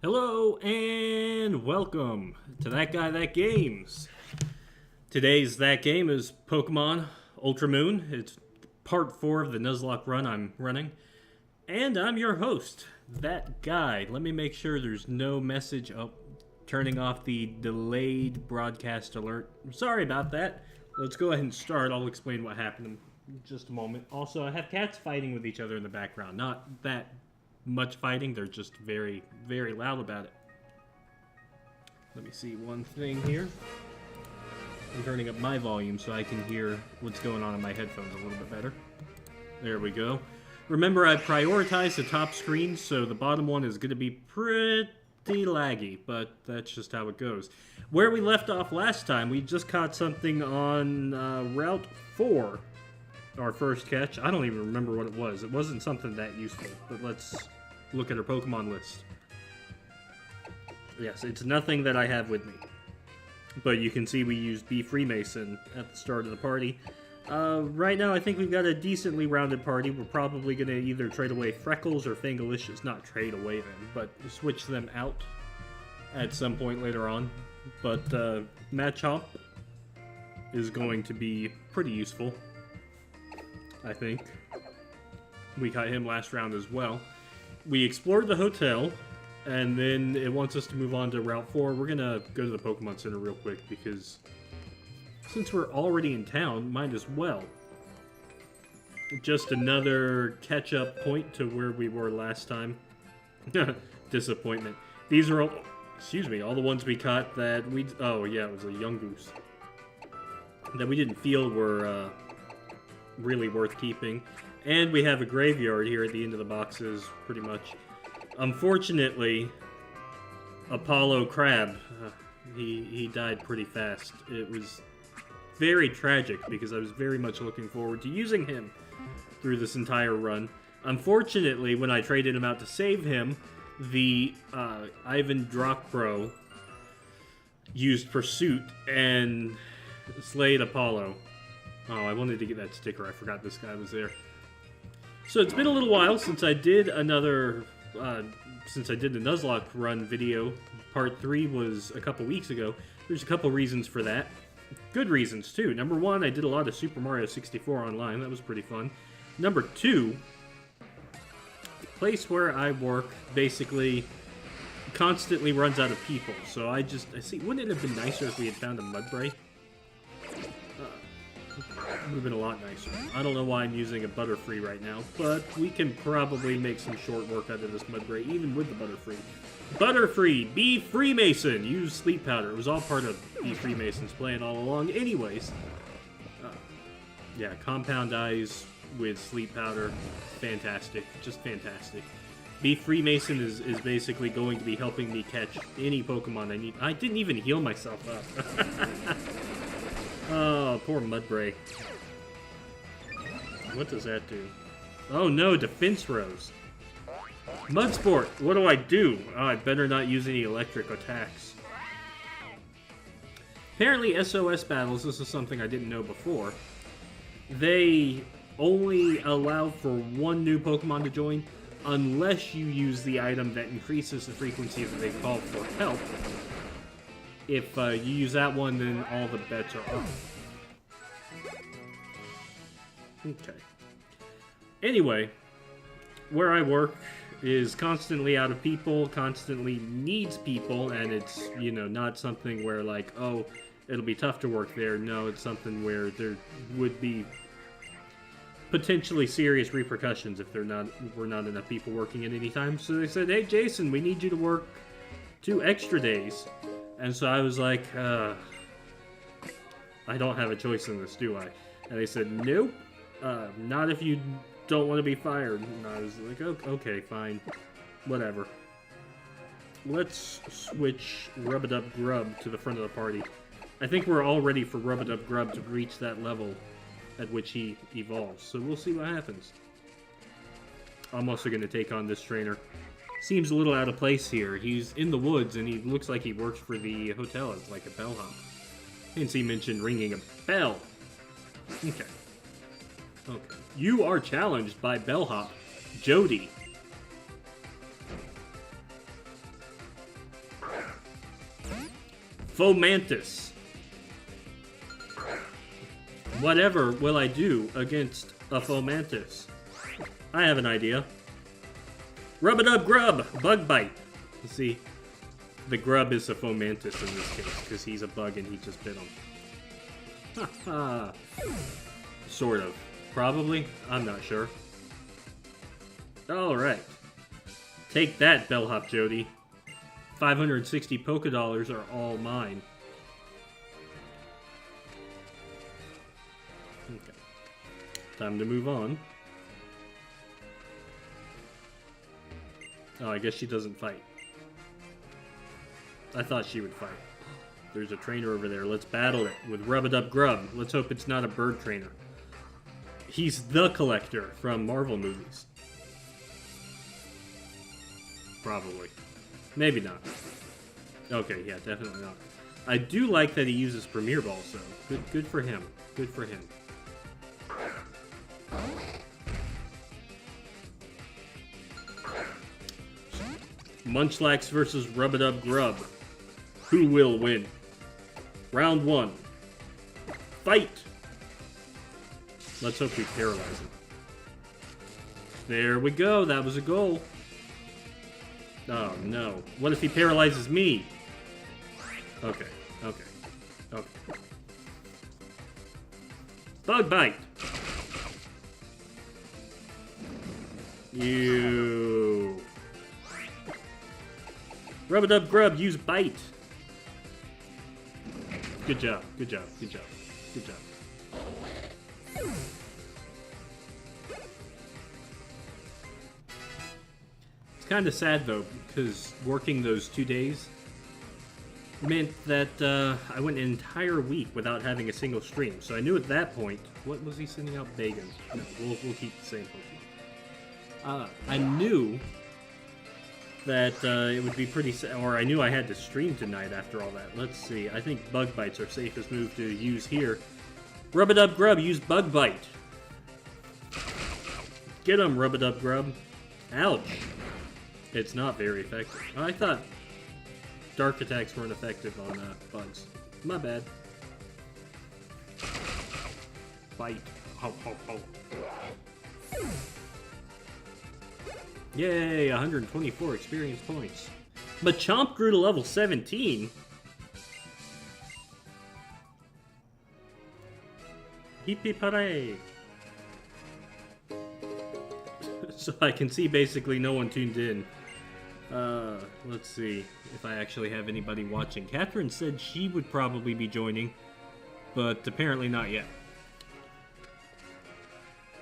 Hello and welcome to That Guy That Games. Today's That Game is Pokemon Ultramoon. It's part 4 of the Nuzlocke run I'm running. And I'm your host, That Guy. Let me make sure there's no message. Oh, turning off the delayed broadcast alert. Sorry about that. Let's go ahead and start. I'll explain what happened in just a moment. Also, I have cats fighting with each other in the background. Not that much fighting, they're just very, very loud about it. Let me see one thing here. I'm turning up my volume so I can hear what's going on in my headphones a little bit better. There we go. Remember, I prioritized the top screen, so the bottom one is going to be pretty laggy, but that's just how it goes. Where we left off last time, we just caught something on Route 4. Our first catch. I don't even remember what it was. It wasn't something that useful, but let's look at our Pokemon list. Yes, it's nothing that I have with me. But you can see we used B. Freemason at the start of the party. Right now, I think we've got a decently rounded party. We're probably going to either trade away Freckles or Fangalicious. Not trade away them, but switch them out at some point later on. But Machop is going to be pretty useful, I think. We caught him last round as well. We explored the hotel, and then it wants us to move on to Route 4. We're gonna go to the Pokemon Center real quick, because since we're already in town, might as well. Just another catch-up point to where we were last time. Disappointment. These are all, excuse me, all the ones we caught that we, oh yeah, it was a young goose, that we didn't feel were really worth keeping. And we have a graveyard here at the end of the boxes, pretty much. Unfortunately, Apollo Crab, he died pretty fast. It was very tragic because I was very much looking forward to using him through this entire run. Unfortunately, when I traded him out to save him, the Ivan Drakbro used Pursuit and slayed Apollo. Oh, I wanted to get that sticker. I forgot this guy was there. So it's been a little while since I did another, since I did the Nuzlocke run video. Part 3 was a couple weeks ago. There's a couple reasons for that. Good reasons, too. Number 1, I did a lot of Super Mario 64 online. That was pretty fun. Number 2, the place where I work basically constantly runs out of people. So I see, wouldn't it have been nicer if we had found a Mudbray? Would have been a lot nicer. I don't know why I'm using a Butterfree right now, but we can probably make some short work out of this Mudbray, even with the Butterfree. Butterfree, B. Freemason, use Sleep Powder. It was all part of B. Freemason's plan all along anyways. Yeah, Compound Eyes with Sleep Powder, fantastic. Just fantastic. B. Freemason is basically going to be helping me catch any Pokemon I need. I didn't even heal myself up. Oh, poor Mudbray. What does that do? Oh no, Defense Rose. Mudsport, what do? Oh, I better not use any electric attacks. Apparently SOS battles, this is something I didn't know before, they only allow for one new Pokemon to join unless you use the item that increases the frequency that they call for help. If you use that one, then all the bets are off. Okay. Anyway, where I work is constantly out of people, constantly needs people, and it's, you know, not something where, like, oh, it'll be tough to work there. No, it's something where there would be potentially serious repercussions if we're not enough people working at any time. So they said, hey, Jason, we need you to work 2 extra days. And so I was like, I don't have a choice in this, do I? And they said, nope, not if you don't want to be fired. And I was like, okay, fine, whatever. Let's switch Rub-a-Dub Grub to the front of the party. I think we're all ready for Rub-a-Dub Grub to reach that level at which he evolves. So we'll see what happens. I'm also going to take on this trainer. Seems a little out of place here. He's in the woods, and he looks like he works for the hotel as like a bellhop. Didn't see mention ringing a bell. Okay. Okay. You are challenged by bellhop Jody. Fomantis. Whatever will I do against a Fomantis? I have an idea. Rub-a-dub grub! Bug bite! See, the grub is a Fomantis in this case, because he's a bug and he just bit him. Haha. Sort of. Probably? I'm not sure. Alright. Take that, Bellhop Jody. 560 Pokédollars are all mine. Okay. Time to move on. Oh, I guess she doesn't fight. I thought she would fight. There's a trainer over there. Let's battle it with Rub-a-Dub Grub. Let's hope it's not a bird trainer. He's the collector from Marvel movies. Probably. Maybe not. Okay, yeah, definitely not. I do like that he uses Premier Balls, though. Good for him. Good for him. Munchlax versus Rub-a-Dub Grub. Who will win? Round 1. Fight! Let's hope we paralyze him. There we go. That was a goal. Oh, no. What if he paralyzes me? Okay. Okay. Okay. Bug bite! You. Rub-a-dub grub, use bite. Good job, good job, good job, good job. It's kind of sad though, because working those 2 days meant that I went an entire week without having a single stream. So I knew at that point, what was he sending out? Bacon. No, we'll keep the same Pokemon. I knew that it would be pretty or I knew I had to stream tonight after all that. Let's see. I think Bug Bite's our safest move to use here. Rub-a-dub grub, use Bug Bite. Get him, Rub-a-dub grub. Ouch. It's not very effective. I thought dark attacks weren't effective on bugs. My bad. Bite. Ho, ho, ho. Yay, 124 experience points. Machamp grew to level 17. Hippie hooray! So I can see basically no one tuned in. Let's see if I actually have anybody watching. Catherine said she would probably be joining, but apparently not yet.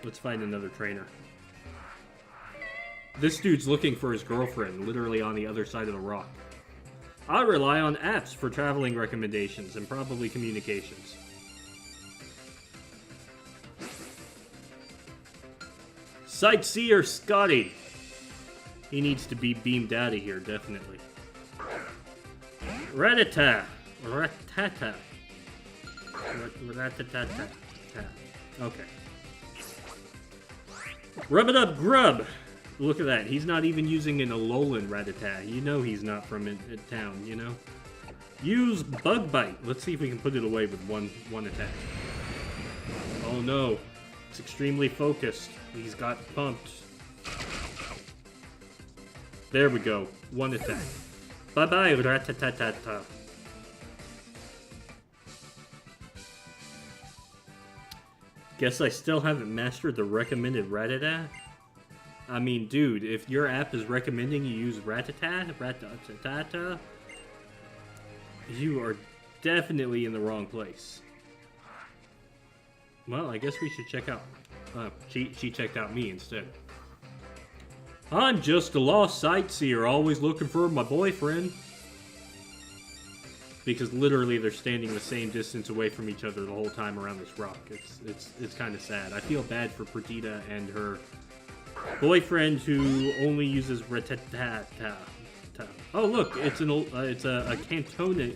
Let's find another trainer. This dude's looking for his girlfriend, literally on the other side of the rock. I rely on apps for traveling recommendations and probably communications. Sightseer Scotty! He needs to be beamed out of here, definitely. Rattata! Rattata! Rattata! Okay. Rub-a-dub grub! Look at that. He's not even using an Alolan Rattata. You know he's not from town, you know? Use Bug Bite. Let's see if we can put it away with one attack. Oh no. It's extremely focused. He's got pumped. There we go. One attack. Bye-bye, Rattata. Guess I still haven't mastered the recommended Rattata. I mean, dude, if your app is recommending you use Rattata, you are definitely in the wrong place. Well, I guess we should check out... she checked out me instead. I'm just a lost sightseer, always looking for my boyfriend. Because literally they're standing the same distance away from each other the whole time around this rock. It's kind of sad. I feel bad for Perdita and her boyfriend who only uses Rattata. Oh look, it's a Cantonian.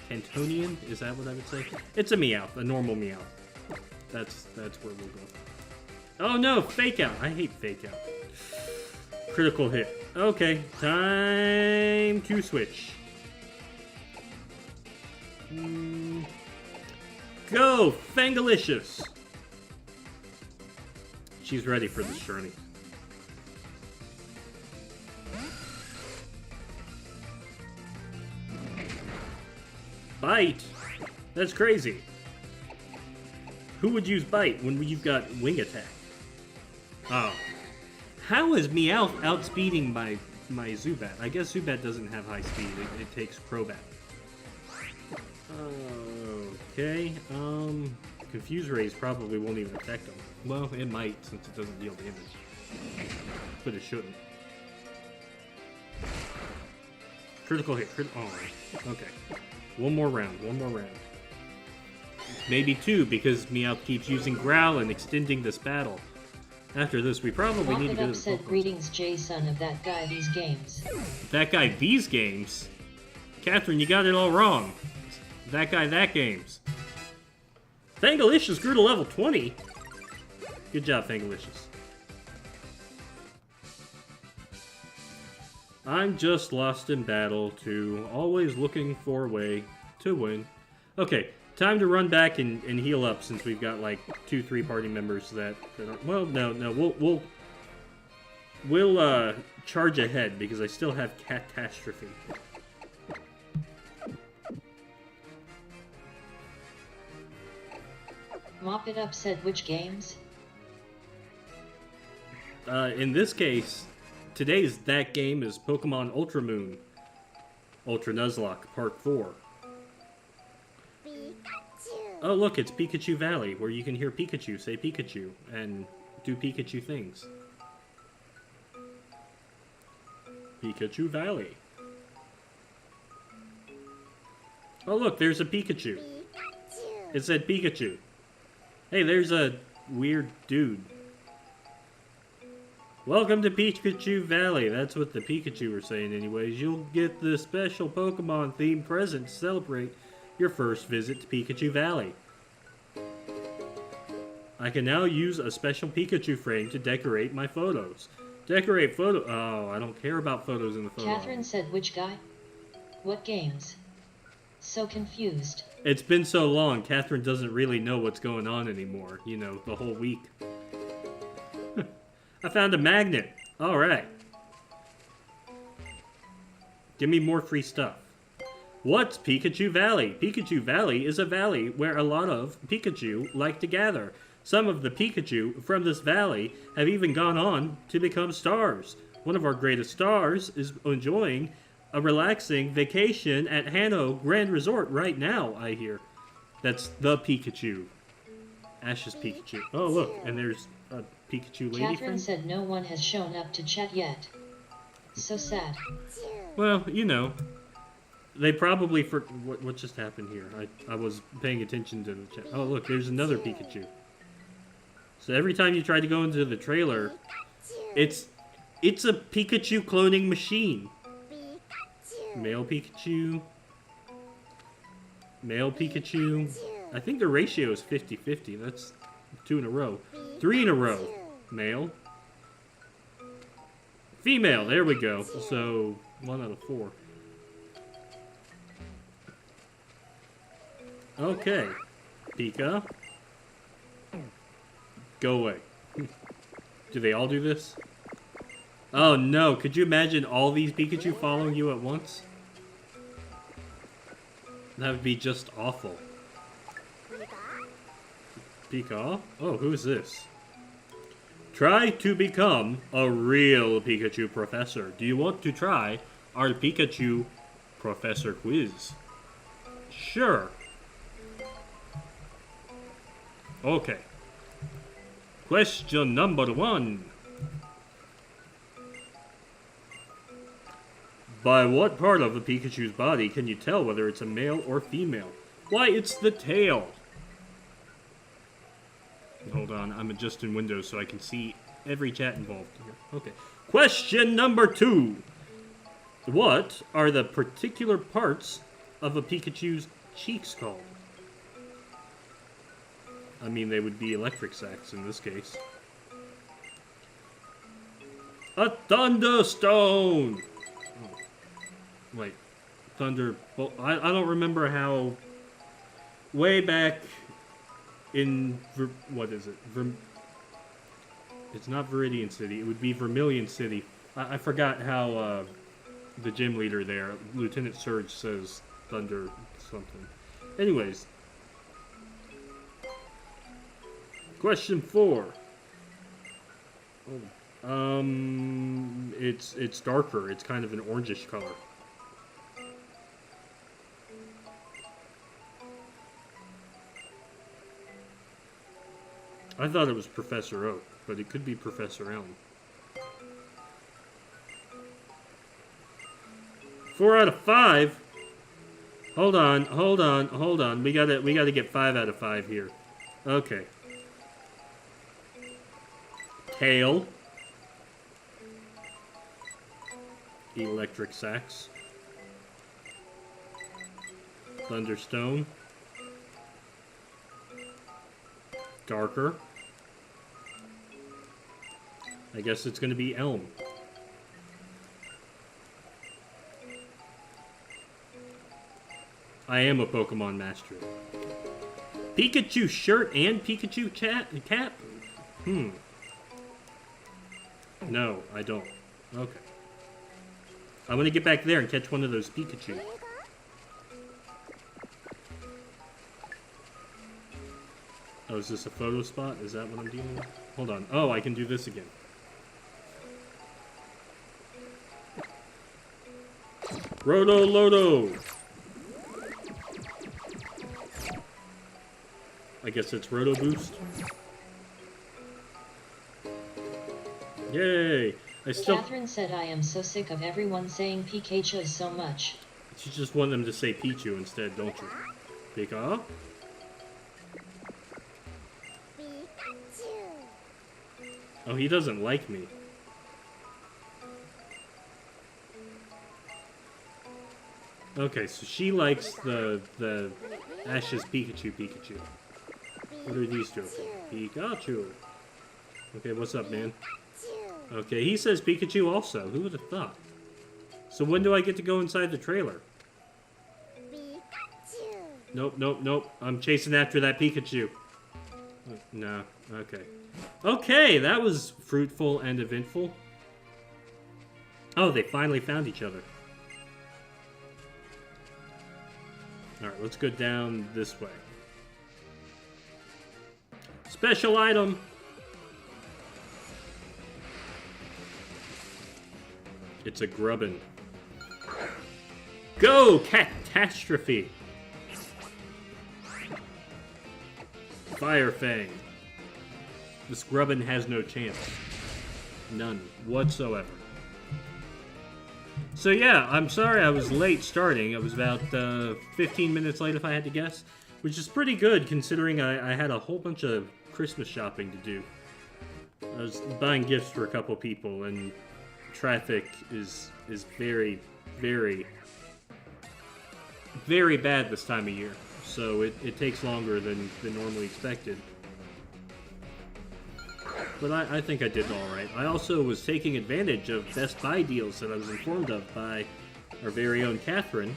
Cantonian? Is that what I would say? It's a Meowth, a normal Meowth. That's where we'll go. Oh no, fake out. I hate fake out. Critical hit. Okay, time to switch. Go, Fangalicious! She's ready for this journey. Bite! That's crazy. Who would use Bite when you've got Wing Attack? Oh. How is Meowth outspeeding my Zubat? I guess Zubat doesn't have high speed. It takes Crobat. Okay. Confuse Rays probably won't even affect him. Well, it might since it doesn't deal damage. But it shouldn't. Critical hit. Oh, okay. One more round. Maybe two, because Meowth keeps using Growl and extending this battle. After this, we probably need to go to the Pokemon. Greetings, Jason of That Guy These Games. That Guy These Games? Catherine, you got it all wrong. That Guy That Games. Fangalicious grew to level 20. Good job, Fangalicious. I'm just lost in battle too, always looking for a way to win. Okay, time to run back and heal up since we've got like 2-3 party members that aren't, well, no, we'll charge ahead because I still have Catastrophe. Mop It Up said which games? In this case, today's that game is Pokemon Ultramoon, UltraNuzlocke Part 4. Oh look, it's Pikachu Valley, where you can hear Pikachu say Pikachu, and do Pikachu things. Pikachu Valley. Oh look, there's a Pikachu. It said Pikachu. Hey, there's a weird dude. Welcome to Pikachu Valley. That's what the Pikachu were saying anyways. You'll get the special Pokemon themed present to celebrate your first visit to Pikachu Valley. I can now use a special Pikachu frame to decorate my photos. Decorate photo. Oh, I don't care about photos in the photo. Catherine said which guy? What games? So confused. It's been so long, Catherine doesn't really know what's going on anymore. You know, the whole week. I found a magnet. Alright. Give me more free stuff. What's Pikachu Valley? Pikachu Valley is a valley where a lot of Pikachu like to gather. Some of the Pikachu from this valley have even gone on to become stars. One of our greatest stars is enjoying a relaxing vacation at Hano Grand Resort right now, I hear. That's the Pikachu. Ash's Pikachu. Oh, look, and there's a Pikachu lady Catherine friend. said no one has shown up to chat yet. So sad. Well, you know, they probably what just happened here? I was paying attention to the chat. Oh, look, there's another Pikachu. So every time you try to go into the trailer, it's a Pikachu cloning machine. Male Pikachu. Male Pikachu. I think the ratio is 50-50. That's 2 in a row. 3 in a row. Male. Female. There we go. So 1 out of 4. Okay. Pika. Go away. Do they all do this? Oh no, could you imagine all these Pikachu following you at once? That would be just awful. Pika? Oh, who's this? Try to become a real Pikachu professor. Do you want to try our Pikachu professor quiz? Sure. Okay. Question number 1. By what part of a Pikachu's body can you tell whether it's a male or female? Why, it's the tail. Hold on, I'm adjusting Windows so I can see every chat involved here. Okay. Question number 2. What are the particular parts of a Pikachu's cheeks called? I mean, they would be electric sacs in this case. A Thunderstone! Oh. Wait. Thunderbolt. I don't remember how way back in what is it? It's not Viridian City. It would be Vermilion City. I forgot how the gym leader there, Lieutenant Surge, says Thunder something. Anyways, question 4. It's darker. It's kind of an orangish color. I thought it was Professor Oak, but it could be Professor Elm. 4 out of 5. Hold on. We gotta get 5 out of 5 here. Okay. Tail. Electric Sax. Thunderstone. Darker. I guess it's gonna be Elm. I am a Pokemon master. Pikachu shirt and Pikachu cap? No, I don't. Okay. I'm gonna get back there and catch one of those Pikachu. Oh, is this a photo spot? Is that what I'm dealing with? Hold on. Oh, I can do this again. Roto Loto! I guess it's Roto Boost. Yay! Catherine said, I am so sick of everyone saying Pikachu so much. You just want them to say Pichu instead, don't you? Pika? Oh, he doesn't like me. Okay, so she likes the Ash's Pikachu. What are these two? Pikachu. Okay, what's up, man? Okay, he says Pikachu also. Who would have thought? So when do I get to go inside the trailer? Nope. I'm chasing after that Pikachu. No, okay. Okay, that was fruitful and eventful. Oh, they finally found each other. Alright, let's go down this way. Special item! It's a Grubbin. Go, Catastrophe! Fire Fang. This Grubbin has no chance. None whatsoever. So yeah, I'm sorry I was late starting. I was about 15 minutes late if I had to guess. Which is pretty good considering I had a whole bunch of Christmas shopping to do. I was buying gifts for a couple people and traffic is very, very, very bad this time of year. So it takes longer than normally expected. But I think I did alright. I also was taking advantage of Best Buy deals that I was informed of by our very own Catherine.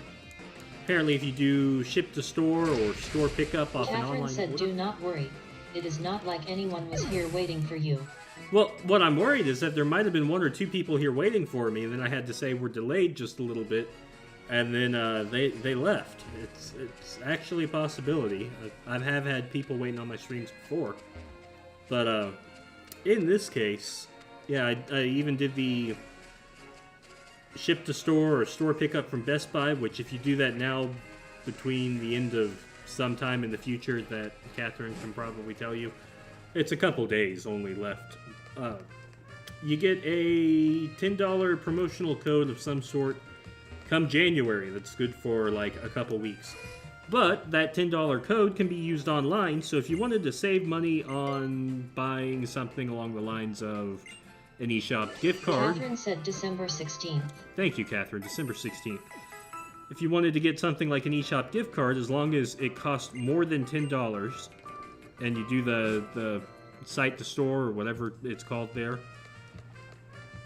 Apparently if you do ship to store or store pickup off an online Catherine said, order, do not worry. It is not like anyone was here waiting for you. Well, what I'm worried is that there might have been 1 or 2 people here waiting for me, and then I had to say we're delayed just a little bit, and then they left. It's actually a possibility. I have had people waiting on my streams before. But in this case, yeah, I even did the ship to store or store pickup from Best Buy, which if you do that now between the end of sometime in the future that Catherine can probably tell you, it's a couple days only left. You get a $10 promotional code of some sort come January. That's good for like a couple weeks. But that $10 code can be used online, so if you wanted to save money on buying something along the lines of an eShop gift card... Catherine said December 16th. Thank you, Catherine. December 16th. If you wanted to get something like an eShop gift card, as long as it costs more than $10, and you do the site to store or whatever it's called there.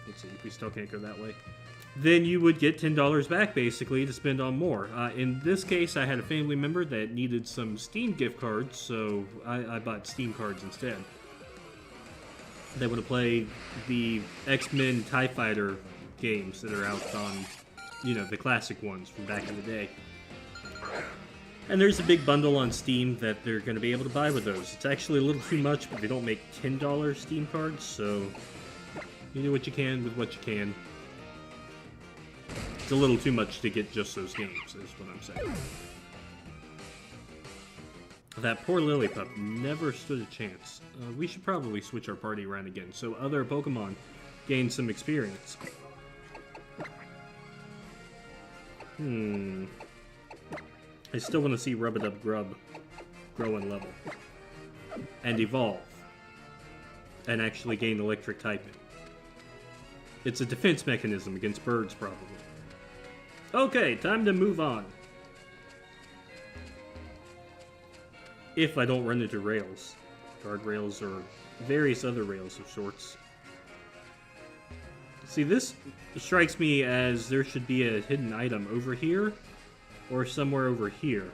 Let's see, we still can't go that way. then you would get $10 back, basically, to spend on more. In this case, I had a family member that needed some Steam gift cards, so I bought Steam cards instead. They would have played the X-Men TIE Fighter games that are out on, you know, the classic ones from back in the day. And there's a big bundle on Steam that they're going to be able to buy with those. It's actually a little too much, but they don't make $10 Steam cards, so you do what you can with what you can. It's a little too much to get just those games, is what I'm saying. That poor Lillipup never stood a chance. We should probably switch our party around again, so other Pokemon gain some experience. I still want to see Rub-a-Dub Grub grow in level. And evolve. And actually gain electric typing. It's a defense mechanism against birds, probably. Okay, time to move on. If I don't run into rails. Guardrails or various other rails of sorts. See, this strikes me as there should be a hidden item over here, or somewhere over here.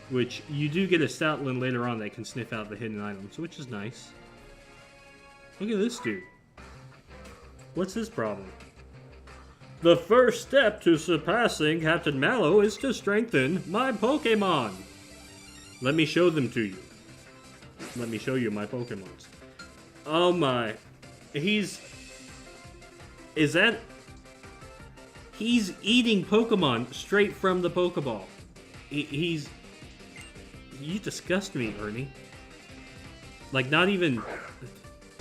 Which, you do get a Stoutland later on that can sniff out the hidden items, which is nice. Look at this dude. What's his problem? The first step to surpassing Captain Mallow is to strengthen my Pokemon. Let me show them to you. Let me show you my Pokemons. Oh my. He's eating Pokemon straight from the Pokeball. You disgust me, Ernie. Like, not even...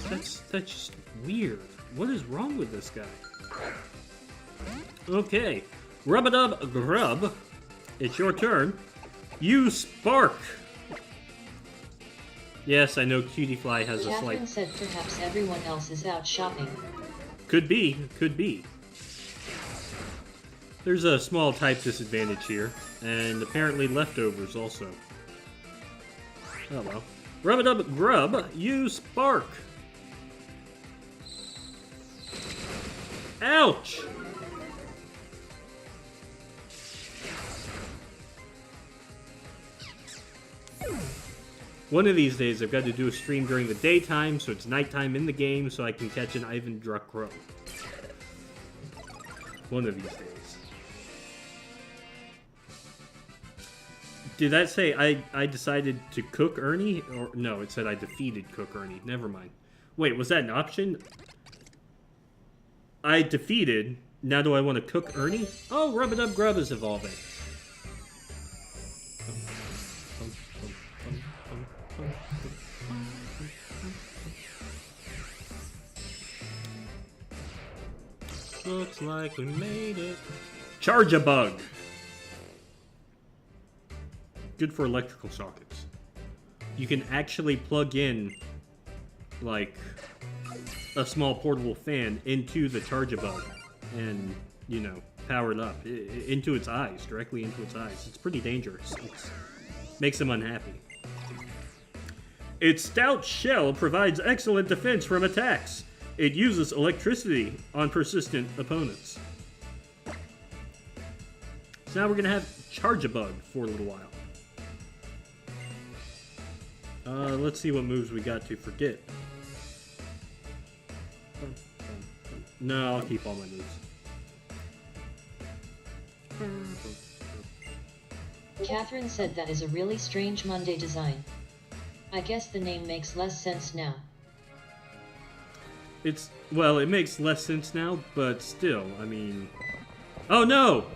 That's just weird. What is wrong with this guy? Okay, Rub-a-Dub Grub, it's your turn. You Spark! Yes, I know Cutiefly has a slight... Catherine said perhaps everyone else is out shopping. Could be, could be. There's a small type disadvantage here, and apparently leftovers also. Oh well. Rub-a-Dub Grub, you Spark! Ouch! One of these days, I've got to do a stream during the daytime, so it's nighttime in the game, so I can catch an Ivan Druckrow. One of these days. Did that say I decided to cook Ernie? Or no, it said I defeated Cook Ernie. Never mind. Wait, was that an option? I defeated. Now do I want to cook Ernie? Oh, Rub-a-Dub Grub is evolving. Looks like we made it. Charge-a-Bug! Good for electrical sockets. You can actually plug in, like, a small portable fan into the Charge-a-Bug and, you know, power it up. Into its eyes, directly into its eyes. It's pretty dangerous. It makes them unhappy. Its stout shell provides excellent defense from attacks. It uses electricity on persistent opponents. So now we're going to have Charge-a-Bug for a little while. Let's see what moves we got to forget. No, I'll keep all my moves. Catherine said that is a really strange Monday design. I guess the name makes less sense now. Well, it makes less sense now, but still, I mean... Oh no!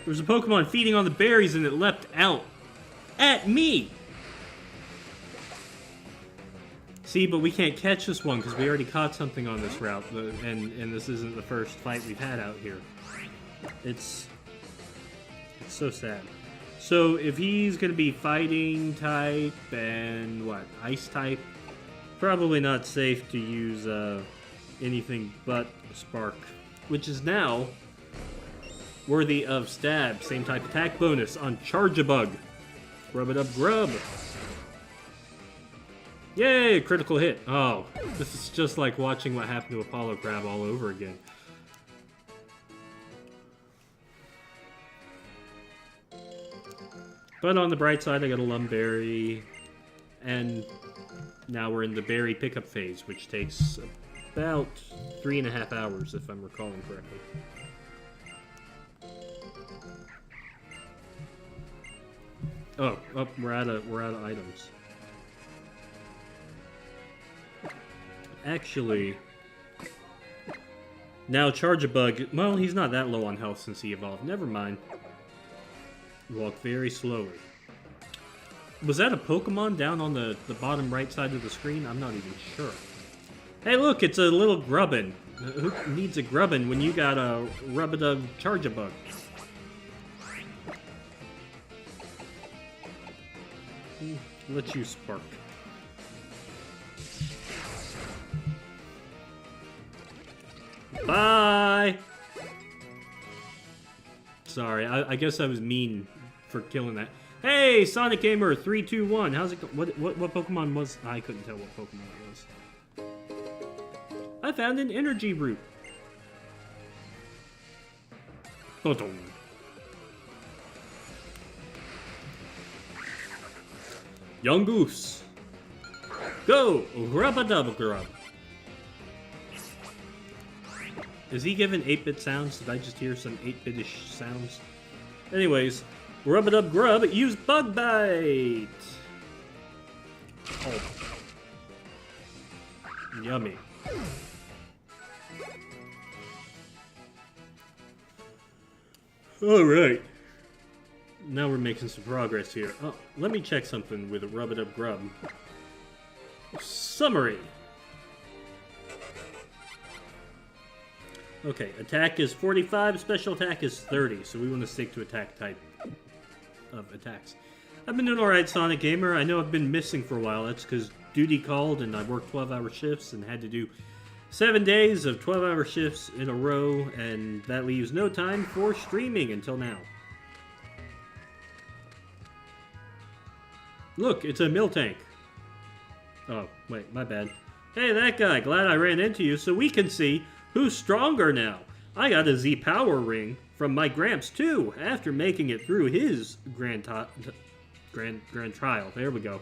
There's a Pokemon feeding on the berries and it leapt out. At me! See, but we can't catch this one because we already caught something on this route, and this isn't the first fight we've had out here. It's so sad. So if he's going to be fighting type and what, ice type, probably not safe to use anything but Spark, which is now worthy of stab. Same type attack bonus on Charge-a-Bug. Rub-a-Dub Grub. Yay, critical hit. Oh, this is just like watching what happened to Apollo Crab all over again. But on the bright side, I got a Lumberry, and now we're in the berry pickup phase, which takes about 3.5 hours, if I'm recalling correctly. Oh, we're out of items. Actually, now Charge-a-Bug. Well, he's not that low on health since he evolved. Never mind. Walk very slowly. Was that a Pokemon down on the bottom right side of the screen? I'm not even sure. Hey, look, it's a little Grubbin. Who needs a Grubbin when you got a Rub-a-Dub Charge-a-Bug? Let you spark. Bye! Sorry, I guess I was mean for killing that. Hey, Sonic Gamer 321. How's it go? What Pokemon was? I couldn't tell what Pokemon it was. I found an energy root. Young Goose. Go! Rub-a-dub-grub. Is he giving 8-bit sounds? Did I just hear some 8-bit-ish sounds? Anyways, Rub-a-dub-grub, use Bug Bite! Oh. Yummy. Alright. Now we're making some progress here. Oh, let me check something with a Rub-a-dub-grub. Summary. Okay, attack is 45, special attack is 30, so we want to stick to attack type of attacks. I've been doing alright, Sonic Gamer. I know I've been missing for a while. That's because duty called and I worked 12-hour shifts and had to do 7 days of 12-hour shifts in a row, and that leaves no time for streaming until now. Look, it's a Miltank. Oh, wait, my bad. Hey, that guy, glad I ran into you so we can see who's stronger now. I got a Z Power Ring from my Gramps, too, after making it through his grand trial. There we go.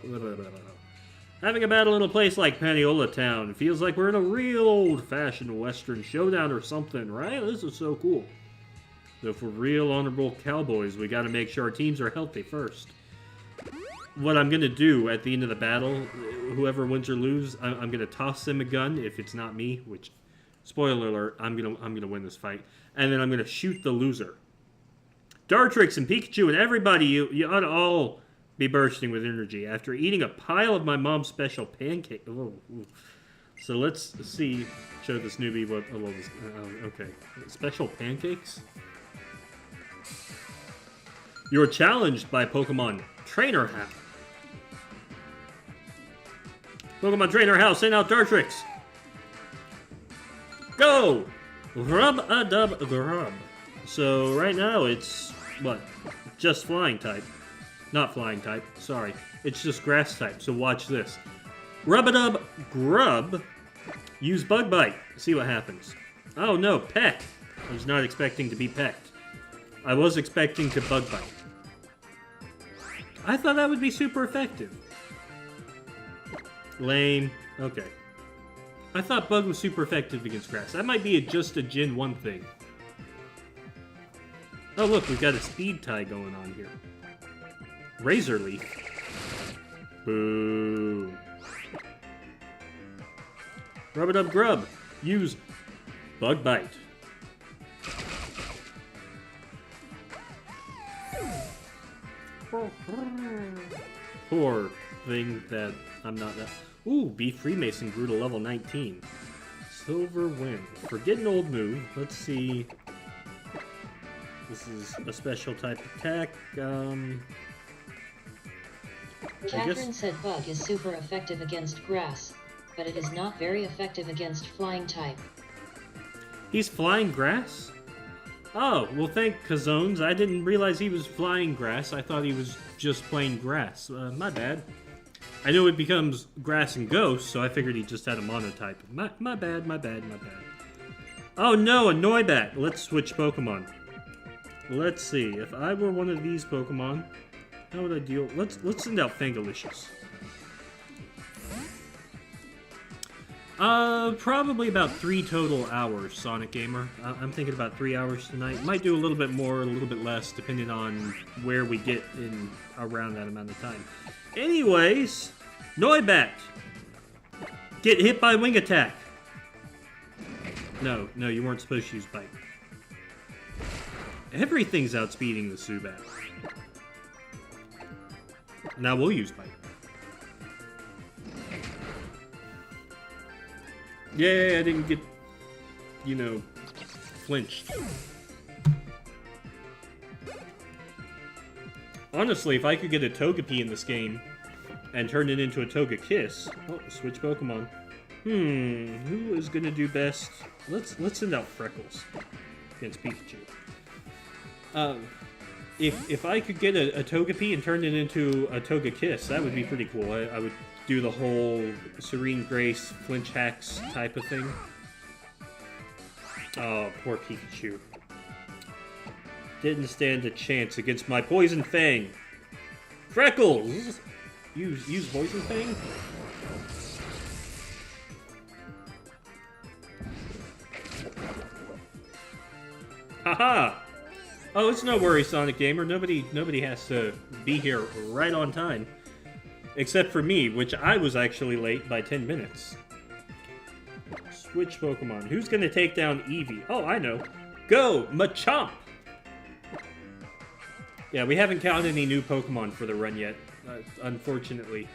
Having a battle in a place like Paniola Town feels like we're in a real old-fashioned Western showdown or something, right? This is so cool. Though for real honorable cowboys, we gotta make sure our teams are healthy first. What I'm gonna do at the end of the battle, whoever wins or loses, I'm gonna toss them a gun if it's not me, which, spoiler alert, I'm gonna win this fight, and then I'm gonna shoot the loser. Dartrix and Pikachu and everybody, you ought to all be bursting with energy after eating a pile of my mom's special pancake. Oh, so let's see. Show this newbie what. Okay, special pancakes. You're challenged by Pokemon Trainer House. Pokemon Trainer House, send out Dartrix. Go! Rub-a-dub-grub. So right now it's, what? Just flying type. Not flying type, sorry. It's just grass type, so watch this. Rub-a-dub-grub. Use Bug Bite. See what happens. Oh no, peck. I was not expecting to be pecked. I was expecting to Bug Bite. I thought that would be super effective. Lame. Okay. I thought Bug was super effective against grass. That might be just a Gen 1 thing. Oh look, we've got a speed tie going on here. Razor Leaf. Boo. Rub-a-dub-grub. Use Bug Bite. Poor thing that I'm not that... Ooh, Beef Freemason grew to level 19. Silver Wind. Forget an old move. Let's see. This is a special type attack. Catherine said Bug is super effective against grass, but it is not very effective against flying type. He's flying grass? Oh, well thank Kazones. I didn't realize he was flying grass. I thought he was just plain grass. My bad. I know it becomes grass and ghost, so I figured he just had a monotype. My bad. Oh no, a Noibat. Let's switch Pokemon. Let's see. If I were one of these Pokemon, How would I deal? Let's send out Fangalicious. Probably about 3 total hours, Sonic Gamer. I'm thinking about 3 hours tonight. Might do a little bit more, a little bit less, depending on where we get in around that amount of time. Anyways, Noibat! Get hit by Wing Attack! No, you weren't supposed to use Bite. Everything's outspeeding the Zubat. Now we'll use Bite. Yay, I didn't get, you know, flinched. Honestly, if I could get a Togepi in this game and turn it into a Togekiss... Oh, switch Pokemon. Who is gonna do best? Let's send out Freckles against Pikachu. If I could get a Togepi and turn it into a Togekiss, that would be pretty cool. I would do the whole Serene Grace, Flinch Hacks type of thing. Oh, poor Pikachu. Didn't stand a chance against my Poison Fang. Freckles! Use Poison Fang? Haha! Oh, it's no worry, Sonic Gamer. Nobody has to be here right on time. Except for me, which I was actually late by 10 minutes. Switch Pokemon. Who's gonna take down Eevee? Oh, I know. Go, Machamp! Yeah, we haven't caught any new Pokemon for the run yet, unfortunately.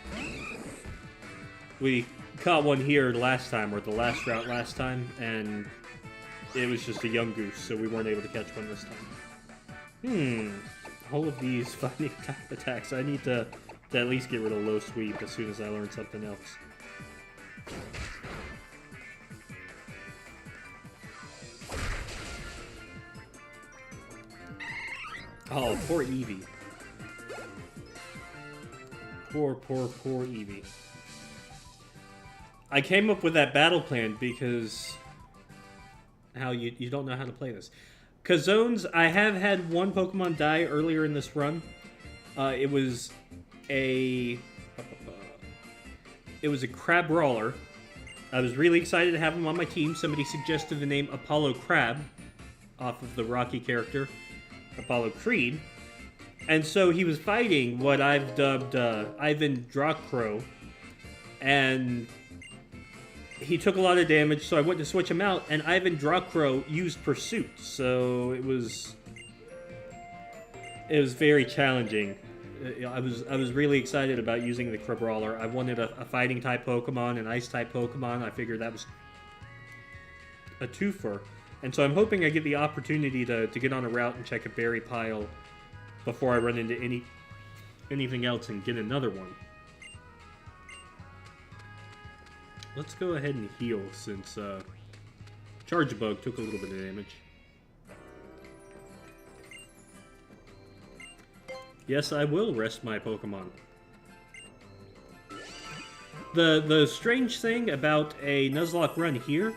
We caught one here last time, or the last route last time, and it was just a young goose, so we weren't able to catch one this time. All of these fighting type attacks. I need to at least get rid of low sweep as soon as I learn something else. Oh, poor Eevee. Poor Eevee. I came up with that battle plan because how you don't know how to play this. Kazones, I have had one Pokemon die earlier in this run. It was a Crabrawler. I was really excited to have him on my team. Somebody suggested the name Apollo Crab off of the Rocky character Apollo Creed. And so he was fighting what I've dubbed Ivan Dracro, and he took a lot of damage, so I went to switch him out, and Ivan Dracro used Pursuit, so it was very challenging. I was really excited about using the Crabrawler. I wanted a fighting type Pokemon, an ice type Pokemon. I figured that was a twofer, and so I'm hoping I get the opportunity to get on a route and check a berry pile before I run into anything else and get another one. Let's go ahead and heal since Charge Bug took a little bit of damage. Yes, I will rest my Pokemon. The strange thing about a Nuzlocke run here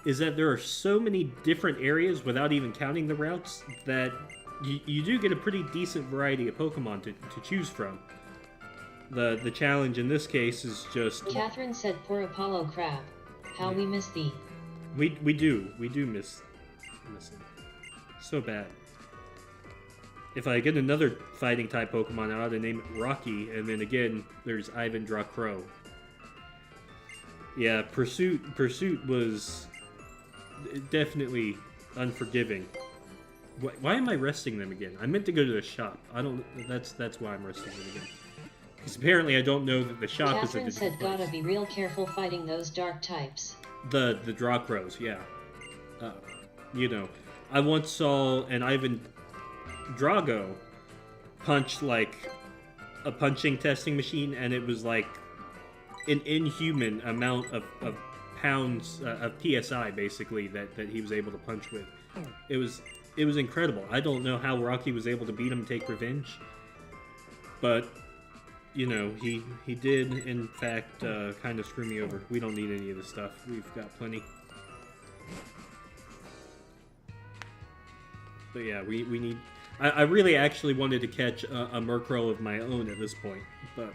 is that there are so many different areas without even counting the routes that you do get a pretty decent variety of Pokemon to choose from. The challenge in this case is just... Catherine said, poor Apollo Crab. How we miss thee. We do miss him. So bad. If I get another fighting type Pokemon, I ought to name it Rocky, and then again, there's Ivan Dracro. Yeah, Pursuit was definitely unforgiving. Why am I resting them again? I meant to go to the shop. That's why I'm resting them again. Because apparently I don't know that the shop Catherine is a different said, place. gotta be real careful fighting those dark types. The Dracros, yeah. You know, I once saw an Ivan Drago punch like a punching testing machine, and it was like an inhuman amount of pounds of PSI basically that he was able to punch with. It was incredible. I don't know how Rocky was able to beat him and take revenge, but you know, he did in fact kind of screw me over. We don't need any of this stuff. We've got plenty. But yeah, we need... I really actually wanted to catch a Murkrow of my own at this point, but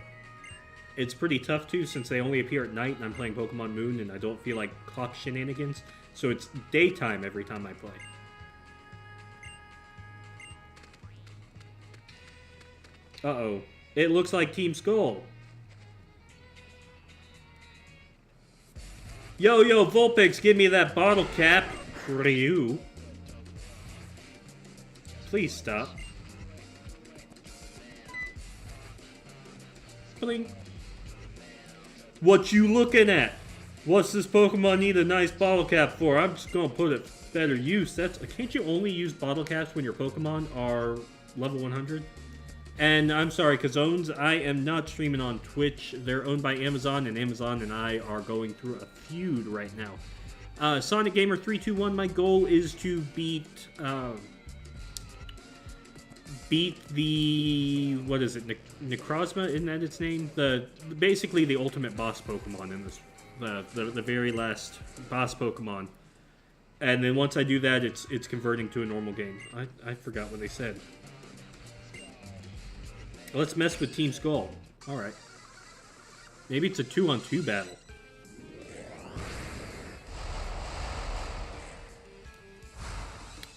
it's pretty tough too since they only appear at night and I'm playing Pokemon Moon and I don't feel like clock shenanigans, so it's daytime every time I play. Uh-oh. It looks like Team Skull. Yo, Vulpix, give me that bottle cap. For you. Please stop. Bling. What you looking at? What's this Pokemon need a nice bottle cap for? I'm just gonna put it better use. Can't you only use bottle caps when your Pokemon are level 100? And I'm sorry, Kazones, I am not streaming on Twitch. They're owned by Amazon, and Amazon and I are going through a feud right now. Sonic Gamer 321, my goal is to beat the, what is it, Necrozma, isn't that its name? Basically the ultimate boss Pokemon in this, the very last boss Pokemon. And then once I do that, it's converting to a normal game. I forgot what they said. Let's mess with Team Skull. Alright. Maybe it's a 2-on-2 battle.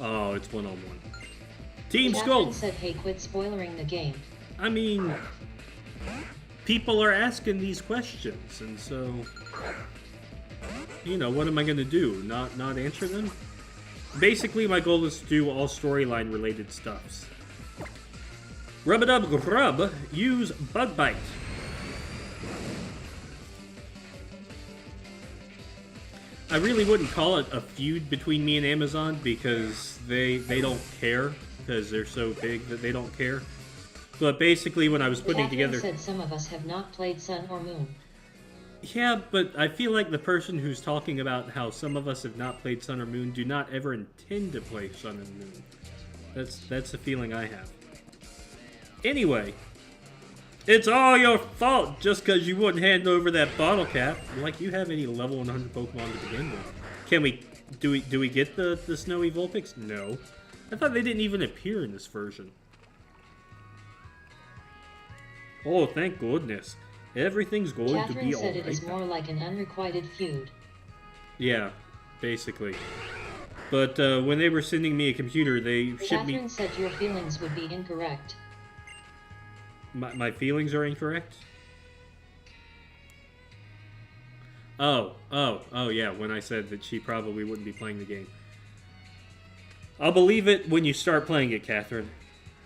Oh, it's 1-on-1. Team Skull! Said, hey, quit spoilering the game. I mean, people are asking these questions, and so, you know, what am I gonna do? Not answer them? Basically, my goal is to do all storyline related stuffs. Rub-a-dub-grub, use Bug Bite. I really wouldn't call it a feud between me and Amazon because they don't care, because they're so big that they don't care. But basically when I was putting together... said some of us have not played Sun or Moon. Yeah, but I feel like the person who's talking about how some of us have not played Sun or Moon do not ever intend to play Sun and Moon. That's the feeling I have. Anyway, it's all your fault just because you wouldn't hand over that bottle cap. Like you have any level 100 Pokemon to begin with. Can we, do we get the Snowy Vulpix? No. I thought they didn't even appear in this version. Oh, thank goodness. Everything's going to be alright. Catherine said it is more like an unrequited feud. Yeah, basically. But when they were sending me a computer, they shipped me... Catherine said your feelings would be incorrect. My feelings are incorrect? Oh, yeah, when I said that she probably wouldn't be playing the game. I'll believe it when you start playing it, Catherine.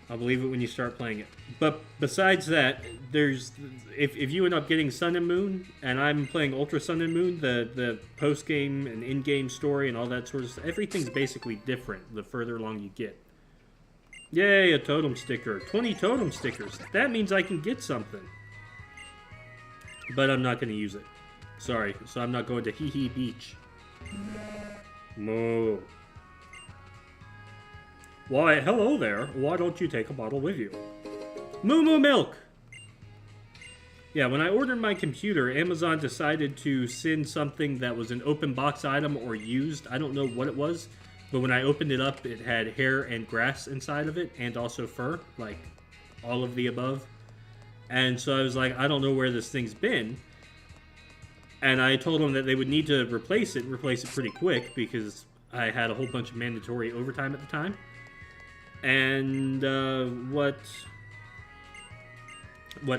I'll believe it when you start playing it. But besides that, if you end up getting Sun and Moon, and I'm playing Ultra Sun and Moon, the post-game and in-game story and all that sort of stuff, everything's basically different the further along you get. Yay, a totem sticker. 20 totem stickers. That means I can get something. But I'm not going to use it. Sorry, so I'm not going to Hee Hee Beach. Moo. Why, hello there. Why don't you take a bottle with you? Moo Moo Milk! Yeah, when I ordered my computer, Amazon decided to send something that was an open box item or used. I don't know what it was. But when I opened it up, it had hair and grass inside of it, and also fur, like all of the above. And so I was like, I don't know where this thing's been. And I told them that they would need to replace it pretty quick, because I had a whole bunch of mandatory overtime at the time. And what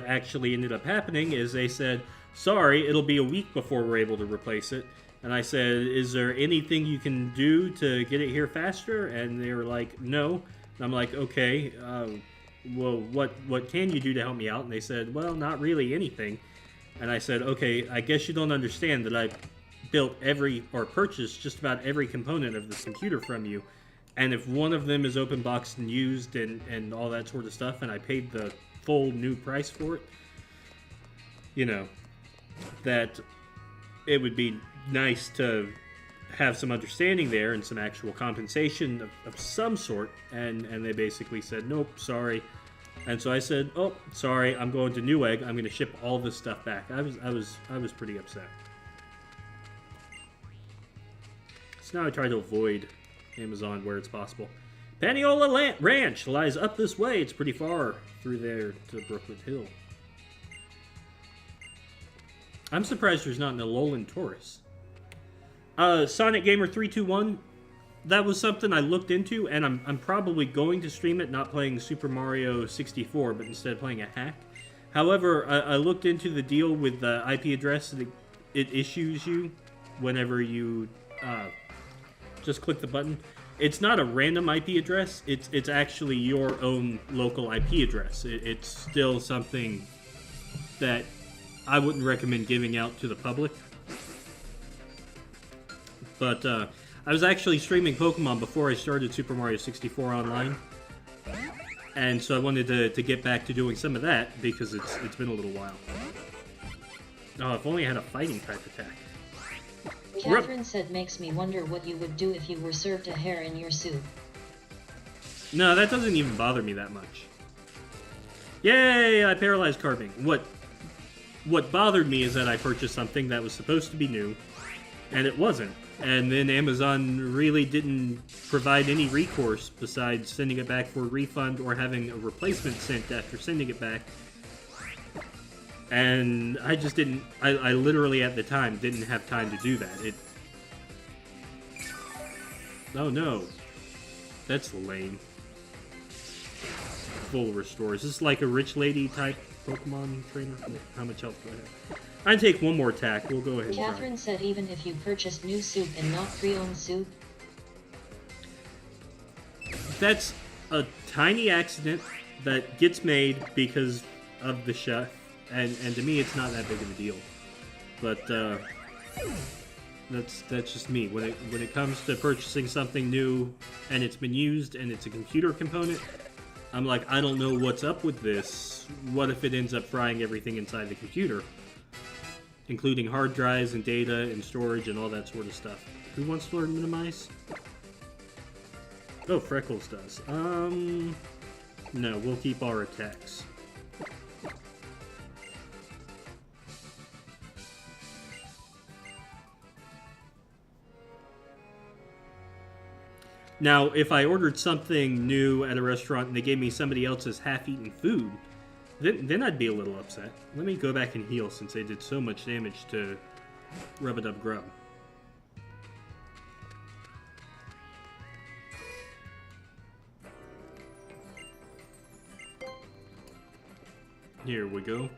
actually ended up happening is they said, sorry, it'll be a week before we're able to replace it. And I said, is there anything you can do to get it here faster? And they were like, no. And I'm like, okay, well, what can you do to help me out? And they said, well, not really anything. And I said, okay, I guess you don't understand that I built purchased just about every component of this computer from you. And if one of them is open boxed and used and all that sort of stuff, and I paid the full new price for it, you know, that it would be nice to have some understanding there and some actual compensation of some sort, and they basically said, nope, sorry. And so I said, oh, sorry, I'm going to Newegg. I'm going to ship all this stuff back. I was pretty upset. So now I try to avoid Amazon where it's possible. Ranch lies up this way. It's pretty far through there to Brookwood Hill. I'm surprised there's not an Alolan Taurus. Sonic Gamer 321. That was something I looked into, and I'm probably going to stream it, not playing Super Mario 64, but instead playing a hack. However, I looked into the deal with the IP address that it issues you whenever you just click the button. It's not a random IP address. It's actually your own local IP address. It's still something that I wouldn't recommend giving out to the public. But I was actually streaming Pokemon before I started Super Mario 64 online. And so I wanted to get back to doing some of that because it's been a little while. Oh, if only I had a fighting type attack. Catherine said makes me wonder what you would do if you were served a hair in your soup. No, that doesn't even bother me that much. Yay, I paralyzed carving. What bothered me is that I purchased something that was supposed to be new, and it wasn't. And then Amazon really didn't provide any recourse besides sending it back for a refund or having a replacement sent after sending it back. And I just didn't, I literally at the time didn't have time to do that. Oh no. That's lame. Full restore. Is this like a rich lady type Pokemon trainer? How much health do I have? I'd take one more attack. We'll go ahead and Catherine said even if you purchased new soup and not pre-owned soup. That's a tiny accident that gets made because of the chef. And to me, it's not that big of a deal. But that's just me. When it comes to purchasing something new and it's been used and it's a computer component, I'm like, I don't know what's up with this. What if it ends up frying everything inside the computer, including hard drives and data and storage and all that sort of stuff? Who wants to learn minimize? Oh, Freckles does. No, we'll keep our attacks. Now, if I ordered something new at a restaurant and they gave me somebody else's half-eaten food, then I'd be a little upset. Let me go back and heal since they did so much damage to Rub-a-Dub Grub. Here we go.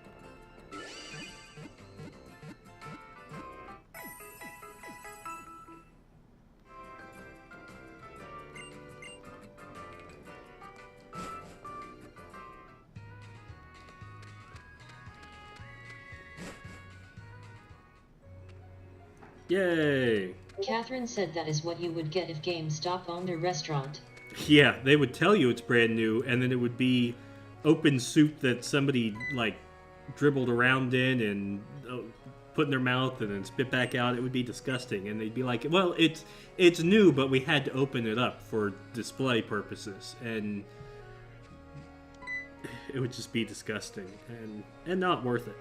Yay! Catherine said that is what you would get if GameStop owned a restaurant. Yeah, they would tell you it's brand new, and then it would be open soup that somebody, like, dribbled around in and put in their mouth and then spit back out. It would be disgusting, and they'd be like, well, it's new, but we had to open it up for display purposes, and it would just be disgusting and not worth it.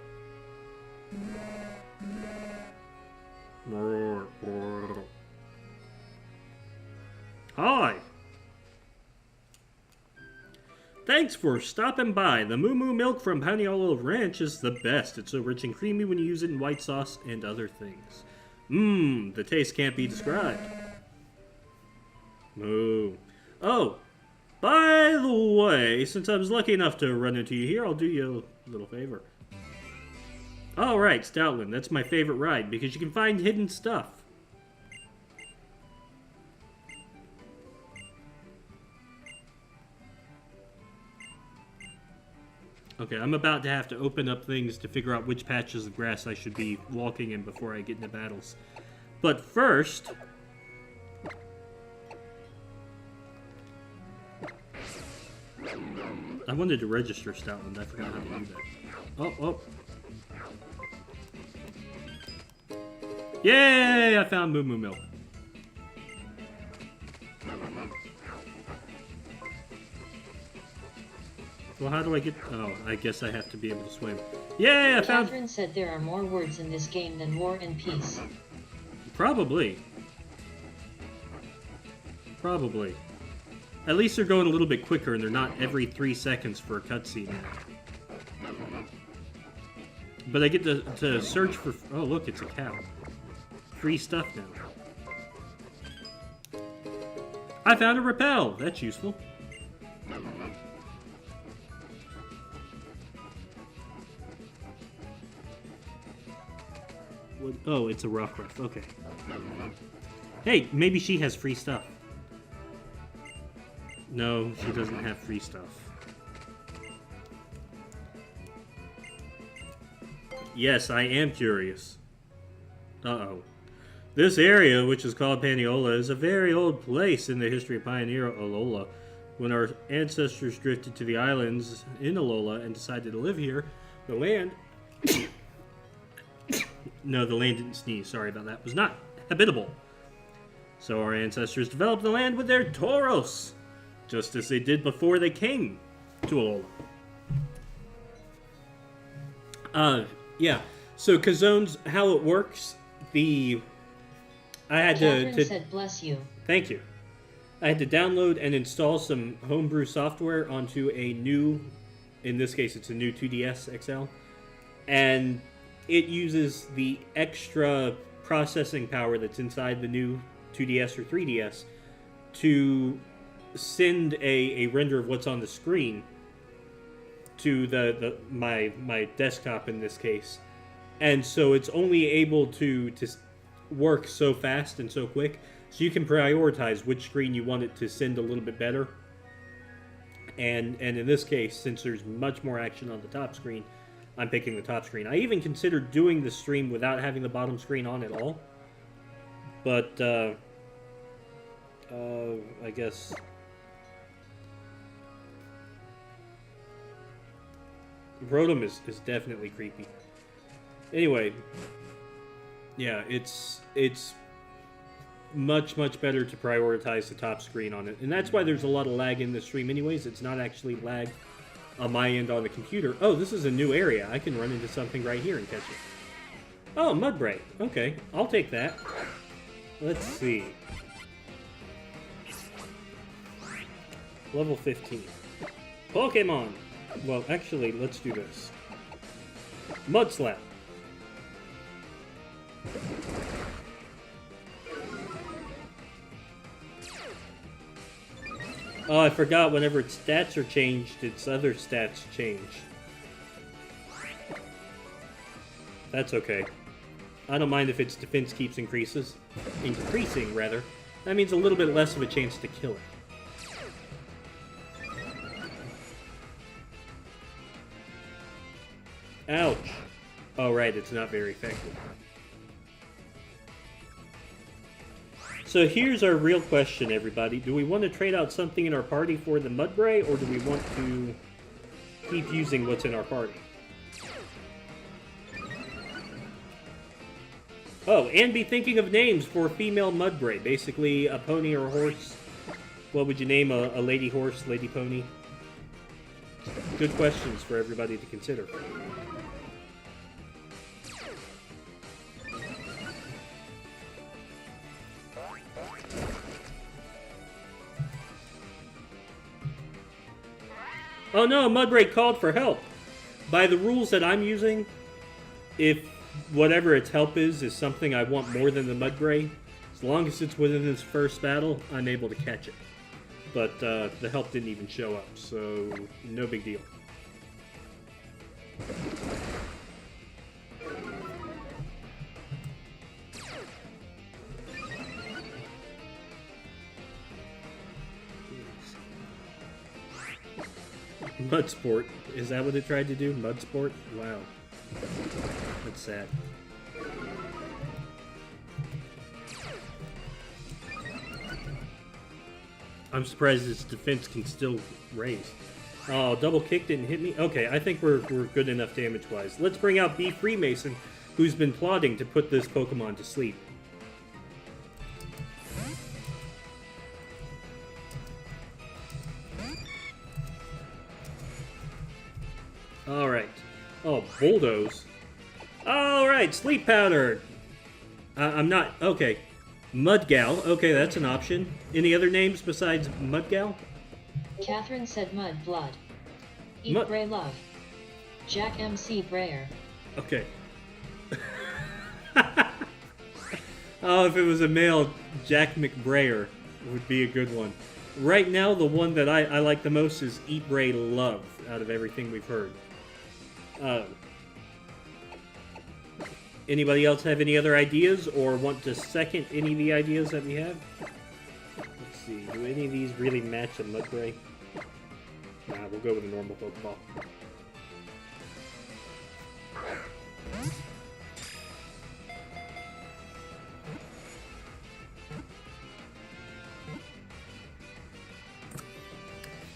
Hi! Thanks for stopping by. The Moo Moo milk from Paniolo Ranch is the best. It's so rich and creamy when you use it in white sauce and other things. Mmm, the taste can't be described. Moo. Oh, by the way, since I was lucky enough to run into you here, I'll do you a little favor. Alright, Stoutland, that's my favorite ride, because you can find hidden stuff. Okay, I'm about to have to open up things to figure out which patches of grass I should be walking in before I get into battles. But first... I wanted to register Stoutland, I forgot how to do that. Oh. Yay! I found Moo Moo Milk. Well, how do I get... Oh, I guess I have to be able to swim. Yay! I found... Catherine said there are more words in this game than war and peace. Probably. At least they're going a little bit quicker and they're not every 3 seconds for a cutscene. But I get to search for... Oh, look, it's a cow. Free stuff now. I found a repel! That's useful. What? Oh, it's a rock ruff. Okay. Hey, maybe she has free stuff. No, she doesn't have free stuff. Yes, I am curious. Uh-oh. This area, which is called Paniola, is a very old place in the history of Pioneer Alola. When our ancestors drifted to the islands in Alola and decided to live here, the land... No, the land didn't sneeze. Sorry about that. Was not habitable. So our ancestors developed the land with their Tauros, just as they did before they came to Alola. Yeah. So Kazone's, how it works, I had Catherine said bless you. Thank you. I had to download and install some homebrew software onto a new, in this case it's a new 2DS XL, and it uses the extra processing power that's inside the new 2DS or 3DS to send a render of what's on the screen to my desktop in this case. And so it's only able to work so fast and so quick, so you can prioritize which screen you want it to send a little bit better. And in this case, since there's much more action on the top screen, I'm picking the top screen. I even considered doing the stream without having the bottom screen on at all. But, I guess... Rotom is definitely creepy. Anyway, yeah, it's much better to prioritize the top screen on it. And that's why there's a lot of lag in the stream anyways. It's not actually lag on my end on the computer. Oh, this is a new area. I can run into something right here and catch it. Oh, Mudbray. Okay, I'll take that. Let's see. Level 15. Pokemon! Well, actually, let's do this. Mud Slap. Oh, I forgot whenever its stats are changed, its other stats change. That's okay. I don't mind if its defense keeps increasing, rather. That means a little bit less of a chance to kill it. Ouch! Oh, right, it's not very effective. So here's our real question, everybody. Do we want to trade out something in our party for the Mudbray, or do we want to keep using what's in our party? Oh, and be thinking of names for female Mudbray. Basically, a pony or a horse. What would you name a lady horse, lady pony? Good questions for everybody to consider. Oh no, Mudbray called for help. By the rules that I'm using, if whatever its help is something I want more than the Mudbray, as long as it's within this first battle, I'm able to catch it. But the help didn't even show up, so no big deal. Mud Sport. Is that what it tried to do? Mud Sport? Wow. That's sad. I'm surprised its defense can still raise. Oh, double kick didn't hit me? Okay, I think we're good enough damage-wise. Let's bring out B. Freemason, who's been plotting to put this Pokemon to sleep. Alright. Oh, Bulldoze. Alright, Sleep Powder! I'm not... Okay. Mudgal. Okay, that's an option. Any other names besides Mudgal? Catherine said mud blood. Eat Mud- Bray love. Jack MC Brayer. Okay. Oh, if it was a male, Jack McBrayer would be a good one. Right now, the one that I like the most is Eat Bray Love, out of everything we've heard. Anybody else have any other ideas, or want to second any of the ideas that we have? Let's see, do any of these really match a Mudbray? Nah, we'll go with a normal Pokeball.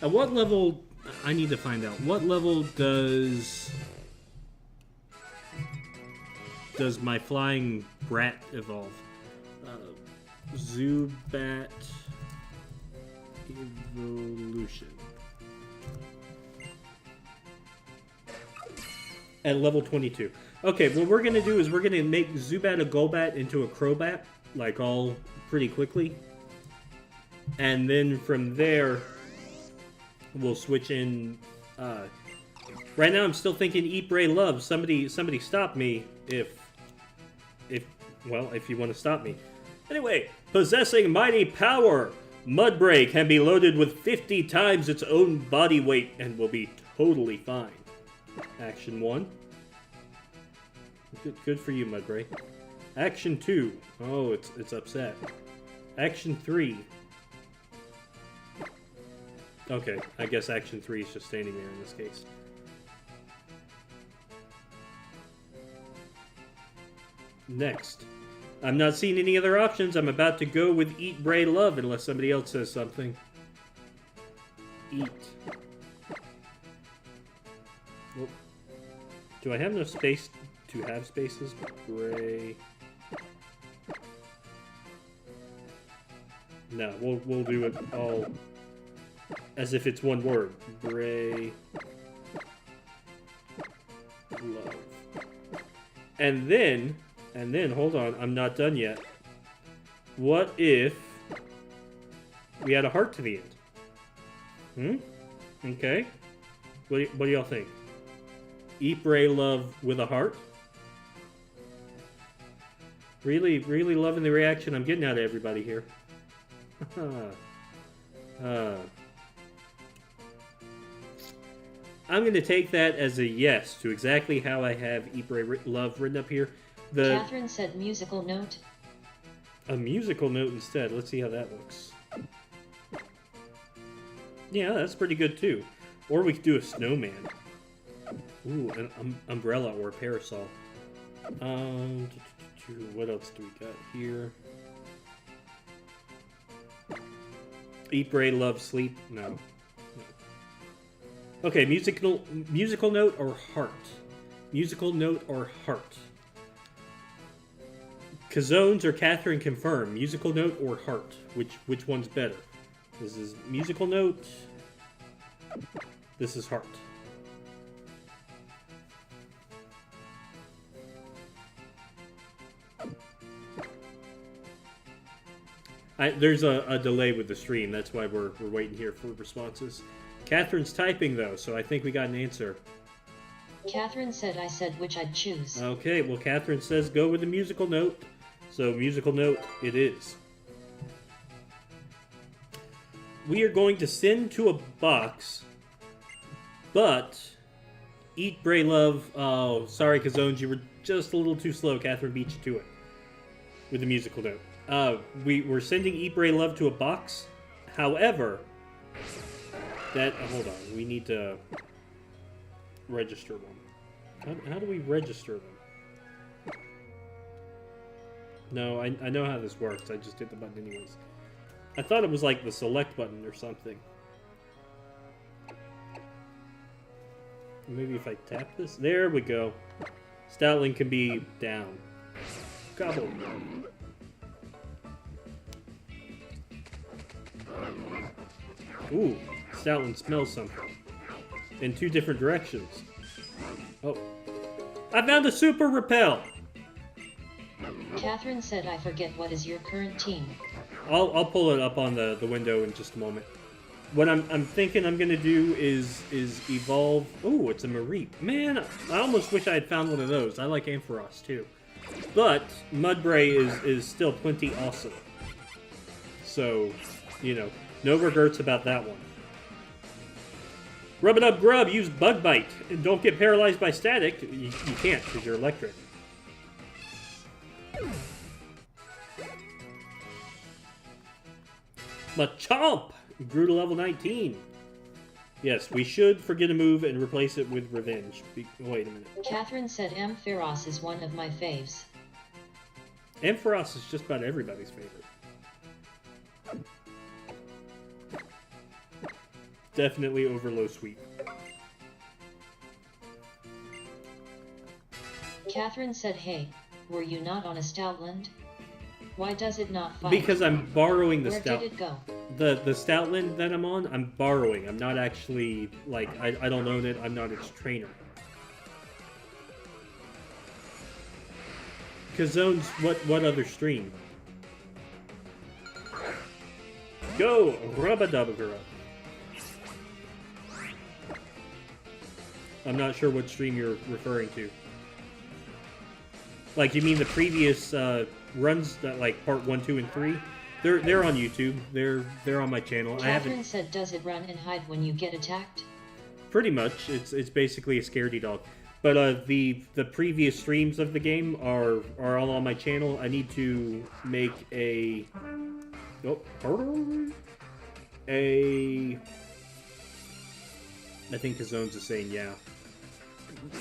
At what level... I need to find out. What level does my flying brat evolve? Zubat evolution. At level 22. Okay, what we're going to do is we're going to make Zubat a Golbat into a Crobat, like all pretty quickly. And then from there, we'll switch in. Right now, I'm still thinking Eat, Bray, Love. Somebody stop me if you want to stop me. Anyway, possessing mighty power, Mudbray can be loaded with 50 times its own body weight and will be totally fine. Action 1. Good for you, Mudbray. Action 2. Oh, it's upset. Action 3. Okay, I guess Action 3 is just standing there in this case. Next. I'm not seeing any other options. I'm about to go with Eat, Bray, Love, unless somebody else says something. Eat. Well, do I have enough space to have spaces? Bray. No, we'll do it all as if it's one word. Bray. Love. And then, hold on, I'm not done yet. What if we add a heart to the end? Okay. What do y'all think? Eat, Bray, Love with a heart? Really loving the reaction I'm getting out of everybody here. I'm going to take that as a yes to exactly how I have Eat, Bray, Love written up here. Catherine said musical note. A musical note instead. Let's see how that looks. Yeah, that's pretty good too. Or we could do a snowman. Ooh, an umbrella or a parasol. What else do we got here? Eat, Bray, Love, Sleep. No. Okay, musical note or heart? Musical note or heart? Kazones or Catherine confirm. Musical note or heart? Which one's better? This is musical note. This is heart. There's a delay with the stream. That's why we're waiting here for responses. Catherine's typing, though, so I think we got an answer. Catherine said I said which I'd choose. Okay, well, Catherine says go with the musical note. So, musical note it is. We are going to send to a box, but Eat, Bray, Love. Oh, sorry, Kazones, you were just a little too slow. Catherine beat you to it with the musical note. We're sending Eat, Bray, Love to a box. However, hold on, we need to register one. How do we register them? No, I know how this works. I just hit the button anyways. I thought it was like the select button or something. Maybe if I tap this? There we go. Stoutling can be down. Gobble. Ooh, Stoutland smells something. In 2 different directions. Oh. I found a Super Repel! Catherine said I forget what is your current team. I'll pull it up on the window in just a moment. What I'm thinking I'm gonna do is evolve. Oh, it's a Mareep. Man, I almost wish I had found one of those. I like Ampharos too, but Mudbray is still plenty awesome. So, you know, no regrets about that one. Rub it up, Grub. Use Bug Bite and don't get paralyzed by static. You can't because you're electric. Machamp grew to level 19. Yes, we should forget a move and replace it with Revenge. Wait a minute. Catherine said Ampharos is one of my faves. Ampharos is just about everybody's favorite. Definitely over Low Sweep. Catherine said, hey, were you not on a Stoutland? Why does it not fight? Because I'm borrowing the Where Stout. did it go? The Stoutland that I'm on, I'm borrowing. I'm not actually, like, I don't own it. I'm not its trainer. Kazone's what other stream? Go! Rubba-dubba-gurra. I'm not sure what stream you're referring to. Like, you mean the previous runs, that like part 1, 2, and 3? They're on YouTube. They're on my channel. Catherine said, does it run and hide when you get attacked? Pretty much. It's basically a scaredy dog. But the previous streams of the game are all on my channel. I need to make a I think Kazone's is saying yeah.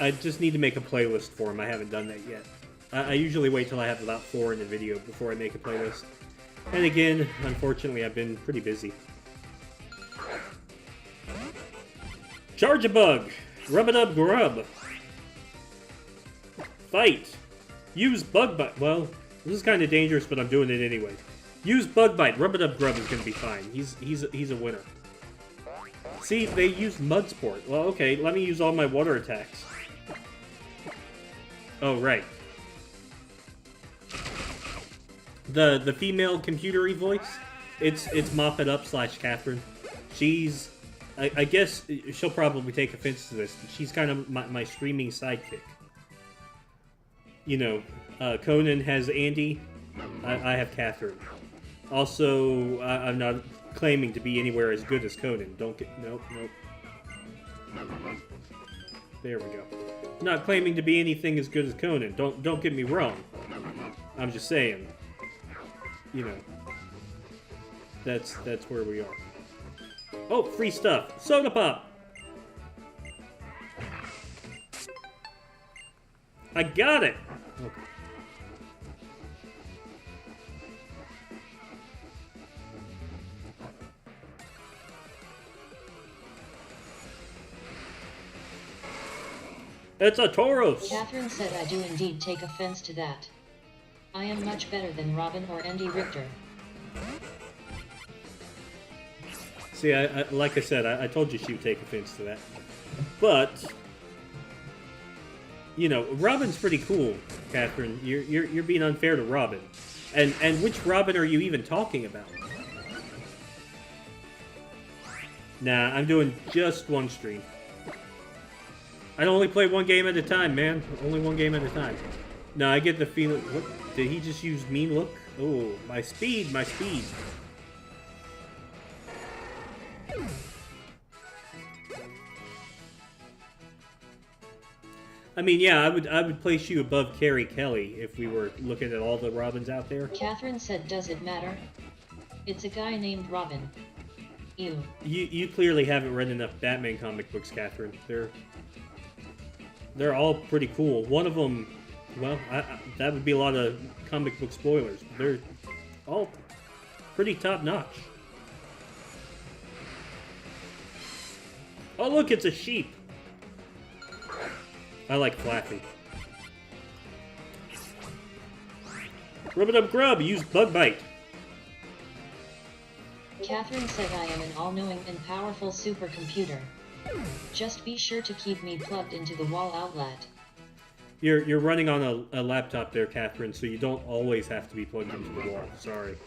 I just need to make a playlist for him. I haven't done that yet. I usually wait till I have about 4 in the video before I make a playlist. And again, unfortunately, I've been pretty busy. Charge a bug! Rub it up, grub! Fight! Use bug bite. Well, this is kind of dangerous, but I'm doing it anyway. Use bug bite. Rub it up, grub is gonna be fine. He's a winner. See, they used mud sport. Well, okay, let me use all my water attacks. Oh, right. The female computer-y voice, it's Mop It Up / Catherine. She's, I guess she'll probably take offense to this. She's kind of my streaming sidekick. You know, Conan has Andy, I have Catherine. Also, I'm not claiming to be anywhere as good as Conan. Nope. There we go. I'm not claiming to be anything as good as Conan. Don't get me wrong. I'm just saying. You know, that's where we are. Oh, free stuff. Soda Pop. I got it. Okay. It's a Tauros. Catherine said, I do indeed take offense to that. I am much better than Robin or Andy Richter. See, like I said, I told you she would take offense to that. But, you know, Robin's pretty cool, Catherine. You're being unfair to Robin. And which Robin are you even talking about? Nah, I'm doing just one stream. I only play one game at a time, man. Only one game at a time. No, I get the feeling... What? Did he just use mean look? Oh, my speed, my speed. I mean, yeah, I would place you above Carrie Kelly if we were looking at all the Robins out there. Catherine said, does it matter? It's a guy named Robin. Ew. You clearly haven't read enough Batman comic books, Catherine. They're all pretty cool. One of them, well, that would be a lot of comic book spoilers. They're all pretty top-notch. Oh, look, it's a sheep. I like Flappy. Rub it up, grub. Use Bug Bite. Catherine said, I am an all-knowing and powerful supercomputer. Just be sure to keep me plugged into the wall outlet. You're running on a laptop there, Catherine, so you don't always have to be plugged into the wall. Sorry.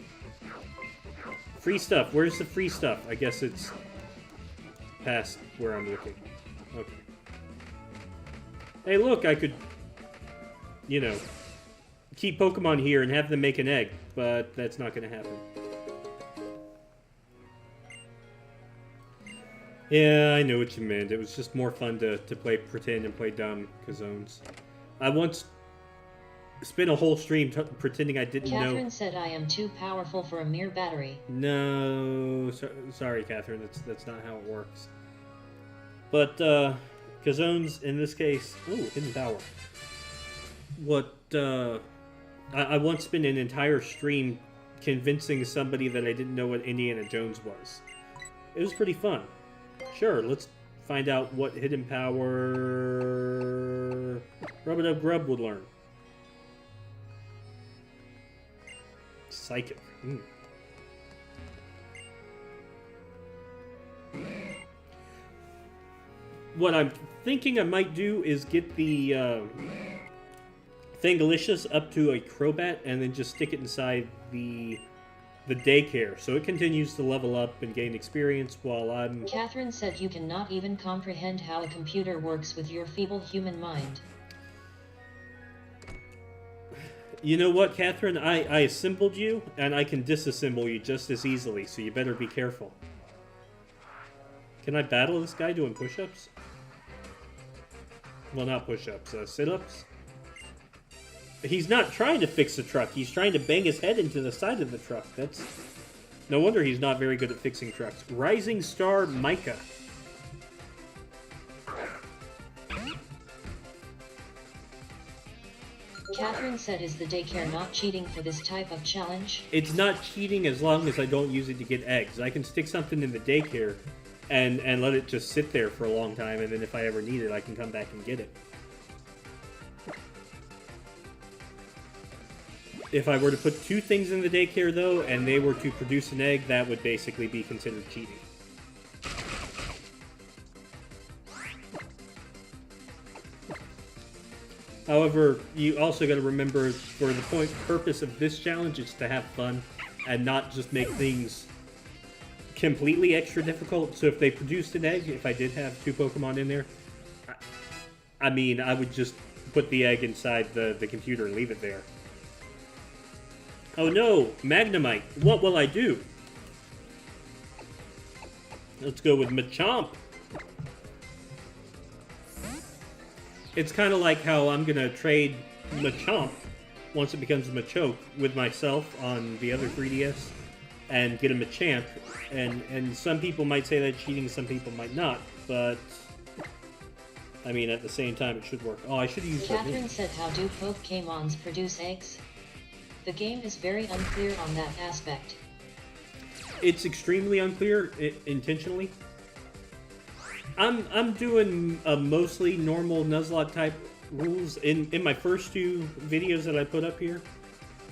Free stuff. Where's the free stuff? I guess it's past where I'm looking. Okay. Hey, look, I could, you know, keep Pokemon here and have them make an egg, but that's not going to happen. Yeah, I know what you meant. It was just more fun to play pretend and play dumb, Kazones. I once spent a whole stream pretending I didn't know. Catherine said I am too powerful for a mere battery. No, sorry, Catherine. That's not how it works. But Kazones, in this case, ooh, hidden power. What I once spent an entire stream convincing somebody that I didn't know what Indiana Jones was. It was pretty fun. Sure, let's find out what hidden power Rub-a-Dub Grub would learn. Psychic. What I'm thinking I might do is get the Thangalicious up to a Crobat and then just stick it inside the daycare, so it continues to level up and gain experience while I'm... Catherine said you cannot even comprehend how a computer works with your feeble human mind. You know what, Catherine? I assembled you, and I can disassemble you just as easily, so you better be careful. Can I battle this guy doing push-ups? Well, not push-ups, sit-ups? He's not trying to fix the truck. He's trying to bang his head into the side of the truck. That's... No wonder he's not very good at fixing trucks. Rising Star Micah. Catherine said, is the daycare not cheating for this type of challenge? It's not cheating as long as I don't use it to get eggs. I can stick something in the daycare and let it just sit there for a long time, and then if I ever need it, I can come back and get it. If I were to put two things in the daycare, though, and they were to produce an egg, that would basically be considered cheating. However, you also got to remember, for the purpose of this challenge is to have fun and not just make things completely extra difficult. So if they produced an egg, if I did have two Pokemon in there, I mean, I would just put the egg inside the computer and leave it there. Oh no, Magnemite, what will I do? Let's go with Machamp. It's kind of like how I'm going to trade Machamp, once it becomes a Machoke, with myself on the other 3DS, and get a Machamp. And some people might say that's cheating, some people might not, but... I mean, at the same time, it should work. Oh, I should use... Catherine said, how do Pokemons produce eggs? The game is very unclear on that aspect. It's extremely unclear, intentionally. I'm doing mostly normal Nuzlocke type rules. In my first two videos that I put up here,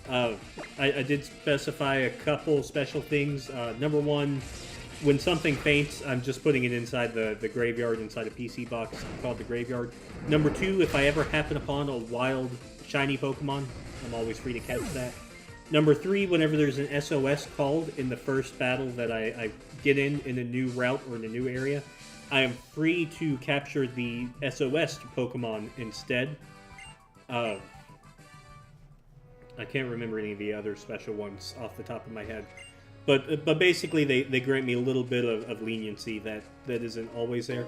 I did specify a couple special things. Number one, when something faints, I'm just putting it inside the graveyard, inside a PC box called the graveyard. Number two, if I ever happen upon a wild shiny Pokemon, I'm always free to catch that. Number three, whenever there's an SOS called in the first battle that I get in a new route or in a new area, I am free to capture the SOS Pokemon instead. I can't remember any of the other special ones off the top of my head. But basically, they grant me a little bit of leniency that isn't always there.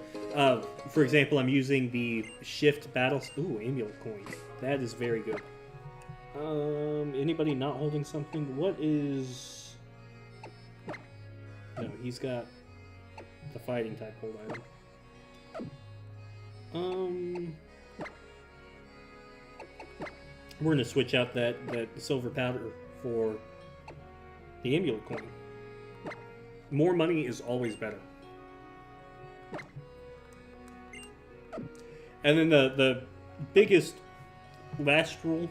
For example, I'm using the Shift Battles... Ooh, Amulet Coin. That is very good. Anybody not holding something? What is... No, he's got the fighting type hold item. We're gonna switch out that silver powder for the amulet coin. More money is always better. And then the biggest last rule,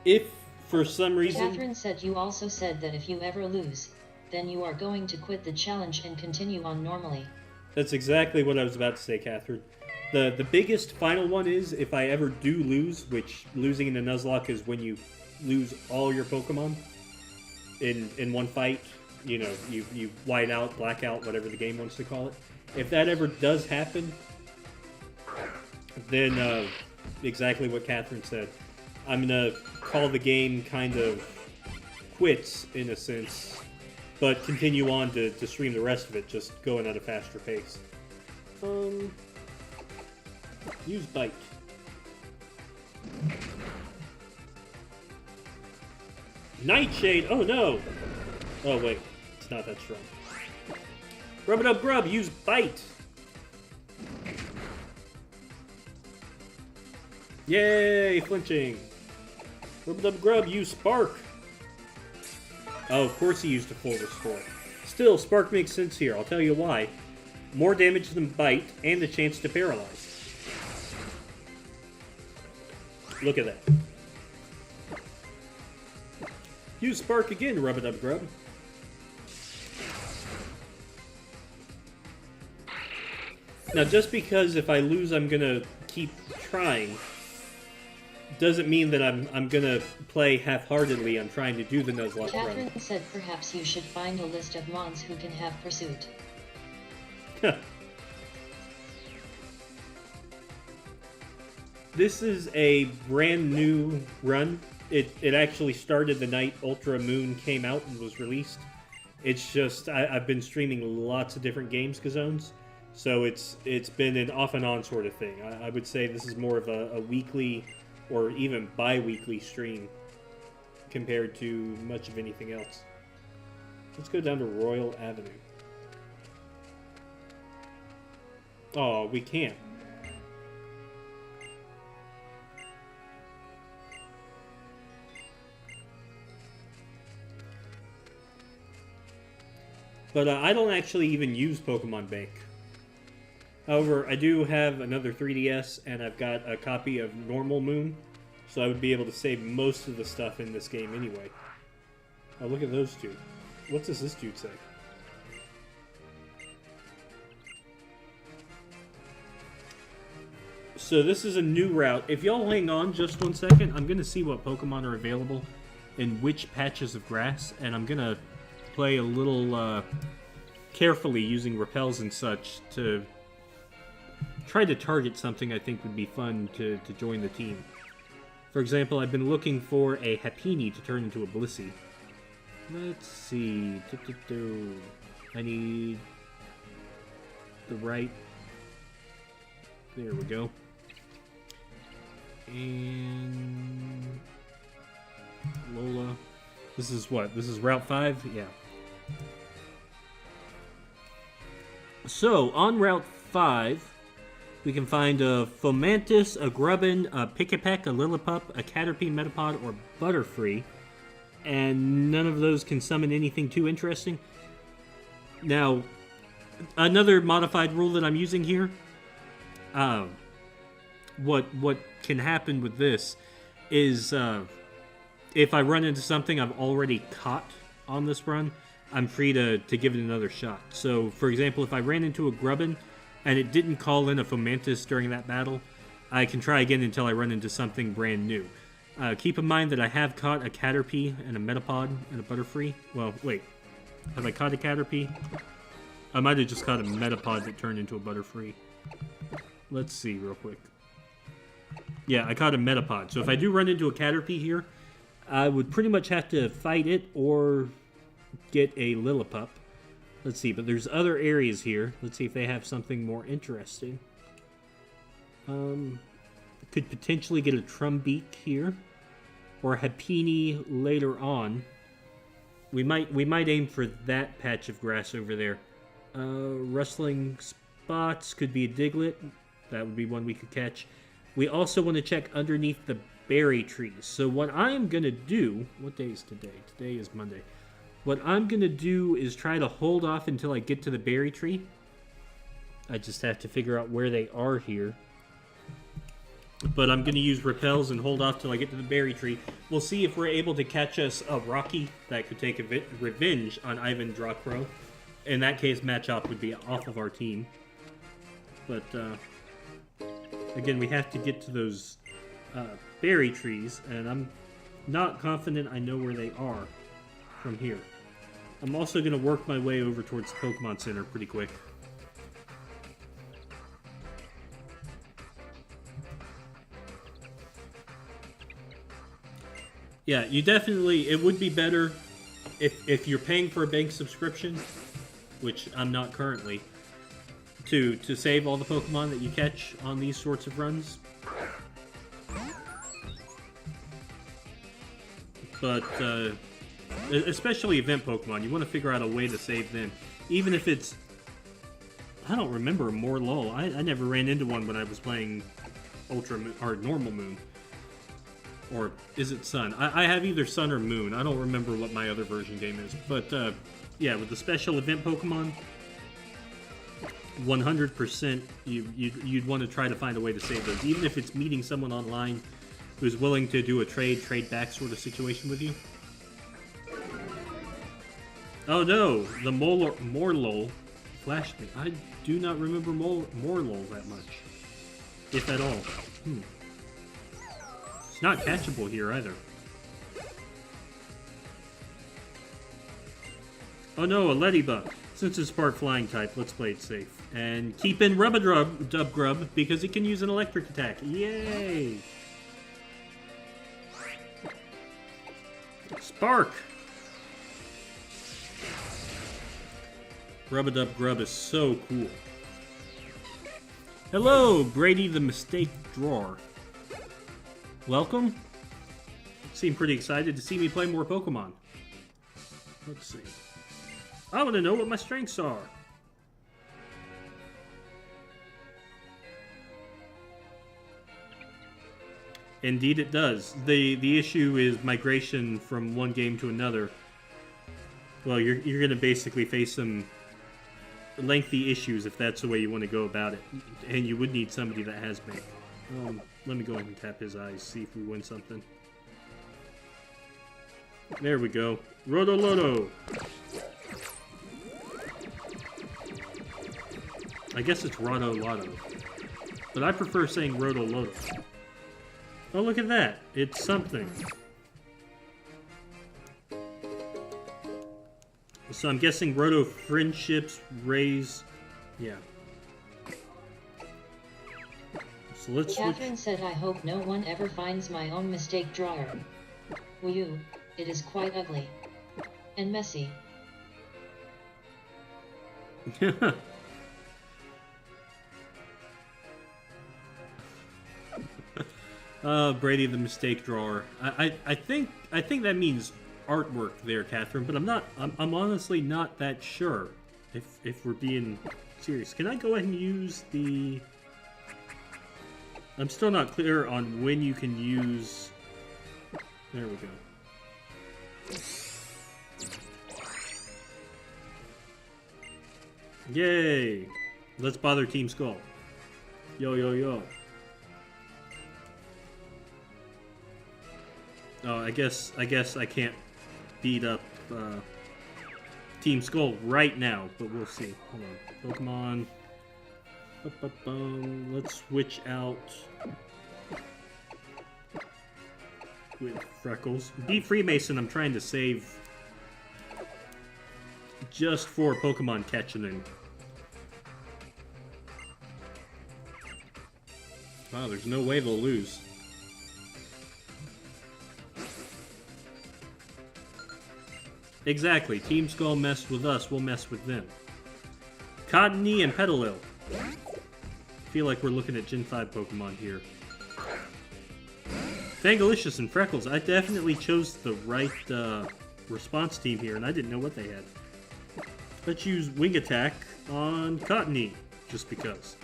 if for some reason... Catherine said you also said that if you ever lose, then you are going to quit the challenge and continue on normally. That's exactly what I was about to say, Catherine. The biggest final one is, if I ever do lose, which losing in a Nuzlocke is when you lose all your Pokemon in one fight, you know, you white out, black out, whatever the game wants to call it. If that ever does happen, then exactly what Catherine said. I'm going to call the game kind of quits, in a sense, but continue on to stream the rest of it, just going at a faster pace. Use Bite. Nightshade! Oh no! Oh wait, it's not that strong. Rub it up, grub! Use Bite! Yay! Flinching! Rub it up, grub! Use Spark! Oh, of course he used a full restore. Still, Spark makes sense here. I'll tell you why. More damage than Bite, and the chance to paralyze. Look at that. Use Spark again, Rub it up, grub. Now, just because if I lose I'm gonna keep trying, doesn't mean that I'm gonna play half-heartedly. I'm trying to do the Nuzlocke run. Catherine said perhaps you should find a list of mons who can have pursuit. This is a brand new run. It actually started the night Ultramoon came out and was released. It's just I've been streaming lots of different games zones, so it's been an off and on sort of thing. I would say this is more of a weekly or even bi-weekly stream compared to much of anything else. Let's go down to Royal Avenue. Oh, we can't. But I don't actually even use Pokemon Bank. However, I do have another 3DS, and I've got a copy of Normal Moon, so I would be able to save most of the stuff in this game anyway. Oh, look at those two. What does this dude say? So this is a new route. If y'all hang on just 1 second, I'm going to see what Pokemon are available in which patches of grass, and I'm going to play a little carefully using repels and such to try to target something I think would be fun to join the team. For example, I've been looking for a Happiny to turn into a Blissey. Let's see. I need the right... There we go. And... Lola. This is what? This is Route 5? Yeah. So, on Route 5, we can find a Fomantis, a Grubbin, a Pikipek, a Lillipup, a Caterpie, Metapod, or Butterfree. And none of those can summon anything too interesting. Now, another modified rule that I'm using here. What can happen with this is if I run into something I've already caught on this run, I'm free to give it another shot. So, for example, if I ran into a Grubbin and it didn't call in a Fomantis during that battle, I can try again until I run into something brand new. Keep in mind that I have caught a Caterpie and a Metapod and a Butterfree. Well, wait. Have I caught a Caterpie? I might have just caught a Metapod that turned into a Butterfree. Let's see real quick. Yeah, I caught a Metapod. So if I do run into a Caterpie here, I would pretty much have to fight it or get a Lillipup. Let's see, but there's other areas here. Let's see if they have something more interesting. Could potentially get a Trumbeak here, or a Happiny later on. We might aim for that patch of grass over there. Rustling Spots could be a Diglett. That would be one we could catch. We also want to check underneath the berry trees. So what I'm going to do... What day is today? Today is Monday. What I'm going to do is try to hold off until I get to the berry tree. I just have to figure out where they are here. But I'm going to use repels and hold off till I get to the berry tree. We'll see if we're able to catch us a Rocky that could take a revenge on Ivan Dracro. In that case, Machop would be off of our team. But, again, we have to get to those berry trees, and I'm not confident I know where they are from here. I'm also going to work my way over towards the Pokemon Center pretty quick. Yeah, you definitely... It would be better if you're paying for a bank subscription, which I'm not currently, to save all the Pokemon that you catch on these sorts of runs. But, especially event Pokemon, you want to figure out a way to save them. Even if it's... I don't remember Morlul. I never ran into one when I was playing Ultramoon, or Normal Moon. Or is it Sun? I have either Sun or Moon. I don't remember what my other version game is. But, yeah, with the special event Pokemon, 100% you'd want to try to find a way to save those. Even if it's meeting someone online who's willing to do a trade back sort of situation with you. Oh no, the Morlul flashed me. I do not remember Morlul that much, if at all. It's not catchable here either. Oh no, a Ladybug. Since it's part flying type, let's play it safe. And keep in Rub-a-Dub-Grub because it can use an electric attack. Yay! Spark! Rub-a-Dub-Grub is so cool. Hello, Brady the Mistake Drawer. Welcome. You seem pretty excited to see me play more Pokemon. Let's see. I want to know what my strengths are. Indeed it does. The issue is migration from one game to another. Well, you're going to basically face some lengthy issues if that's the way you want to go about it. And you would need somebody that has been. Let me go ahead and tap his eyes, see if we win something. There we go. Roto-Loto! I guess it's Roto-Lotto. But I prefer saying Roto-Loto. Oh, look at that. It's something. So I'm guessing Roto friendships raise... Yeah. So let's Catherine said, I hope no one ever finds my own mistake drawer. Woo, it is quite ugly. And messy. Brady the Mistake Drawer. I think that means artwork there, Catherine, but I'm honestly not that sure if we're being serious. Can I go ahead and use the... I'm still not clear on when you can use... There we go. Yay! Let's bother Team Skull. Yo, yo, yo. Oh, I guess I can't beat up Team Skull right now, but we'll see. Hold on. Pokemon. Let's switch out with Freckles. Beat Freemason, I'm trying to save just for Pokemon catching him. Wow, there's no way they'll lose. Exactly. Team Skull messed with us, we'll mess with them. Cottony and Petalil. I feel like we're looking at Gen 5 Pokemon here. Fangalicious and Freckles. I definitely chose the right response team here, and I didn't know what they had. Let's use Wing Attack on Cottony, just because.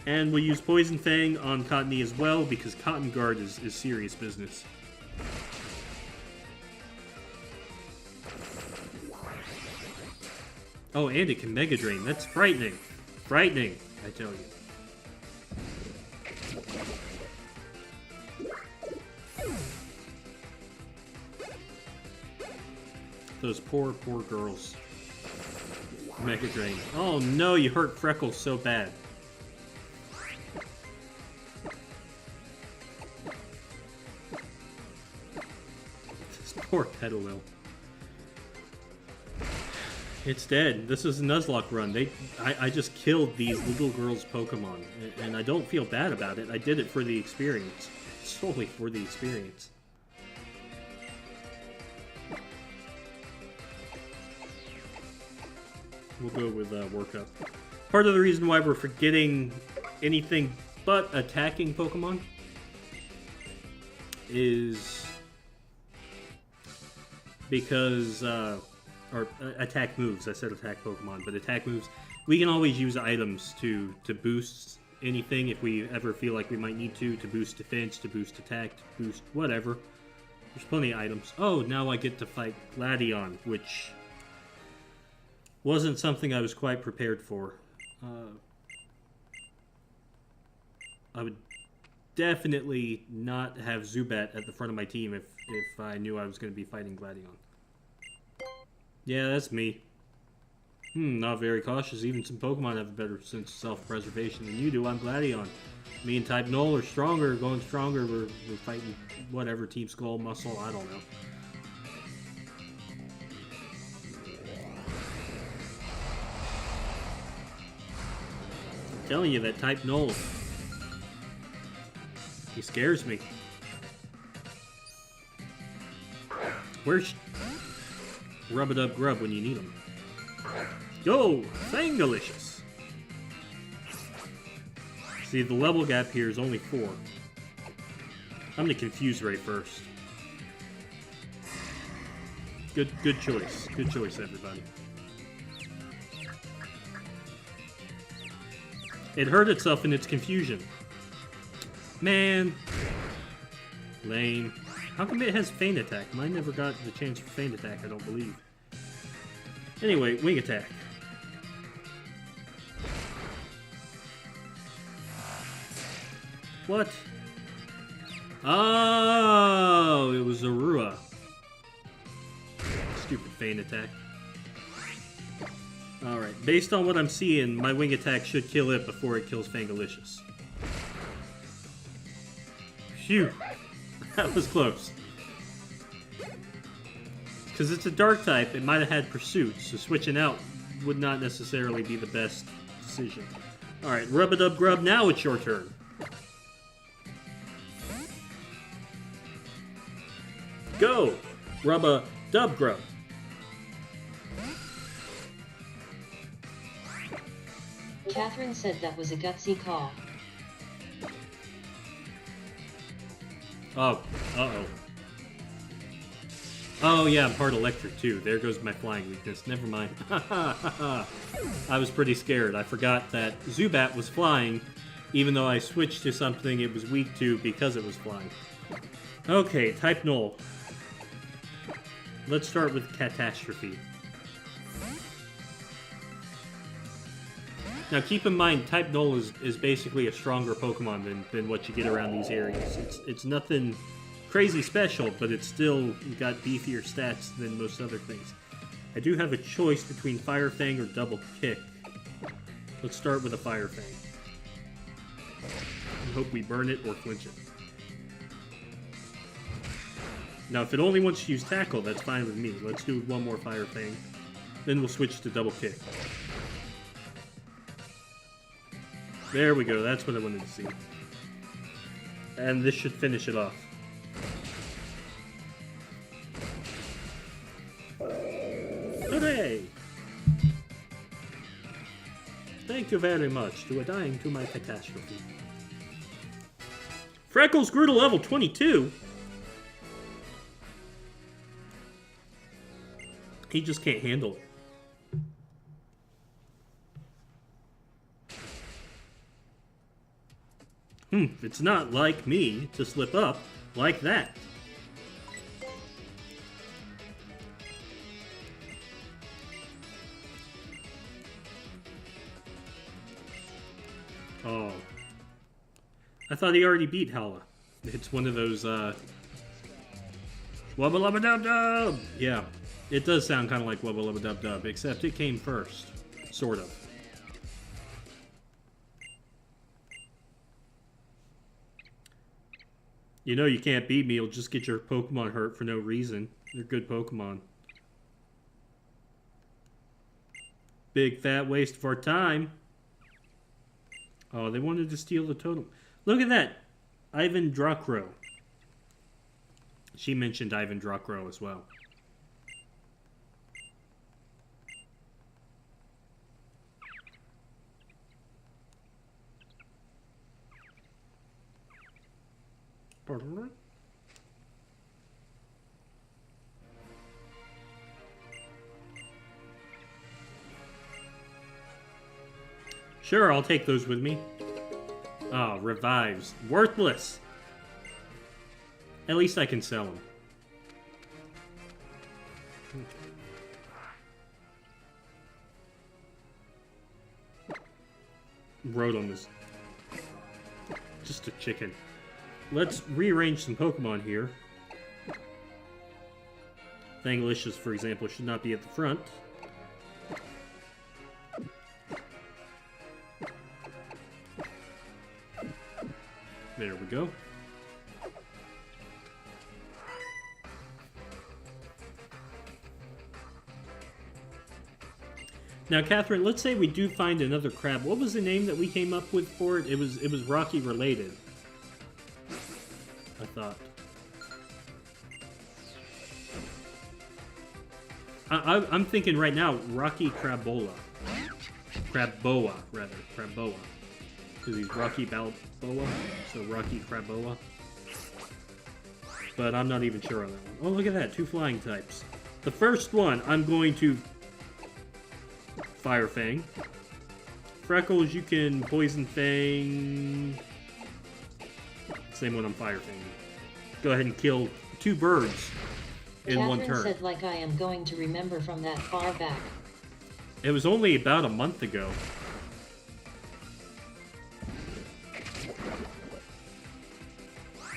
And we'll use Poison Fang on Cottony as well, because Cotton Guard is serious business. Oh, and it can Mega Drain. That's frightening. Frightening, I tell you. Those poor, poor girls. Mega Drain. Oh no, you hurt Freckles so bad. This poor Petalil. It's dead. This is a Nuzlocke run. I just killed these little girls' Pokemon, and I don't feel bad about it. I did it for the experience. Solely for the experience. We'll go with Workup. Part of the reason why we're forgetting anything but attacking Pokemon is because, or attack moves. I said attack Pokemon, but attack moves. We can always use items to boost anything if we ever feel like we might need to boost defense, to boost attack, to boost whatever. There's plenty of items. Oh, now I get to fight Gladion, which wasn't something I was quite prepared for. I would definitely not have Zubat at the front of my team if I knew I was going to be fighting Gladion. Yeah, that's me. Not very cautious. Even some Pokemon have a better sense of self-preservation than you do. I'm Gladion. Me and Type Null are stronger, going stronger. We're fighting whatever, Team Skull, Muscle, I don't know. I'm telling you, that Type Null, he scares me. Where's Rub-a-dub grub when you need him? Go! Fangalicious! See, the level gap here is only 4. I'm gonna confuse Ray first. Good choice. Good choice, everybody. It hurt itself in its confusion. Man. Lame. How come it has Feint Attack? Mine never got the chance for Feint Attack, I don't believe. Anyway, Wing Attack. What? Oh, it was Arua. Stupid Feint Attack. Alright, based on what I'm seeing, my Wing Attack should kill it before it kills Fangalicious. Phew. That was close. Because it's a Dark type, it might have had Pursuit, so switching out would not necessarily be the best decision. Alright, Rub-a-dub grub, now it's your turn. Go! Rub-a-dub grub. Catherine said that was a gutsy call. Oh, uh-oh. Oh yeah, I'm part electric too. There goes my flying weakness. Never mind. I was pretty scared. I forgot that Zubat was flying, even though I switched to something it was weak to because it was flying. Okay, Type Null. Let's start with Catastrophe. Now keep in mind, Type Null is basically a stronger Pokemon than what you get around these areas. It's nothing crazy special, but it's still got beefier stats than most other things. I do have a choice between Fire Fang or Double Kick. Let's start with a Fire Fang. And hope we burn it or flinch it. Now if it only wants to use Tackle, that's fine with me. Let's do one more Fire Fang. Then we'll switch to Double Kick. There we go, that's what I wanted to see. And this should finish it off. Hooray! Thank you very much to dying to my catastrophe. Freckles grew to level 22? He just can't handle it. It's not like me to slip up like that. Oh. I thought he already beat Hala. It's one of those, Wubba Lubba Dub Dub! Yeah, it does sound kind of like Wubba Lubba Dub Dub, except it came first. Sort of. You know you can't beat me, you'll just get your Pokemon hurt for no reason. They're good Pokemon. Big fat waste of our time. Oh, they wanted to steal the totem. Look at that. Ivan Drakro. She mentioned Ivan Drakro as well. Sure, I'll take those with me. Oh, revives. Worthless! At least I can sell them. Rotom is just a chicken. Let's rearrange some Pokemon here. Fangalicious, for example, should not be at the front. There we go. Now, Catherine, let's say we do find another crab. What was the name that we came up with for it? It was Rocky related. I thought. I'm thinking right now, Rocky Crabola. Craboa, rather. Craboa. Because he's Rocky Balboa, so Rocky Craboa. But I'm not even sure on that one. Oh, look at that, 2 flying types. The first one, I'm going to Fire Fang. Freckles, you can Poison Fang. Same one on Fire Fang. Go ahead and kill 2 birds in Catherine one turn. said like I am going to remember from that far back. It was only about a month ago.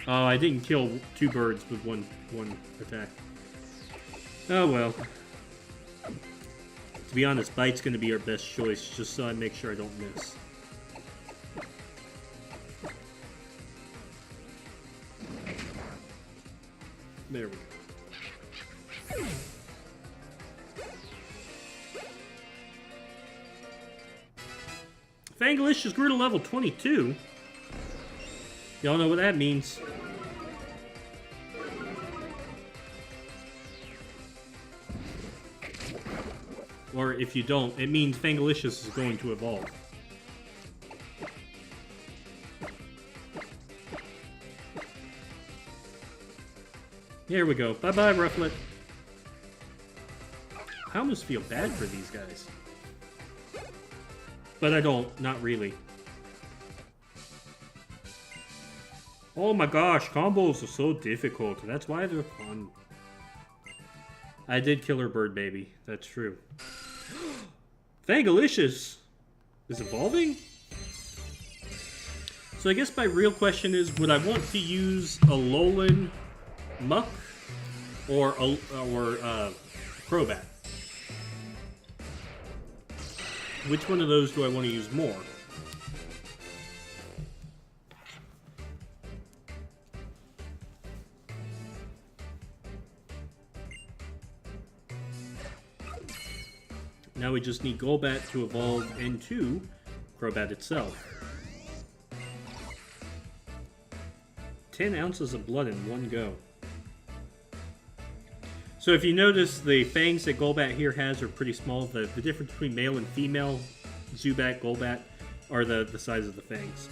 Oh, I didn't kill 2 birds with one attack. Oh well. To be honest, Bite's going to be our best choice, just so I make sure I don't miss. There we go. Fangalicious grew to level 22. Y'all know what that means. Or if you don't, it means Fangalicious is going to evolve. Here we go. Bye-bye, Rufflet. I almost feel bad for these guys. But I don't. Not really. Oh my gosh, combos are so difficult. That's why they're fun. I did kill her bird baby. That's true. Fangalicious is evolving? So I guess my real question is, would I want to use a Alolan Muck or Crobat? Which one of those do I want to use more? Now we just need Golbat to evolve into Crobat itself. 10 ounces of blood in one go. So if you notice, the fangs that Golbat here has are pretty small. The difference between male and female Zubat, Golbat are the size of the fangs.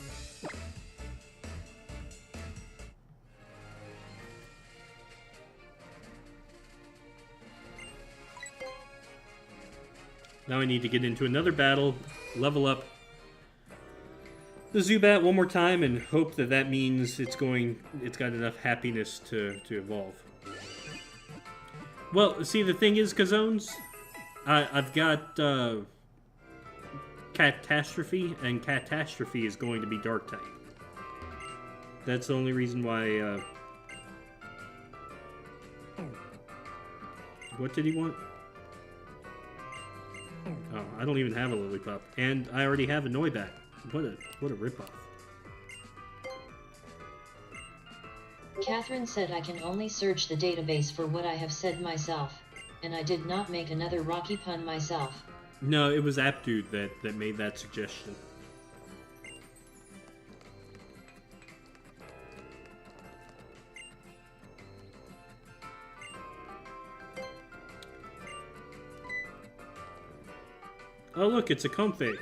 Now I need to get into another battle, level up the Zubat one more time, and hope that that means it's got enough happiness to evolve. Well, see, the thing is, Kazones, I've got Catastrophe, and Catastrophe is going to be Dark type. That's the only reason why. What did he want? Oh, I don't even have a Lillipup, and I already have a Noibat. What a ripoff. Catherine said I can only search the database for what I have said myself, and I did not make another Rocky pun myself. No, it was Apdude that made that suggestion. Oh look, it's a Comfey.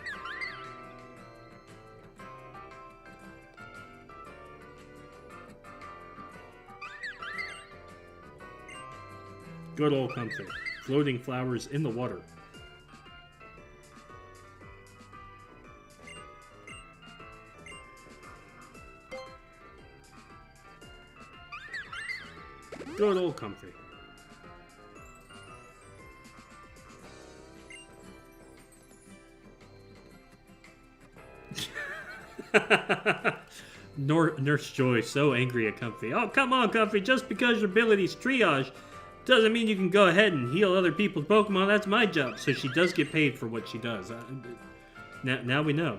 Good old Comfey. Floating flowers in the water. Good old Comfey. Nurse Joy, so angry at Comfey. Oh, come on, Comfey. Just because your ability's triage doesn't mean you can go ahead and heal other people's Pokemon. That's my job. So she does get paid for what she does. Now we know.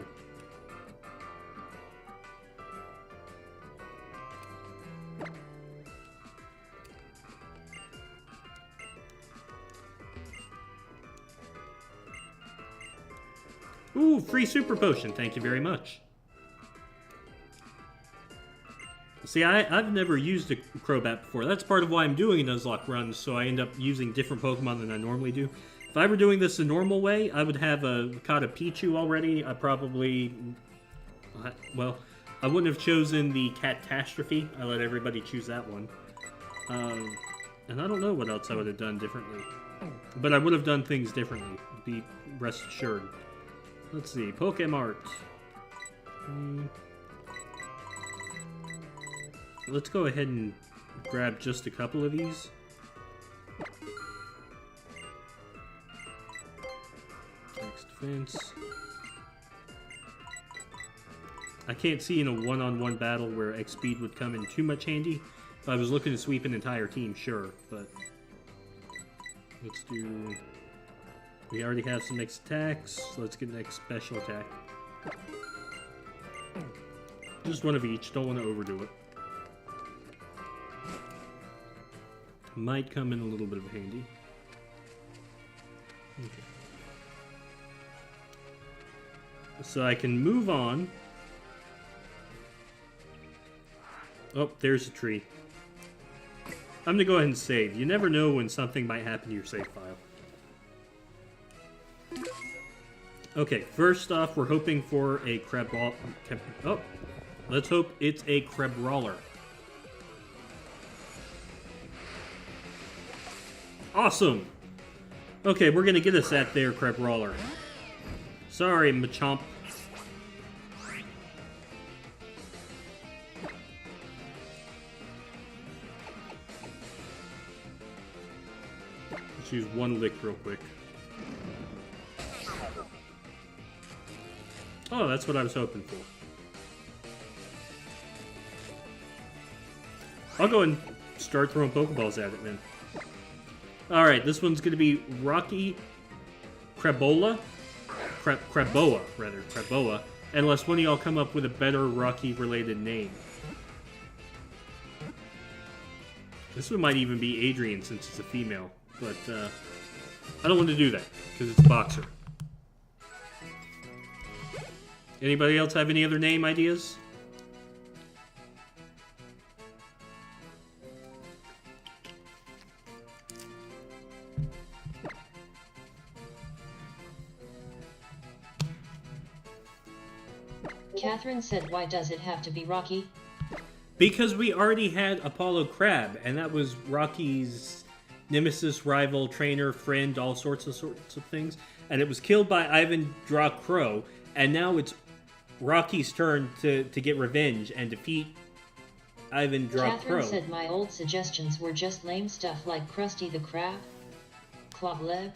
Ooh, free Super Potion. Thank you very much. See, I've never used a Crobat before. That's part of why I'm doing a Nuzlocke run, so I end up using different Pokemon than I normally do. If I were doing this the normal way, I would have caught a Pichu already. I probably... Well, I wouldn't have chosen the Catastrophe. I let everybody choose that one. And I don't know what else I would have done differently. But I would have done things differently. Be rest assured. Let's see. Pokemart. Let's go ahead and grab just a couple of these. Next defense. I can't see in a one-on-one battle where X-Speed would come in too much handy. If I was looking to sweep an entire team, sure, but... Let's do... We already have some next attacks. Let's get next special attack. Just one of each. Don't want to overdo it. Might come in a little bit of handy. Okay. So I can move on. Oh, there's a tree. I'm gonna go ahead and save. You never know when something might happen to your save file. Okay, first off, we're hoping for a Oh, let's hope it's a Crabrawler. Awesome! Okay, we're gonna get us that there, Crabrawler. Sorry, Machamp. Let's use one lick real quick. Oh, that's what I was hoping for. I'll go and start throwing Pokeballs at it then. Alright, this one's going to be Rocky Crabola? Craboa, rather. Craboa. Unless one of y'all come up with a better Rocky-related name. This one might even be Adrian since it's a female. But, I don't want to do that, because it's a boxer. Anybody else have any other name ideas? Catherine said, why does it have to be Rocky? Because we already had Apollo Crab, and that was Rocky's nemesis, rival, trainer, friend, all sorts of things. And it was killed by Ivan Draw Crow, and now it's Rocky's turn to get revenge and defeat Ivan Draw Crow. Catherine said my old suggestions were just lame stuff like Krusty the Crab, Clobleb,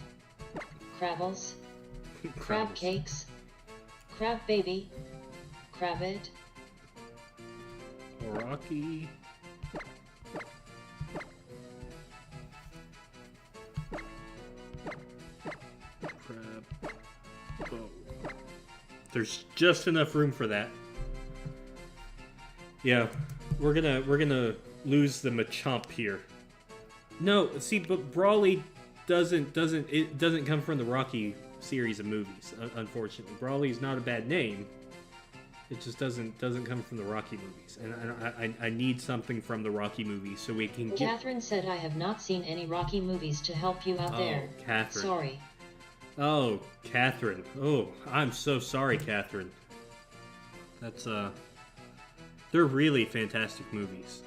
Crabbles, Crab Cakes, Crab Baby, Crabbit, Rocky. Crab. Bow. There's just enough room for that. Yeah, we're gonna lose the Machamp here. No, see, but Brawly doesn't come from the Rocky series of movies. Unfortunately, Brawly's not a bad name. It just doesn't come from the Rocky movies, and I need something from the Rocky movies so we can get... Catherine said I have not seen any Rocky movies to help you out there. Catherine. Sorry. Oh, Catherine. Oh, I'm so sorry, Catherine. That's, they're really fantastic movies.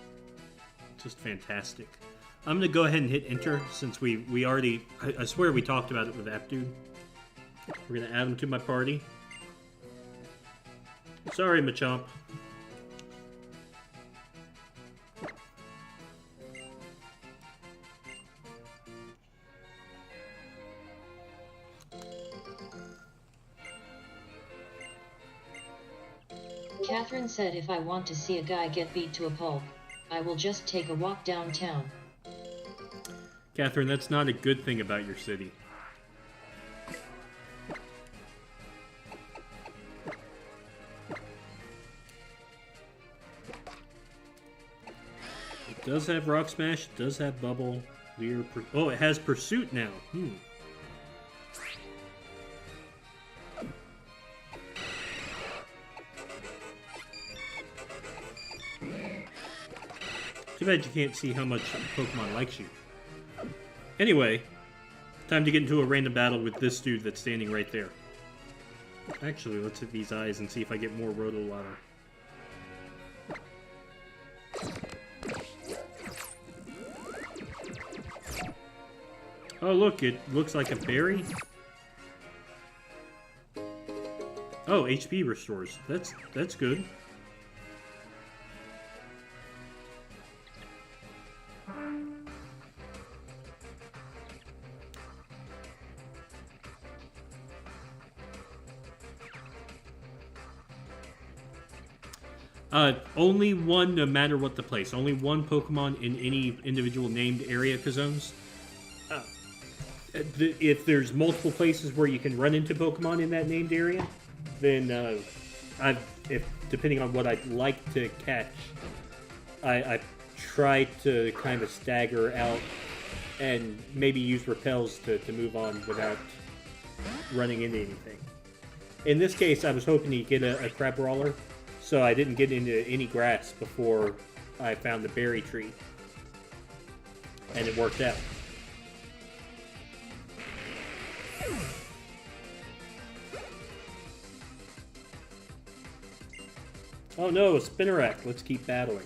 Just fantastic. I'm gonna go ahead and hit enter since we already... I swear we talked about it with Aptude. We're gonna add him to my party. Sorry, Machamp. Catherine said if I want to see a guy get beat to a pulp, I will just take a walk downtown. Catherine, that's not a good thing about your city. It does have Rock Smash, it does have Bubble, Leer... Oh, it has Pursuit now. Too bad you can't see how much Pokemon likes you. Anyway, time to get into a random battle with this dude that's standing right there. Actually, let's hit these eyes and see if I get more Roto-Water. Oh look, it looks like a berry. Oh, HP restores. That's good. Only one, no matter what the place. Only one Pokemon in any individual named area zones. If there's multiple places where you can run into Pokemon in that named area, then depending on what I'd like to catch, I try to kind of stagger out and maybe use repels to move on without running into anything. In this case, I was hoping to get a Crab Brawler, so I didn't get into any grass before I found the berry tree. And it worked out. Oh no, a Spinnerack. Let's keep battling.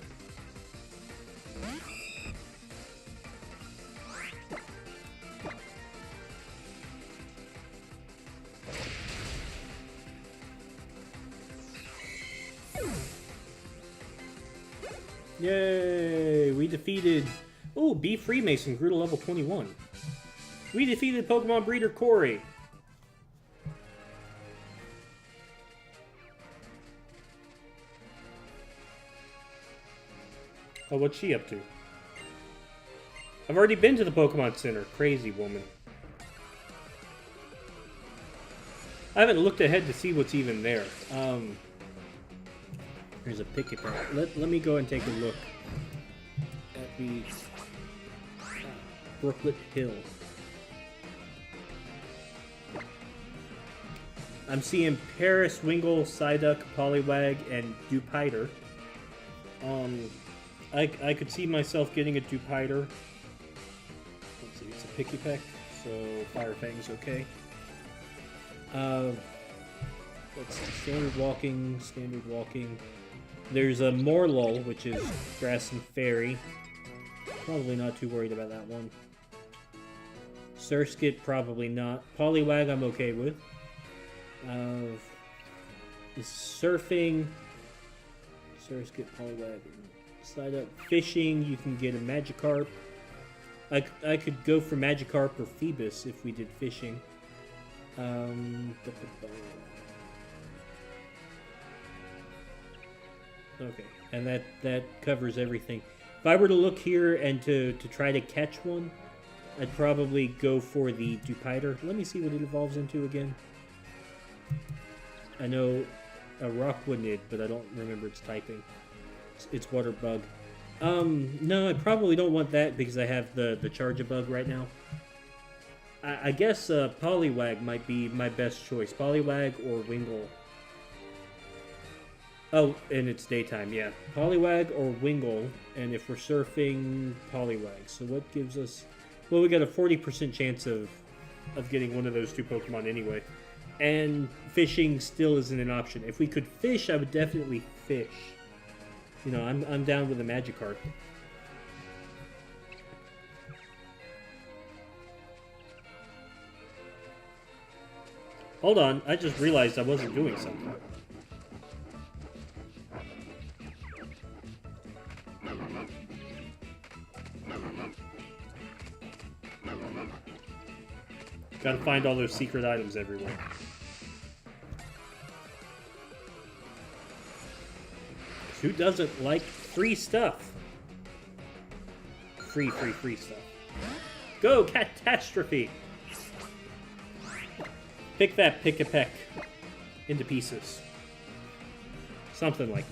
Yay! We defeated... Ooh, B Freemason grew to level 21. We defeated Pokemon Breeder Corey. Oh, what's she up to? I've already been to the Pokemon Center. Crazy woman. I haven't looked ahead to see what's even there. There's a Pikipek. Let me go and take a look at the Brooklet Hill. I'm seeing Paris, Wingull, Psyduck, Poliwag, and Dewpider. I could see myself getting a Dewpider. Let's see, it's a Pikipek, so Fire Fang's okay. Let's see, standard walking. There's a Morlull, which is Grass and Fairy. Probably not too worried about that one. Surskit, probably not. Poliwag, I'm okay with. Surfing. Surskit, Poliwag. Slide up. Fishing, you can get a Magikarp. I could go for Magikarp or Phoebus if we did fishing. Okay, and that covers everything. If I were to look here and to try to catch one, I'd probably go for the Dewpider. Let me see what it evolves into again. I know a Rockwoodnid, but I don't remember its typing. It's Water Bug. No, I probably don't want that because I have the Charge-a-Bug right now. I guess Poliwag might be my best choice. Poliwag or Wingull. Oh, and it's daytime, yeah. Poliwag or Wingull, and if we're surfing, Poliwag. So what gives us... Well, we got a 40% chance of getting one of those two Pokemon anyway. And fishing still isn't an option. If we could fish, I would definitely fish. You know, I'm down with a Magikarp. Hold on, I just realized I wasn't doing something. Gotta find all those secret items everywhere. Who doesn't like free stuff? Free stuff. Go, Catastrophe! Pick that Pick-a-Peck into pieces. Something like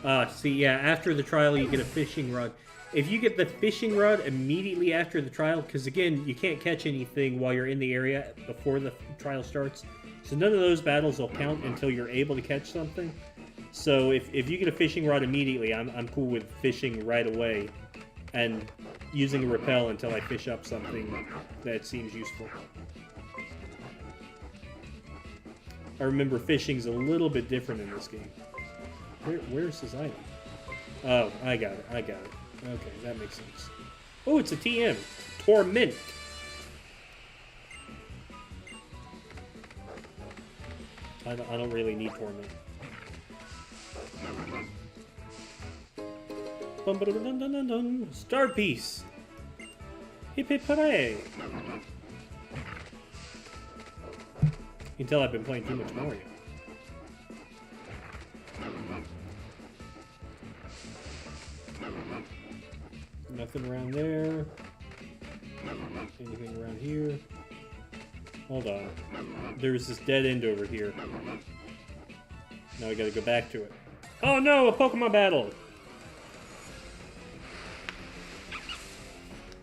that. See, yeah, after the trial you get a fishing rod. If you get the fishing rod immediately after the trial, because again, you can't catch anything while you're in the area before the trial starts, so none of those battles will count until you're able to catch something. So if you get a fishing rod immediately, I'm cool with fishing right away and using a repel until I fish up something that seems useful. I remember fishing's a little bit different in this game. Where's his item? Oh, I got it. Okay, that makes sense. Oh, it's a TM. Torment. I don't really need Torment. Bum, ba, dun, dun, dun, dun. Star Piece. Hip hip hooray. You can tell I've been playing too much Mario. Nothing around there. Anything around here? Hold on. There's this dead end over here. Now we gotta go back to it. Oh no, a Pokemon battle!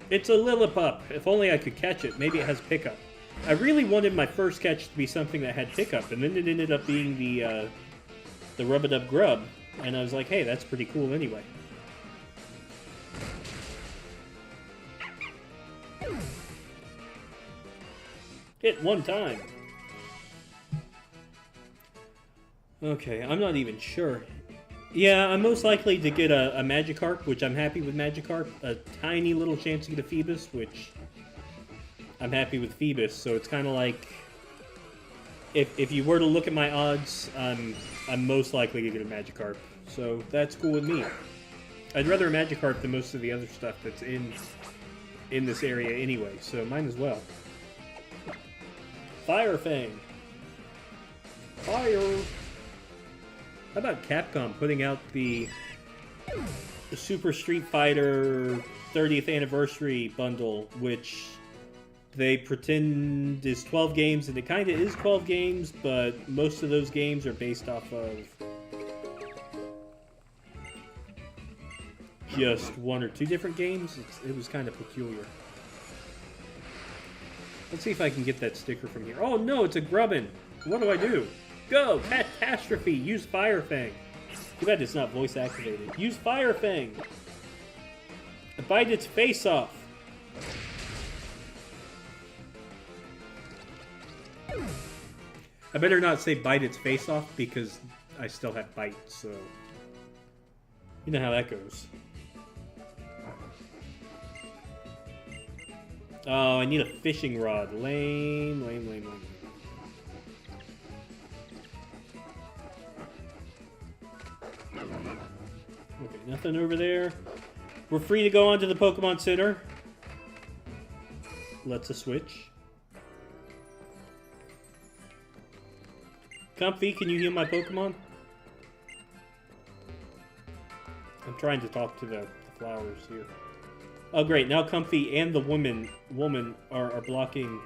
It's a Lillipup. If only I could catch it. Maybe it has pickup. I really wanted my first catch to be something that had pickup, and then it ended up being the Rub-a-Dub Grub, and I was like, hey, that's pretty cool anyway. Hit one time. Okay, I'm not even sure. Yeah, I'm most likely to get a Magikarp, which I'm happy with Magikarp. A tiny little chance to get a Phoebus, which I'm happy with Phoebus. So it's kind of like, if you were to look at my odds, I'm most likely to get a Magikarp. So that's cool with me. I'd rather a Magikarp than most of the other stuff that's in this area anyway, so mine as well. Fire Fang. Fire. How about Capcom putting out the Super Street Fighter 30th Anniversary bundle, which they pretend is 12 games, and it kind of is 12 games, but most of those games are based off of just one or two different games. It was kind of peculiar. Let's see if I can get that sticker from here. Oh no, it's a Grubbin! What do I do? Go! Catastrophe! Use Fire Fang! Too bad it's not voice activated. Use Fire Fang! Bite its face off! I better not say bite its face off because I still have bite, so... You know how that goes. Oh, I need a fishing rod. Lame. Okay, nothing over there. We're free to go onto the Pokemon Center. Let's switch. Comfy, can you heal my Pokemon? I'm trying to talk to the flowers here. Oh great, now Comfy and the woman are blocking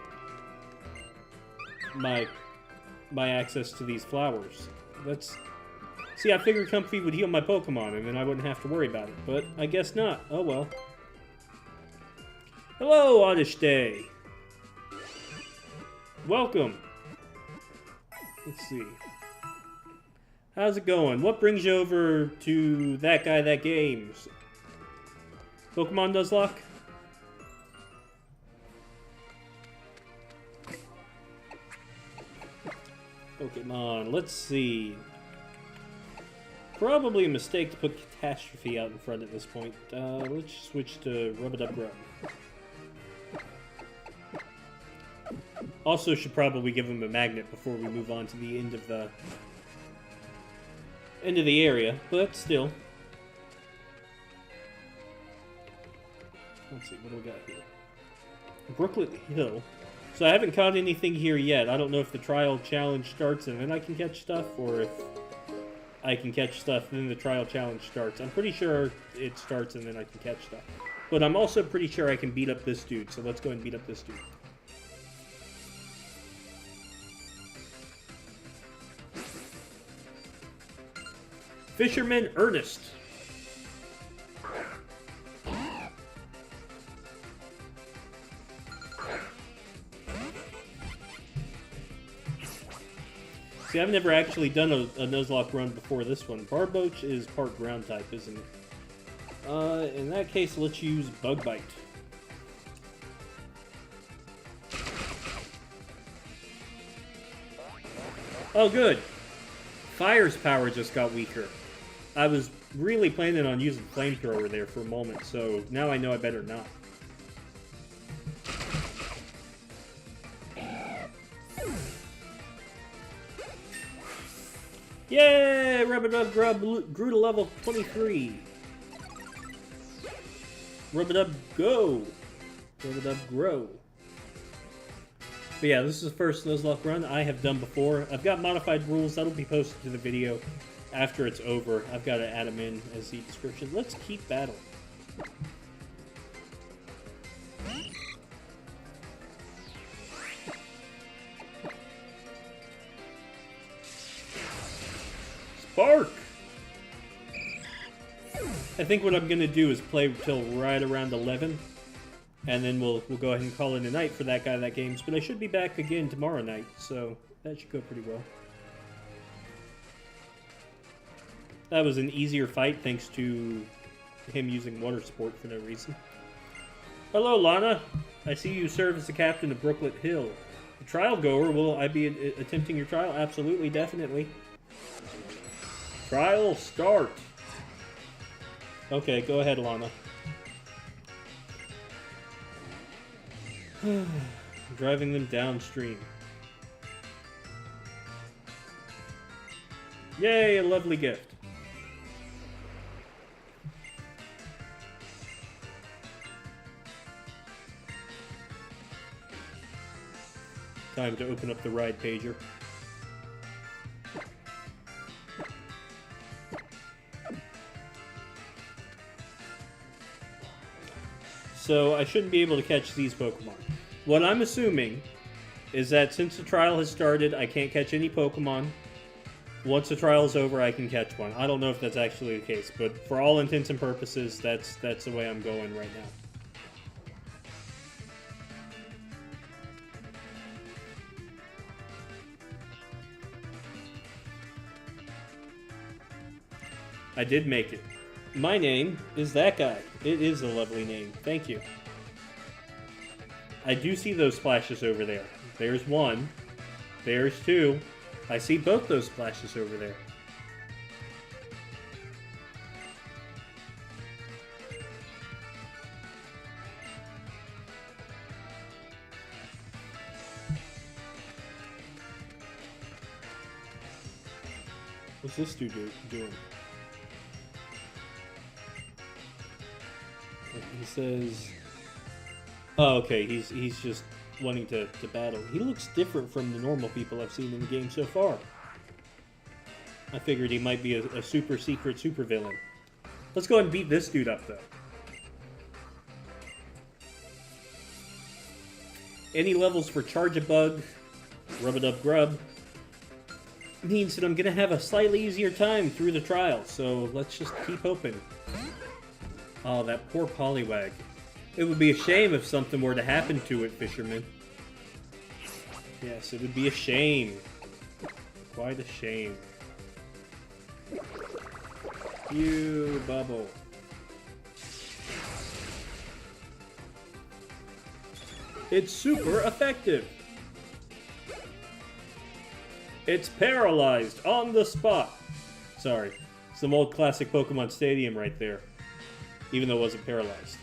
my access to these flowers. That's... See, I figured Comfy would heal my Pokemon and then I wouldn't have to worry about it, but I guess not. Oh well. Hello, Oddish Day. Welcome. Let's see. How's it going? What brings you over to That Guy That Games? Pokemon Nuzlocke? Pokemon, let's see. Probably a mistake to put Catastrophe out in front at this point. Let's switch to Rub-a-Dub-Rub. Also should probably give him a magnet before we move on to the end of the area, but still. Let's see, what do we got here? Brooklet Hill. So I haven't caught anything here yet. I don't know if the trial challenge starts and then I can catch stuff, or if I can catch stuff and then the trial challenge starts. I'm pretty sure it starts and then I can catch stuff. But I'm also pretty sure I can beat up this dude, so let's go and beat up this dude. Fisherman Ernest. See, I've never actually done a Nuzlocke run before this one. Barboach is part ground type, isn't it? In that case, let's use Bug Bite. Oh, good. Fire's power just got weaker. I was really planning on using Flamethrower there for a moment, so now I know I better not. Yay! Rub-a-dub-grub grew to level 23. Rub-a-dub go! Rub-a-dub grow. But yeah, this is the first Nuzlocke run I have done before. I've got modified rules that'll be posted to the video after it's over. I've got to add them in as the description. Let's keep battling. Spark! I think what I'm going to do is play till right around 11. And then we'll go ahead and call it a night for That Guy That Games. But I should be back again tomorrow night, so that should go pretty well. That was an easier fight thanks to him using water sport for no reason. Hello, Lana. I see you serve as the captain of Brooklet Hill. A trial goer, will I be attempting your trial? Absolutely, definitely. Trial start. Okay, go ahead, Lana. Driving them downstream. Yay, a lovely gift. Time to open up the ride pager. So I shouldn't be able to catch these Pokemon. What I'm assuming is that since the trial has started, I can't catch any Pokemon. Once the trial is over, I can catch one. I don't know if that's actually the case, but for all intents and purposes, that's the way I'm going right now. I did make it. My name is That Guy. It is a lovely name. Thank you. I do see those splashes over there. There's one. There's two. I see both those splashes over there. What's this dude doing? He says... Oh, okay, he's just wanting to battle. He looks different from the normal people I've seen in the game so far. I figured he might be a super secret supervillain. Let's go ahead and beat this dude up, though. Any levels for Charge-a-Bug, Rub-a-Dub-Grub, means that I'm going to have a slightly easier time through the trial, so let's just keep hoping. Oh, that poor Poliwag. It would be a shame if something were to happen to it, fisherman. Yes, it would be a shame. Quite a shame. You bubble. It's super effective. It's paralyzed on the spot. Sorry. Some old classic Pokemon Stadium right there. Even though it wasn't paralyzed.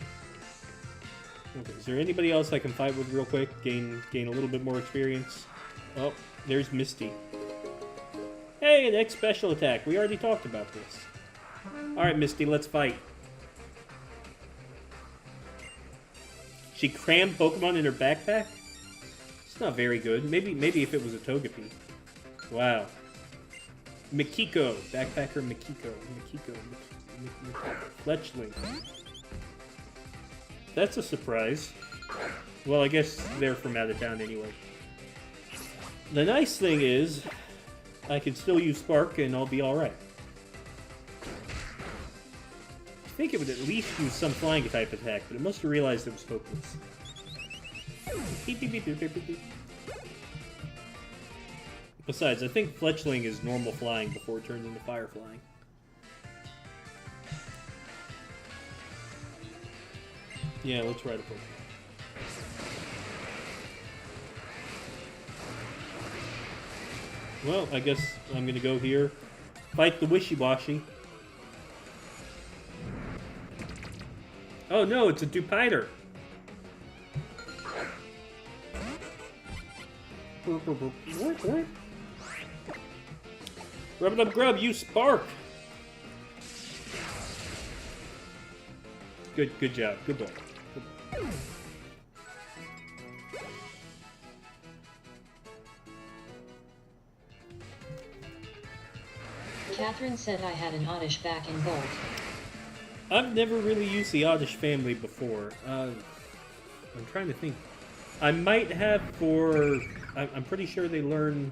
Okay, is there anybody else I can fight with real quick? Gain a little bit more experience? Oh, there's Misty. Hey, next special attack. We already talked about this. Alright, Misty, let's fight. She crammed Pokemon in her backpack? It's not very good. Maybe if it was a Togepi. Wow. Mikiko. Backpacker Mikiko. Fletchling. That's a surprise. Well, I guess they're from out of town anyway. The nice thing is, I can still use Spark and I'll be alright. I think it would at least use some flying type attack, but it must have realized it was hopeless. Beep, beep, beep, beep, beep, beep. Besides, I think Fletchling is normal flying before it turns into fire flying. Yeah, let's ride a Pokemon. Well, I guess I'm gonna go here. Fight the Wishy-Washy. Oh no, it's a Dupiter! Rub it up, grub, you Spark! Good job, good boy. Catherine said I had an Oddish back in Bolt. I've never really used the Oddish family before. I'm trying to think. I might have for... I'm pretty sure they learn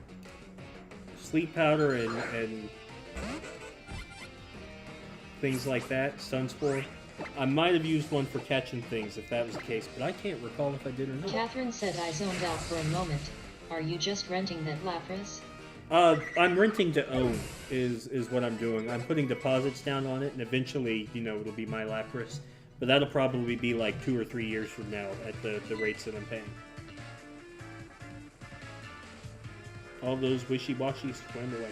Sleep Powder and things like that, Sunspore. I might have used one for catching things if that was the case, but I can't recall if I did or not. Catherine said I zoned out for a moment. Are you just renting that Lapras? I'm renting to own, is what I'm doing. I'm putting deposits down on it, and eventually, you know, it'll be my Lapras. But that'll probably be like 2 or 3 years from now at the rates that I'm paying. All those wishy-washies swam away.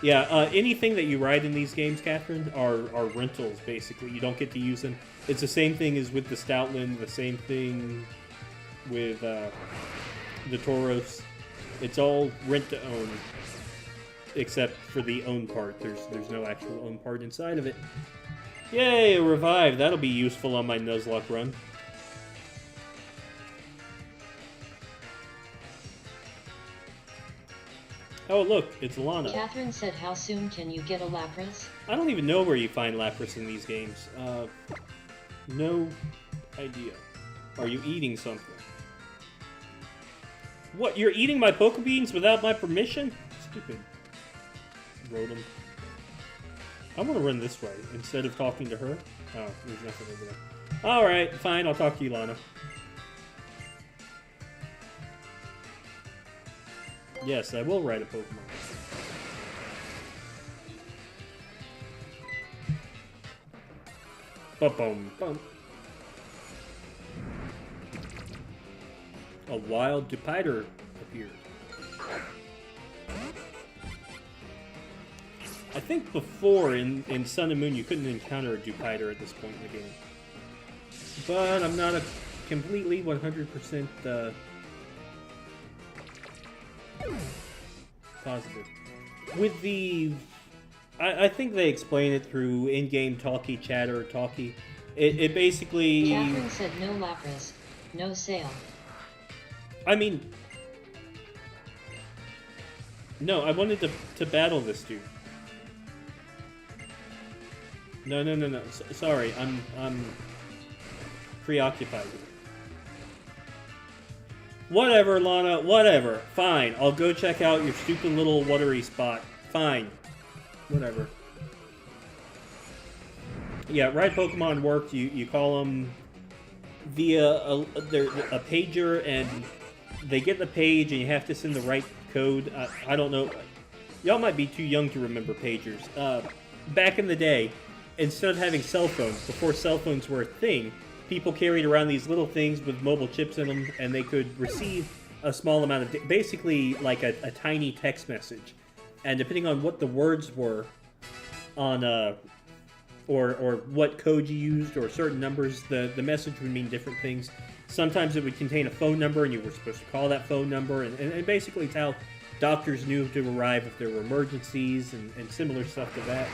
Yeah, anything that you ride in these games, Catherine, are rentals, basically. You don't get to use them. It's the same thing as with the Stoutland, the same thing with the Tauros. It's all rent-to-own, except for the own part. There's no actual own part inside of it. Yay, a revive. That'll be useful on my Nuzlocke run. Oh, look, it's Lana. Catherine said, how soon can you get a Lapras? I don't even know where you find Lapras in these games. No idea. Are you eating something? What, you're eating my Pokebeans without my permission? Stupid. Rotom. I want to run this way instead of talking to her. Oh, there's nothing over there. Alright, fine, I'll talk to you, Lana. Yes, I will ride a Pokemon. Ba-boom, bum. A wild Dupiter appeared. I think before, in Sun and Moon, you couldn't encounter a Dupiter at this point in the game. But I'm not a completely 100% positive. With the... I think they explain it through in-game talkie, chatter, talkie. It basically... Catherine said no Lapras, no sale. I mean... No, I wanted to battle this dude. No. Sorry, I'm preoccupied with it. Whatever, Lana, whatever. Fine, I'll go check out your stupid little watery spot. Fine. Whatever. Yeah, ride Pokemon worked. You call them via a pager, and they get the page, and you have to send the right code. I don't know. Y'all might be too young to remember pagers. Back in the day, instead of having cell phones, before cell phones were a thing, people carried around these little things with mobile chips in them, and they could receive a small amount of... basically like a tiny text message. And depending on what the words were on... or what code you used, or certain numbers, the message would mean different things. Sometimes it would contain a phone number, and you were supposed to call that phone number, and basically it's how doctors knew to arrive if there were emergencies, and similar stuff to that.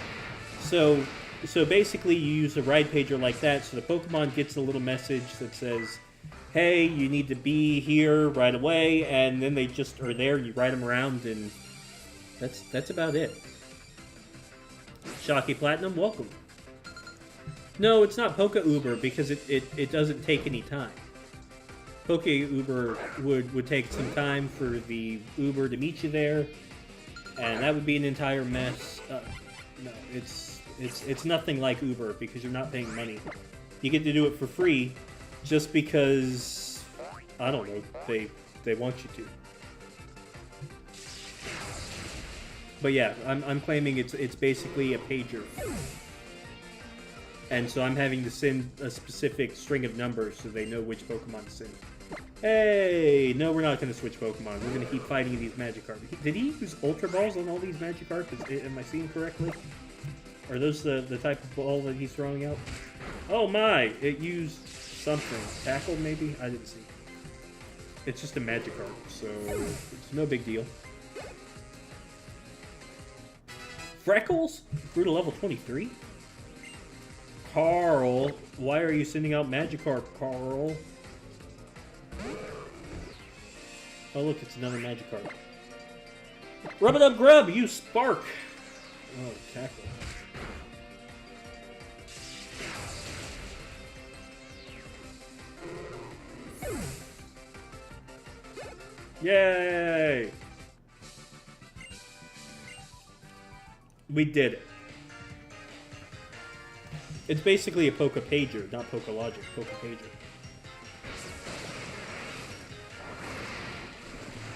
So basically you use a ride pager like that, so the Pokemon gets a little message that says, hey, you need to be here right away, and then they just are there, and you ride them around, and that's about it. Shocky Platinum, welcome. No, it's not Poke Uber, because it doesn't take any time. Poke Uber would take some time for the Uber to meet you there, and that would be an entire mess. No, it's nothing like Uber, because you're not paying money. You get to do it for free, just because, I don't know, they want you to. But yeah, I'm claiming it's basically a pager. And so I'm having to send a specific string of numbers so they know which Pokemon to send. Hey! No, we're not going to switch Pokemon. We're going to keep fighting these Magikarp. Did he use Ultra Balls on all these Magikarp? Am I seeing correctly? Are those the type of ball that he's throwing out? Oh my! It used something. Tackle, maybe? I didn't see. It's just a Magikarp, so it's no big deal. Freckles? Grew to level 23? Carl, why are you sending out Magikarp, Carl? Oh look, it's another Magikarp. Rub it up, grub! You spark! Oh, tackle. Yay! We did it. It's basically a Poke Pager, not Poke Logic, Poke Pager.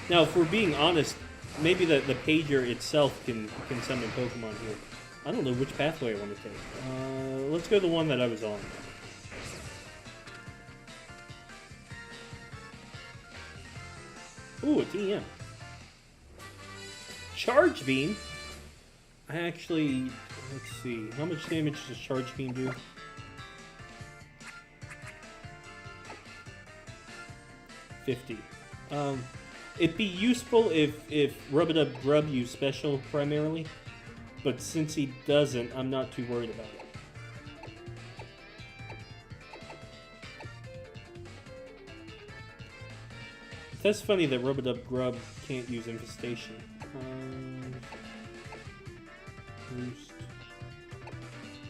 Now, if we're being honest, maybe the Pager itself can summon Pokemon here. I don't know which pathway I want to take. Let's go the one that I was on. Ooh, a TM. Charge Beam? I actually... Let's see. How much damage does Charge Beam do? $50. It'd be useful if Rub-a-Dub Grub used special primarily, but since he doesn't, I'm not too worried about it. That's funny that Rub-a-Dub Grub can't use Infestation. Roost.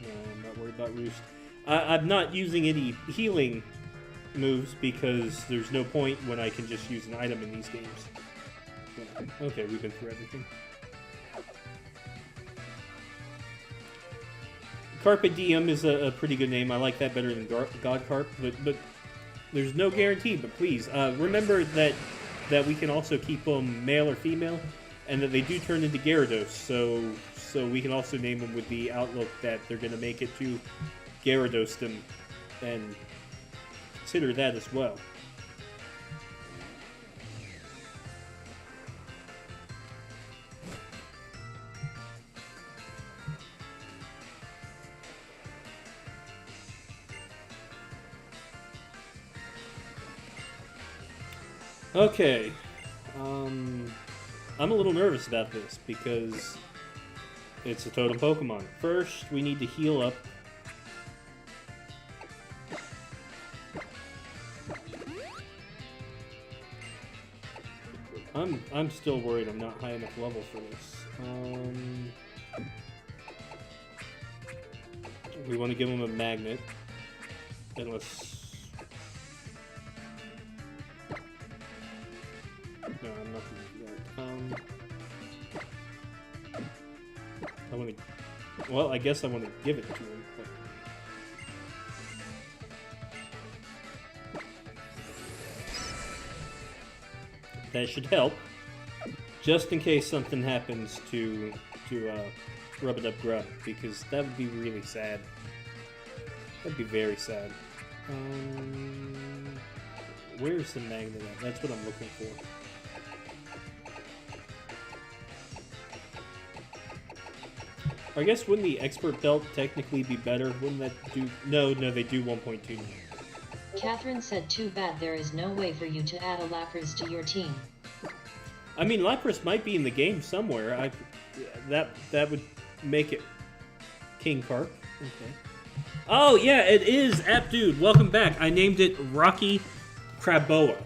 No, I'm not worried about Roost. I'm not using any healing moves because there's no point when I can just use an item in these games. Yeah. Okay, we've been through everything. Carpe Diem is a pretty good name. I like that better than Godcarp, but there's no guarantee. But please, remember that we can also keep them male or female, and that they do turn into Gyarados, so we can also name them with the outlook that they're going to make it to Gyarados-dom, and consider that as well. Okay, I'm a little nervous about this because it's a totem Pokemon. First, we need to heal up. I'm still worried I'm not high enough level for this. We want to give him a magnet, unless. No, I'm not going to do that. I want to... Well, I guess I want to give it to him. That should help. Just in case something happens to Rub It Up Grub, because that would be really sad. That'd be very sad. Where's the magnet at? That's what I'm looking for. I guess wouldn't the expert belt technically be better? Wouldn't that do... No, they do 1.2 now. Catherine said, too bad there is no way for you to add a Lapras to your team. I mean, Lapras might be in the game somewhere. That would make it King Carp. Okay. Oh, yeah, it is App Dude. Welcome back. I named it Rocky Craboa.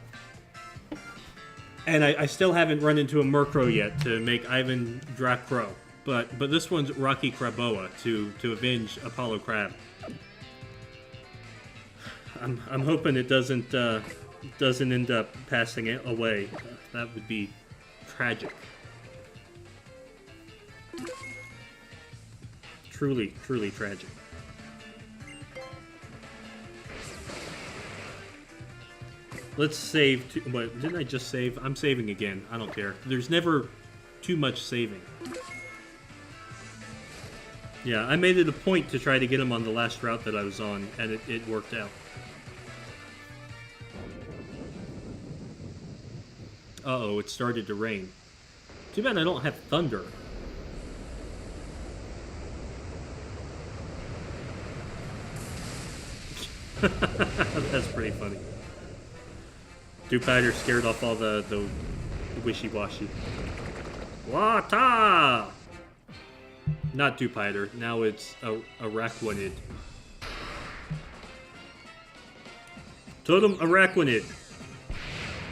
And I still haven't run into a Murkrow yet to make Ivan Dracro. But this one's Rocky Craboa to avenge Apollo Crab. I'm hoping it doesn't end up passing it away. That would be tragic. Truly, truly tragic. Let's save. What didn't I just save? I'm saving again. I don't care. There's never too much saving. Yeah, I made it a point to try to get him on the last route that I was on, and it worked out. Uh-oh, it started to rain. Too bad I don't have thunder. That's pretty funny. Dupiter scared off all the wishy-washy. Wata! Not Dupiter, now it's Araquanid. Totem Araquanid.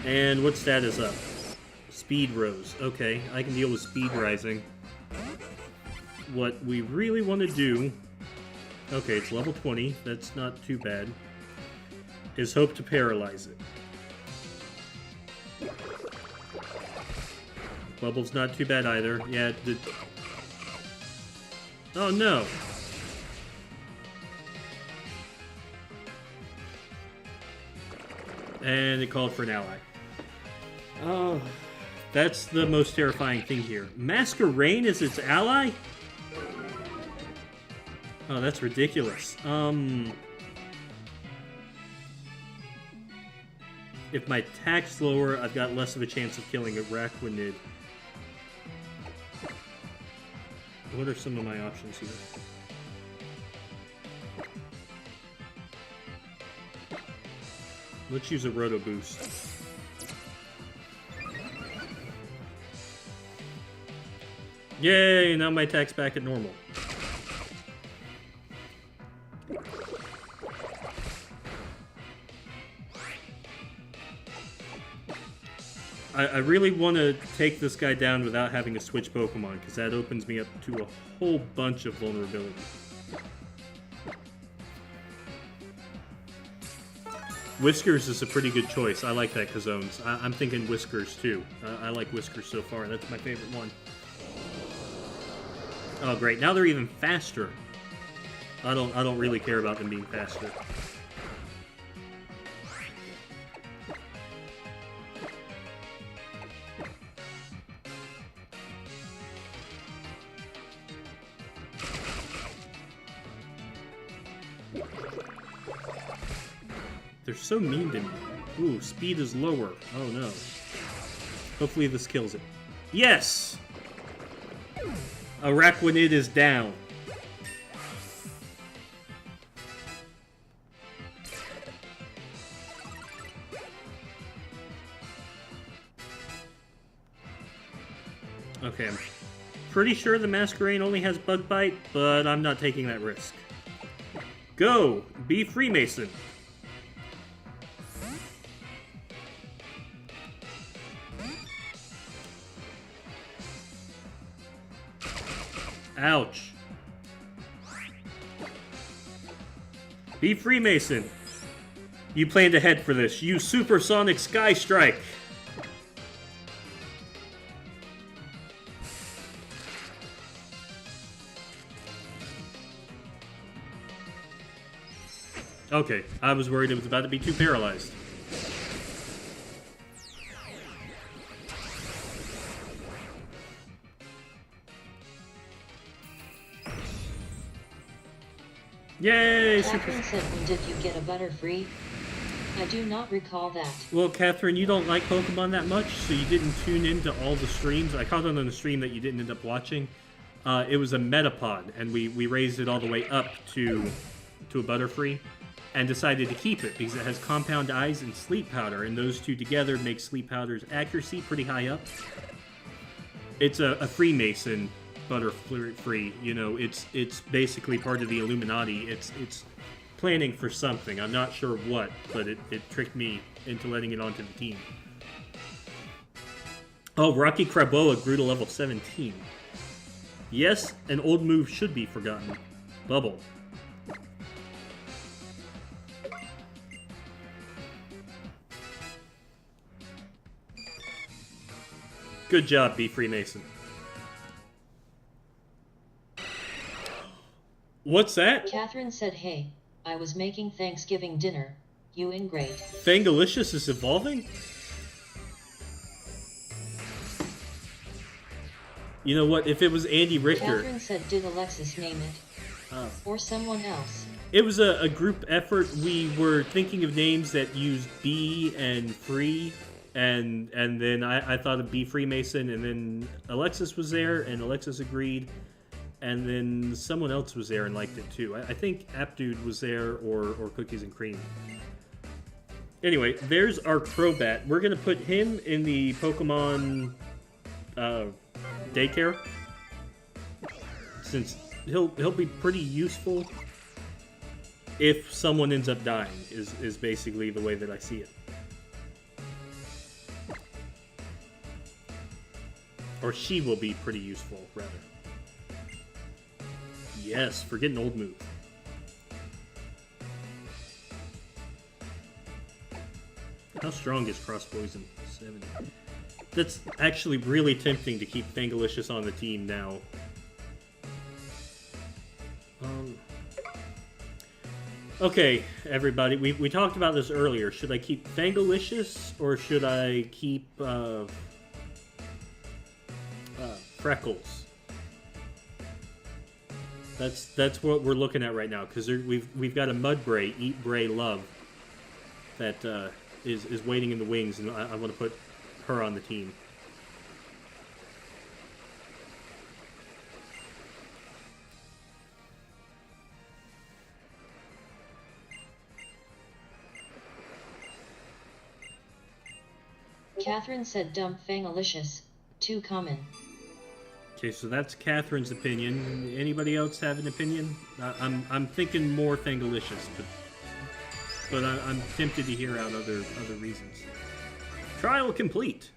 And what stat is up? Speed rose. Okay, I can deal with speed rising. What we really want to do... Okay, it's level 20. That's not too bad. Is hope to paralyze it. Bubble's not too bad either. Yeah, oh no! And it called for an ally. Oh, that's the most terrifying thing here. Masquerain is its ally? Oh, that's ridiculous. If my attack's lower, I've got less of a chance of killing a Araquanid. What are some of my options here? Let's use a Roto Boost. Yay! Now my attack's back at normal. I really want to take this guy down without having to switch Pokemon, because that opens me up to a whole bunch of vulnerability. Whiskers is a pretty good choice. I like that Kazones. I'm thinking Whiskers too. I like Whiskers so far. That's my favorite one. Oh great, now they're even faster. I don't really care about them being faster. They're so mean to me. Ooh, speed is lower. Oh no. Hopefully this kills it. Yes! Araquanid is down. Okay, I'm pretty sure the Masquerain only has Bug Bite, but I'm not taking that risk. Go! Be Freemason! Ouch. Be Freemason. You planned ahead for this. Use Supersonic Sky Strike. Okay, I was worried it was about to be too paralyzed. Yay! Catherine said, when did you get a Butterfree? I do not recall that. Well, Catherine, you don't like Pokemon that much, so you didn't tune into all the streams. I caught it on the stream that you didn't end up watching. It was a Metapod, and we raised it all the way up to a Butterfree, and decided to keep it because it has Compound Eyes and Sleep Powder, and those two together make Sleep Powder's accuracy pretty high up. It's a Freemason Butterfree. You know, it's basically part of the Illuminati. It's planning for something. I'm not sure what, but it tricked me into letting it onto the team. Oh, Rocky Craboa grew to level 17. Yes, an old move should be forgotten. Bubble. Good job, B. Freemason. What's that? Catherine said, hey, I was making Thanksgiving dinner. You ingrate. Fangalicious is evolving? You know what? If it was Andy Richter... Catherine said, did Alexis name it? Or someone else? It was a group effort. We were thinking of names that used B and Free, and then I thought of B Freemason, and then Alexis was there, and Alexis agreed, and then someone else was there and liked it too. I think Apdude was there, or Cookies and Cream. Anyway, there's our Crobat. We're gonna put him in the Pokemon daycare, since he'll be pretty useful if someone ends up dying, is basically the way that I see it. Or she will be pretty useful, rather. Yes, forget an old move. How strong is Cross Poison? 70. That's actually really tempting to keep Fangalicious on the team now. Okay, everybody, we talked about this earlier. Should I keep Fangalicious, or should I keep Freckles? That's what we're looking at right now, because we've got a Mudbray, Eat, Bray, Love, that is waiting in the wings, and I want to put her on the team. Catherine said, dump Fangalicious. Too common. Okay, so that's Catherine's opinion. Anybody else have an opinion? I'm thinking more Fangalicious, but I'm tempted to hear out other reasons. Trial complete.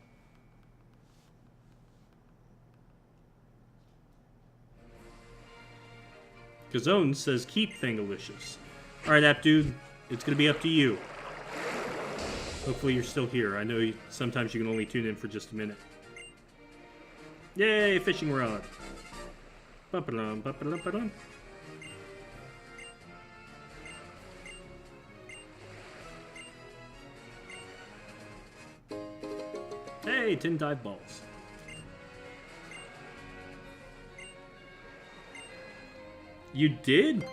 Kazone says keep Fangalicious. All right, Apdude, it's gonna be up to you. Hopefully you're still here. I know sometimes you can only tune in for just a minute. Yay, fishing rod. Ba-ba-dum, ba-ba-dum, ba-dum. Hey, 10 dive balls. You did?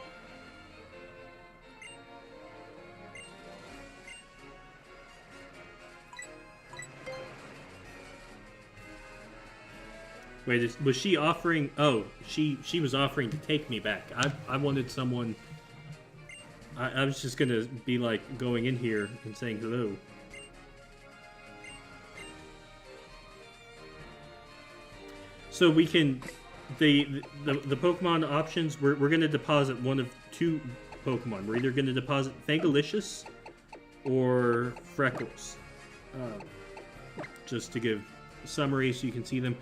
Wait, was she offering... Oh, she was offering to take me back. I wanted someone... I was just gonna be like going in here and saying hello. So we can... The Pokemon options, we're gonna deposit one of two Pokemon. We're either gonna deposit Fangalicious or Freckles. Just to give summary so you can see them.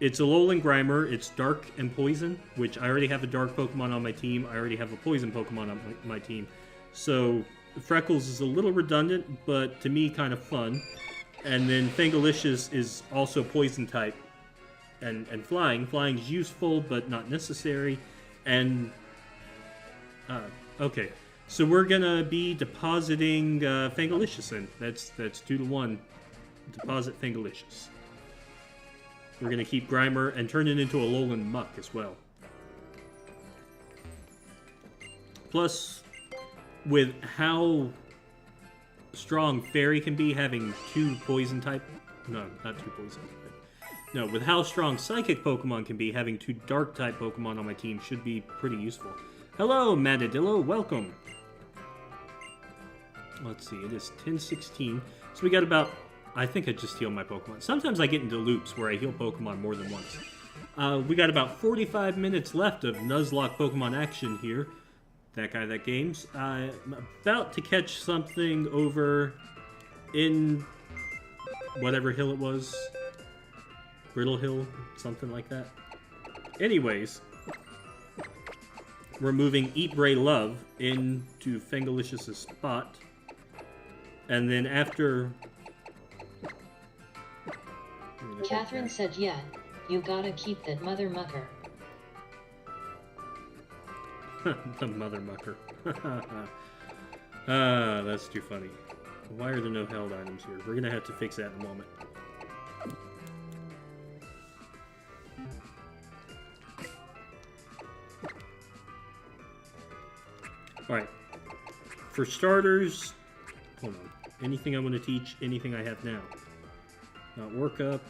It's Alolan Grimer, it's Dark and Poison, which I already have a Dark Pokemon on my team. I already have a Poison Pokemon on my team. So Freckles is a little redundant, but to me kind of fun. And then Fangalicious is also Poison type and Flying. Flying's useful, but not necessary. And okay, so we're gonna be depositing Fangalicious in. That's 2-to-1. Deposit Fangalicious. We're going to keep Grimer and turn it into a Alolan Muck as well. Plus, with how strong Fairy can be, having 2 poison type... No, not 2 poison type. No, with how strong Psychic Pokemon can be, having 2 Dark type Pokemon on my team should be pretty useful. Hello, Matadillo, welcome! Let's see, it is 10:16. So we got about... I think I just heal my Pokemon. Sometimes I get into loops where I heal Pokemon more than once. We got about 45 minutes left of Nuzlocke Pokemon action here. That guy that games. I'm about to catch something over in whatever hill it was. Brittle Hill, something like that. Anyways, we're moving Eat, Bray, Love into Fangalicious' spot. And then after... Catherine said, yeah, you gotta keep that mother mucker. The mother mucker. Ah, that's too funny. Why are there no held items here? We're gonna have to fix that in a moment. Alright. For starters, hold on. Anything I want to teach, anything I have now. Not work up.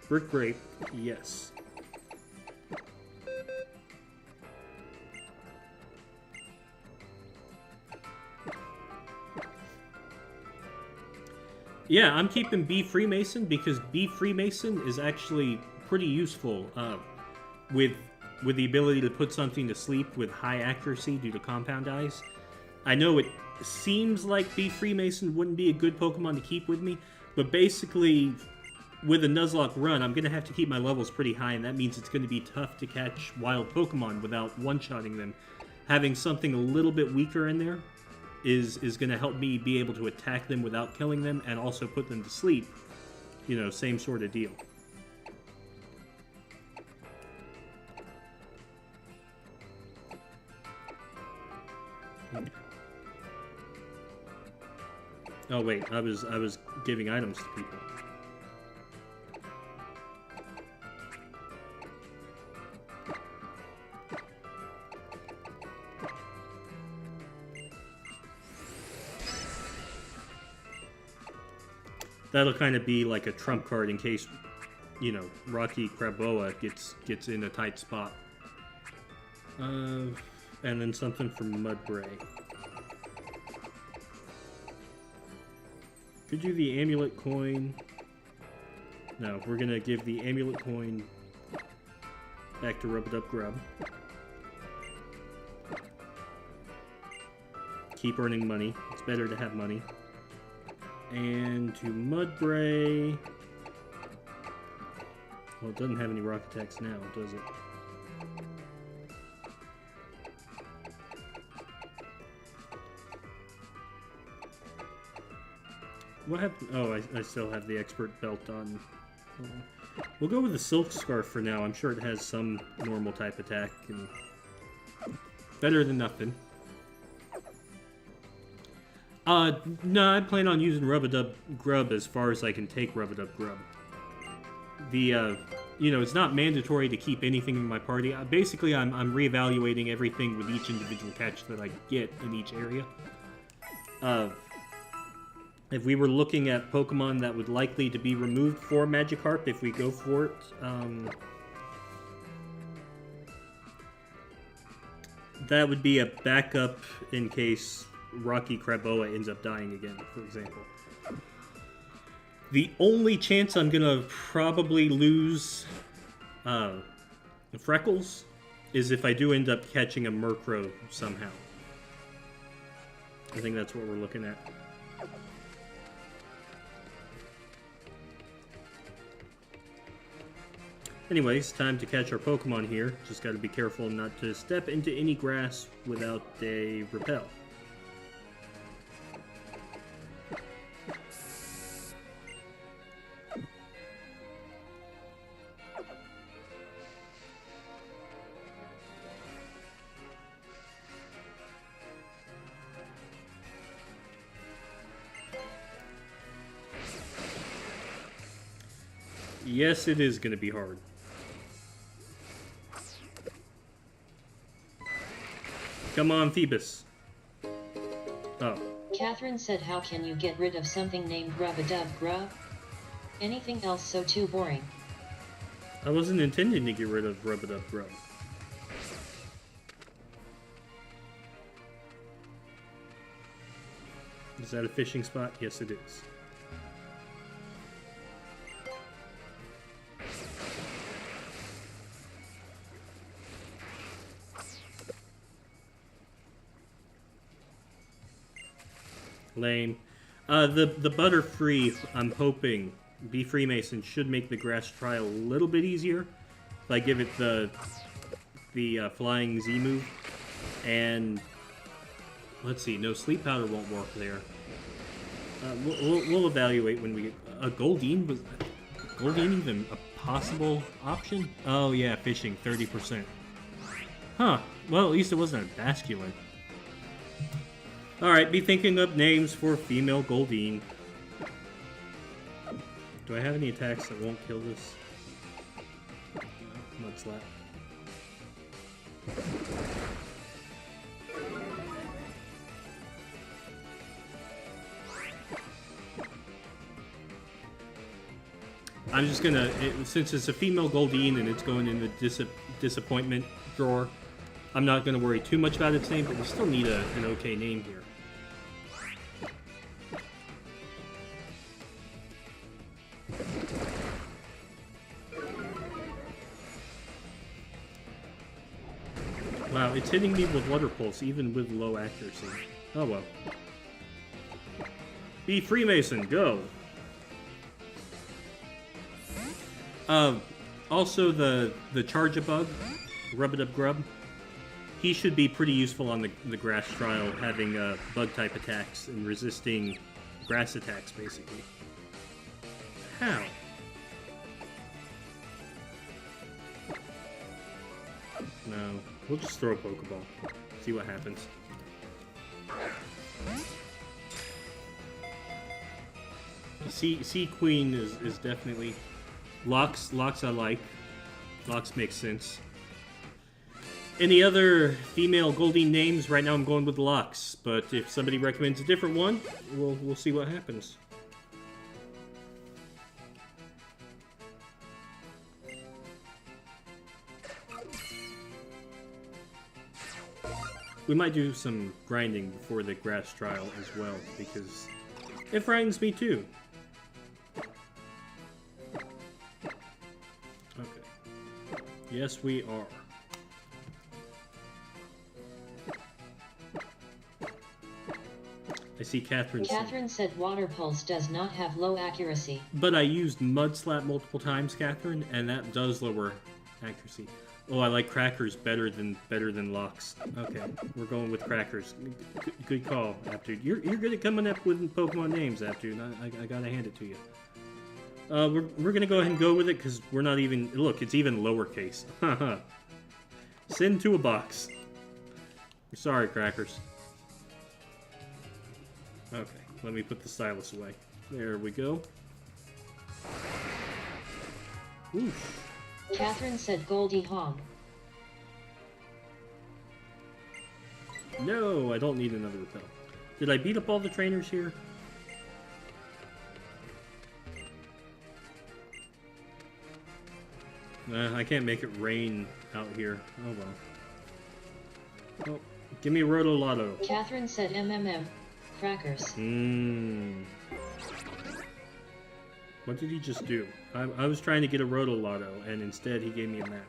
Brick Grape, yes. Yeah, I'm keeping B Freemason because B Freemason is actually pretty useful with the ability to put something to sleep with high accuracy due to compound eyes. I know it seems like B Freemason wouldn't be a good Pokemon to keep with me, but basically, with a Nuzlocke run, I'm going to have to keep my levels pretty high, and that means it's going to be tough to catch wild Pokemon without one-shotting them. Having something a little bit weaker in there is going to help me be able to attack them without killing them, and also put them to sleep. You know, same sort of deal. Oh wait, I was giving items to people. That'll kind of be like a trump card in case, you know, Rocky Craboa gets in a tight spot. And then something from Mudbray. Could do the amulet coin. No, we're gonna give the amulet coin back to Rub-a-Dub Grub. Keep earning money. It's better to have money. And to Mudbray. Well, it doesn't have any rock attacks now, does it? What happened? Oh, I still have the expert belt on. We'll go with the Silk Scarf for now. I'm sure it has some normal type attack. And better than nothing. No, I plan on using Rub-a-Dub Grub as far as I can take Rub-a-Dub Grub. The, you know, it's not mandatory to keep anything in my party. Basically, I'm reevaluating everything with each individual catch that I get in each area. If we were looking at Pokemon that would likely to be removed for Magikarp, if we go for it, that would be a backup in case Rocky Craboa ends up dying again, for example. The only chance I'm gonna probably lose Freckles is if I do end up catching a Murkrow somehow. I think that's what we're looking at. Anyways, time to catch our Pokemon here. Just gotta be careful not to step into any grass without a repel. Yes, it is gonna be hard. Come on, Phoebus. Oh. Catherine said, how can you get rid of something named Rub-a-Dub-Grub? Anything else so too boring. I wasn't intending to get rid of Rub-a-Dub-Grub. Is that a fishing spot? Yes, it is. Lame. The Butterfree, I'm hoping, Be Freemason should make the grass trial a little bit easier. If I give it the flying Z move. And let's see, no, sleep powder won't work there. We'll evaluate when we get Goldeen. Was Goldeen even a possible option? Oh yeah, fishing 30%. Huh. Well, at least it wasn't a basculin. All right, be thinking up names for female Goldeen. Do I have any attacks that won't kill this? Mud slap. I'm just gonna, since it's a female Goldeen and it's going in the disappointment drawer, I'm not gonna worry too much about its name, but we still need an okay name here. Wow, it's hitting me with Water Pulse, even with low accuracy. Oh well. Be Freemason, go! Also the Charge-a-Bug, Rub-a-Dub-Grub, he should be pretty useful on the grass trial, having bug-type attacks and resisting grass attacks, basically. How? No, we'll just throw a Pokeball, see what happens. Sea Queen is definitely... Locks I like. Locks makes sense. Any other female Goldeen names? Right now I'm going with Locks, but if somebody recommends a different one, we'll see what happens. We might do some grinding before the grass trial as well, because it frightens me too. Okay. Yes, we are. I see Catherine. Catherine said Water Pulse does not have low accuracy. But I used Mud Slap multiple times, Catherine, and that does lower accuracy. Oh, I like Crackers better than Locks. Okay, we're going with Crackers. Good call, Aptude. You're good at coming up with Pokemon names, Aptude. I gotta hand it to you. We're gonna go ahead and go with it because we're not even. Look, it's even lowercase. Haha. Send to a box. Sorry, Crackers. Okay, let me put the stylus away. There we go. Oof. Catherine said Goldie Hawn. No, I don't need another repel. Did I beat up all the trainers here? I can't make it rain out here. Oh well. Oh, give me Roto Lotto. Catherine said MMM. Crackers. What did he just do? I was trying to get a Roto Lotto, and instead he gave me a map.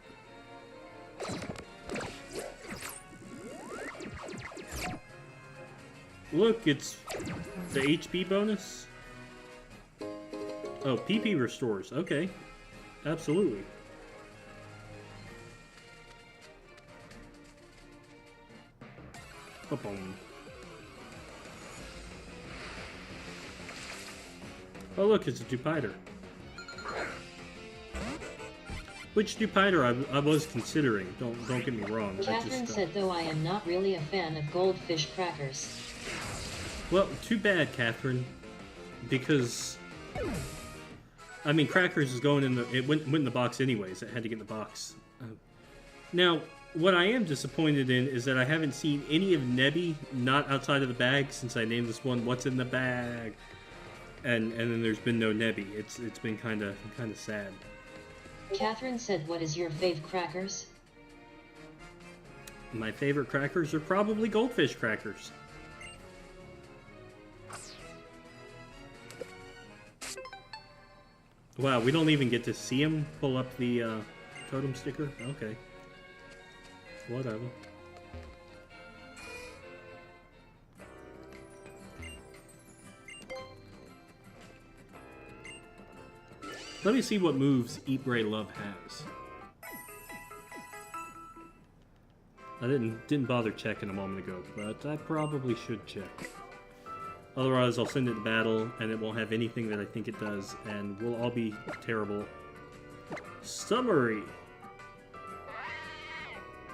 Look, it's the HP bonus. Oh, PP restores. Okay. Absolutely. Boom. Oh look, it's a Dupiter. Which Dupiter I was considering. Don't get me wrong. Catherine said, though I am not really a fan of goldfish crackers. Well, too bad, Catherine. Because I mean, Crackers is going in the. It went in the box anyways. It had to get in the box. Now, What I am disappointed in is that I haven't seen any of Nebby not outside of the bag since I named this one "What's in the Bag," and then there's been no Nebby. It's been kind of sad. Catherine said, "What is your fave crackers?" My favorite crackers are probably goldfish crackers. Wow, we don't even get to see him pull up the totem sticker? Okay. Whatever. Let me see what moves Eat, Pray, Love has. I didn't bother checking a moment ago, but I probably should check. Otherwise, I'll send it to battle, and it won't have anything that I think it does, and we'll all be terrible. Summary!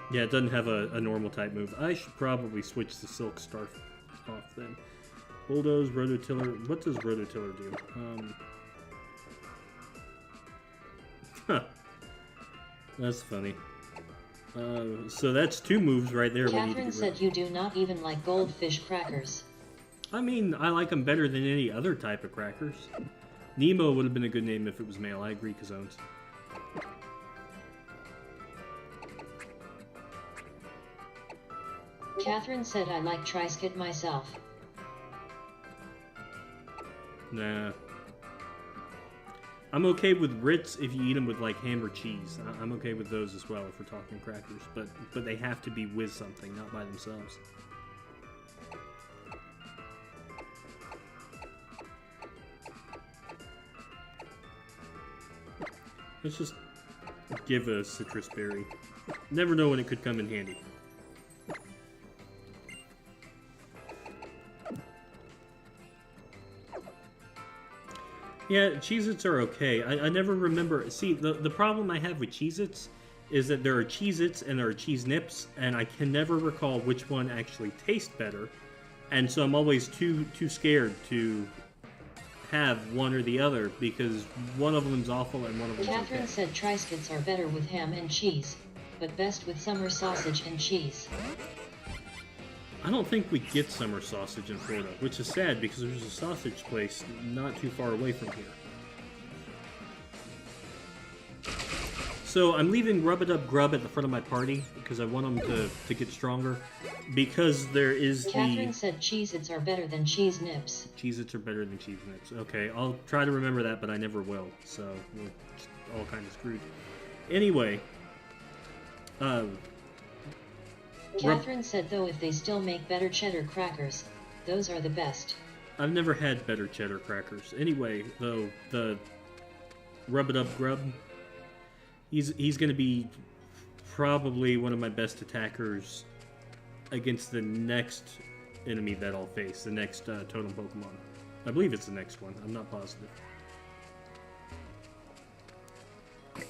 Yeah, it doesn't have a normal type move. I should probably switch the Silk Scarf off then. Bulldoze, Rototiller. What does Rototiller do? Huh. That's funny. So that's two moves right there. Catherine said you do not even like goldfish crackers. I mean, I like them better than any other type of crackers. Nemo would have been a good name if it was male. I agree, Kazones. Catherine said I like Triscuit myself. Nah. I'm okay with Ritz if you eat them with, like, ham or cheese. I'm okay with those as well if we're talking crackers. But they have to be with something, not by themselves. Let's just give a citrus berry. Never know when it could come in handy. Yeah, Cheez-Its are okay. I never remember... See, the problem I have with Cheez-Its is that there are Cheez-Its and there are Cheese Nips, and I can never recall which one actually tastes better. And so I'm always too scared to have one or the other, because one of them's awful and one of them's Catherine okay. said Triscuits are better with ham and cheese, but best with summer sausage and cheese. I don't think we get summer sausage in Florida, which is sad because there's a sausage place not too far away from here. So I'm leaving Rub-a-Dub Grub at the front of my party because I want them to get stronger. Because there is Catherine said Cheez-Its are better than Cheese Nips. Cheez-Its are better than Cheese Nips. Okay, I'll try to remember that, but I never will. So we're just all kind of screwed. Anyway. Catherine said though if they still make better cheddar crackers, those are the best. I've never had better cheddar crackers. Anyway, though, the Rub-a-Dub Grub, he's going to be probably one of my best attackers against the next enemy that I'll face, the next Totem Pokemon. I believe it's the next one. I'm not positive. Okay.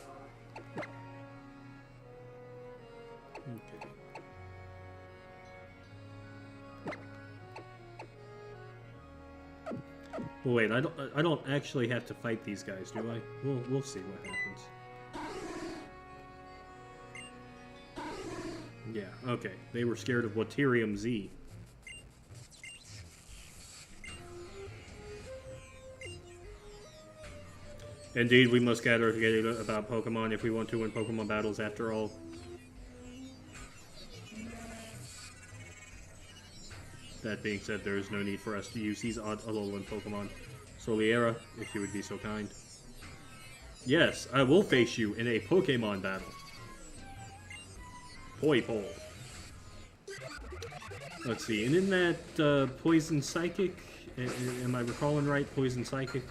Well, wait, I don't actually have to fight these guys, do I? We'll see what happens. Yeah, okay. They were scared of Waterium Z. Indeed, we must gather together about Pokemon if we want to win Pokemon battles after all. That being said, there is no need for us to use these odd Alolan Pokemon. Soliera, if you would be so kind. Yes, I will face you in a Pokemon battle. Poipole. Let's see, and in that Poison Psychic, am I recalling right? Poison Psychic?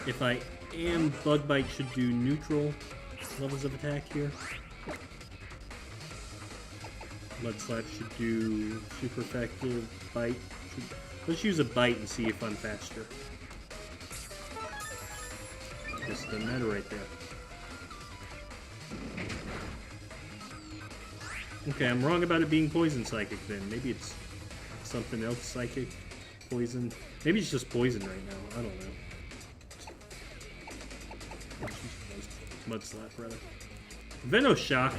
If I am, Bug Bite should do neutral levels of attack here. Mud Slap should do super effective. Bite should... Let's use a Bite and see if I'm faster. Just doesn't matter right there. Okay, I'm wrong about it being Poison Psychic then. Maybe it's something else Psychic. poison. Maybe it's just poison right now. I don't know. Mud Slap, rather. Venoshock.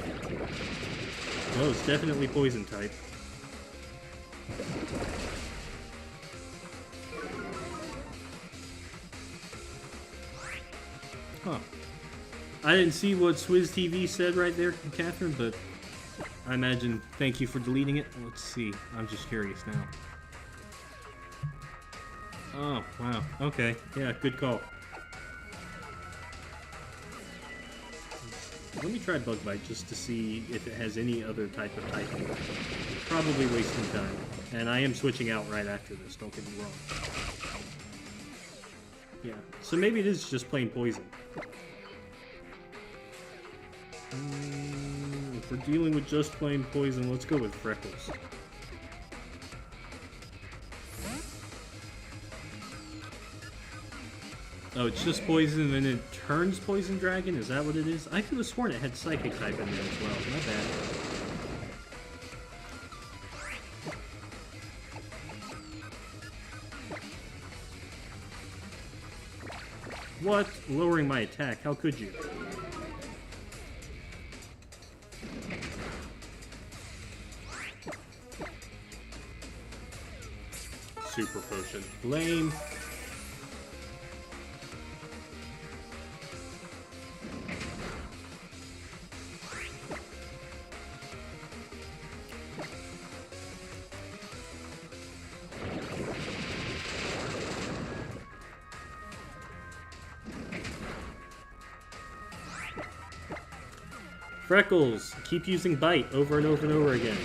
Oh, it's definitely poison type. Huh. I didn't see what Swizz TV said right there, Catherine, but I imagine thank you for deleting it. Let's see. I'm just curious now. Oh, wow. Okay. Yeah, good call. Let me try Bug Bite just to see if it has any other type of typing. Probably wasting time. And I am switching out right after this, don't get me wrong. Yeah, so maybe it is just plain poison. If we're dealing with just plain poison, let's go with Freckles. Oh, it's just poison and then it turns Poison Dragon? Is that what it is? I could have sworn it had Psychic type in there as well. My bad. What? Lowering my attack? How could you? Super Potion. Lame. Freckles, keep using Bite over and over and over again.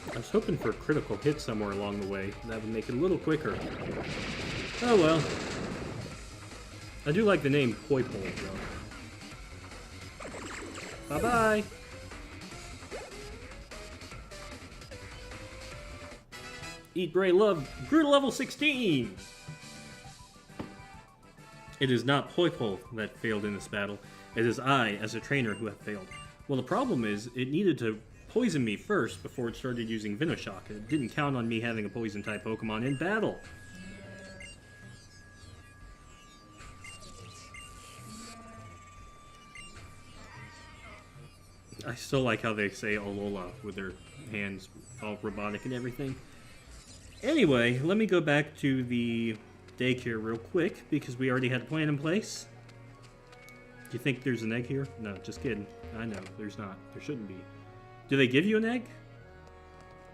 I was hoping for a critical hit somewhere along the way. That would make it a little quicker. Oh well. I do like the name Poipole, though. Bye-bye! Eat, Pray, Love, grew to level 16! It is not Poipole that failed in this battle. It is I, as a trainer, who have failed. Well, the problem is, it needed to poison me first before it started using Venoshock. It didn't count on me having a poison-type Pokemon in battle. I still like how they say Alola with their hands all robotic and everything. Anyway, let me go back to the daycare real quick, because we already had a plan in place. Do you think there's an egg here? No, just kidding. I know, there's not. There shouldn't be. Do they give you an egg?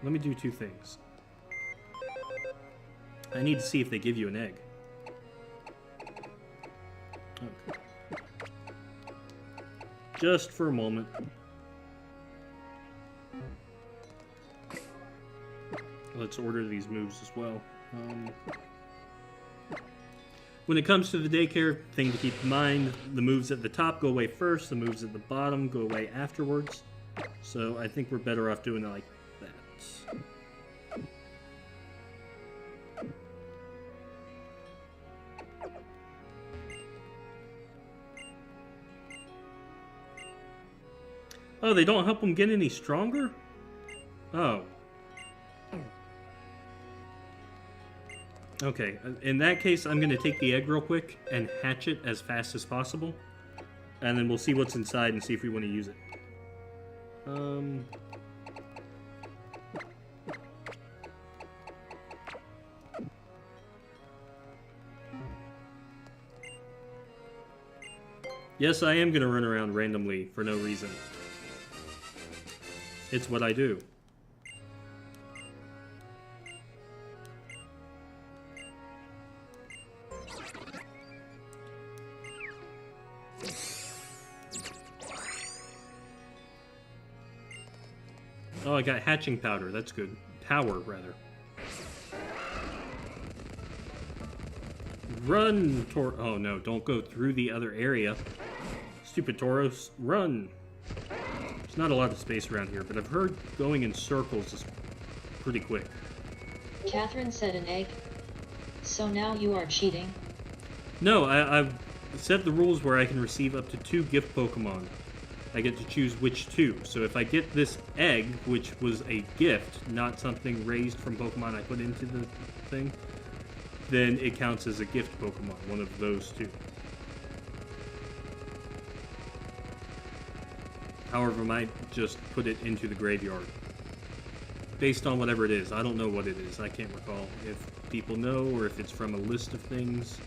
Let me do two things. I need to see if they give you an egg. Okay. Just for a moment. Let's order these moves as well. When it comes to the daycare, thing to keep in mind, the moves at the top go away first, the moves at the bottom go away afterwards. So I think we're better off doing it like that. Oh, they don't help them get any stronger? Oh. Okay, in that case, I'm going to take the egg real quick and hatch it as fast as possible. And then we'll see what's inside and see if we want to use it. Yes, I am going to run around randomly for no reason. It's what I do. Oh, I got hatching powder. That's good. Power, rather. Run, oh no, don't go through the other area. Stupid Tauros. Run! There's not a lot of space around here, but I've heard going in circles is pretty quick. Catherine said an egg. So now you are cheating? No, I've set the rules where I can receive up to 2 gift Pokemon. I get to choose which 2. So if I get this egg, which was a gift, not something raised from Pokemon I put into the thing, then it counts as a gift Pokemon, one of those 2. However, I might just put it into the graveyard. Based on whatever it is. I don't know what it is. I can't recall if people know or if it's from a list of things.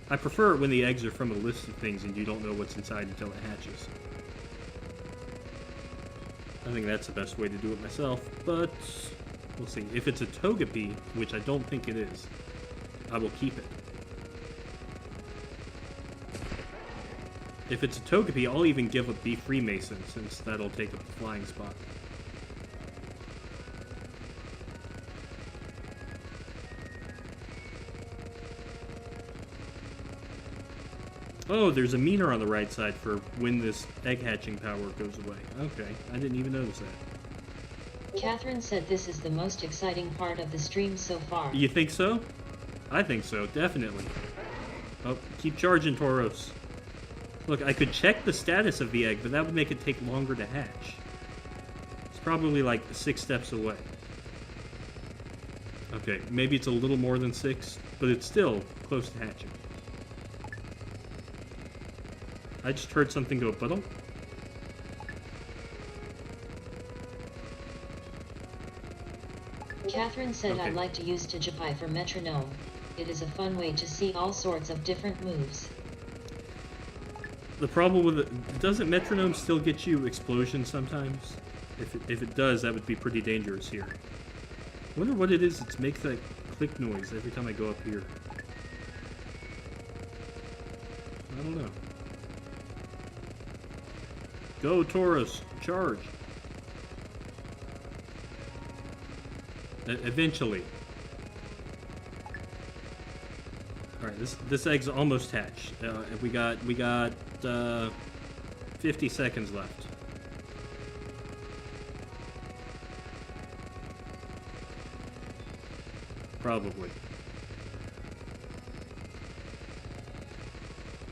I prefer it when the eggs are from a list of things and you don't know what's inside until it hatches. I think that's the best way to do it myself, but we'll see. If it's a Togepi, which I don't think it is, I will keep it. If it's a Togepi, I'll even give up the Freemason, since that'll take up the flying spot. Oh, there's a meter on the right side for when this egg hatching power goes away. Okay, I didn't even notice that. Catherine said this is the most exciting part of the stream so far. You think so? I think so, definitely. Oh, keep charging, Tauros. Look, I could check the status of the egg, but that would make it take longer to hatch. It's probably like 6 steps away. Okay, maybe it's a little more than 6, but it's still close to hatching. I just heard something go puddle. Catherine said Okay. I'd like to use Tajipai for metronome. It is a fun way to see all sorts of different moves. The problem with it, doesn't metronome still get you explosions sometimes? If it does, that would be pretty dangerous here. I wonder what it is that makes that click noise every time I go up here. I don't know. Go, Taurus! Charge! Eventually. Alright, this egg's almost hatched. We got 50 seconds left. Probably.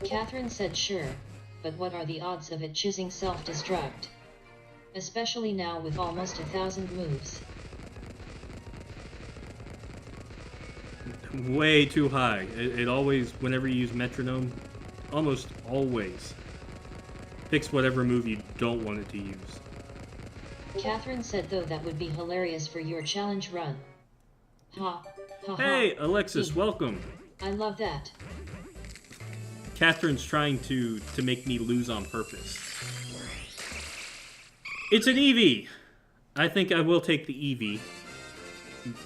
Catherine said sure, but what are the odds of it choosing self-destruct? Especially now with almost 1,000 moves. Way too high. It always, whenever you use metronome, almost always picks whatever move you don't want it to use. Catherine said though that would be hilarious for your challenge run. Ha, ha, Hey, ha. Alexis, welcome. I love that. Catherine's trying to make me lose on purpose. It's an Eevee! I think I will take the Eevee.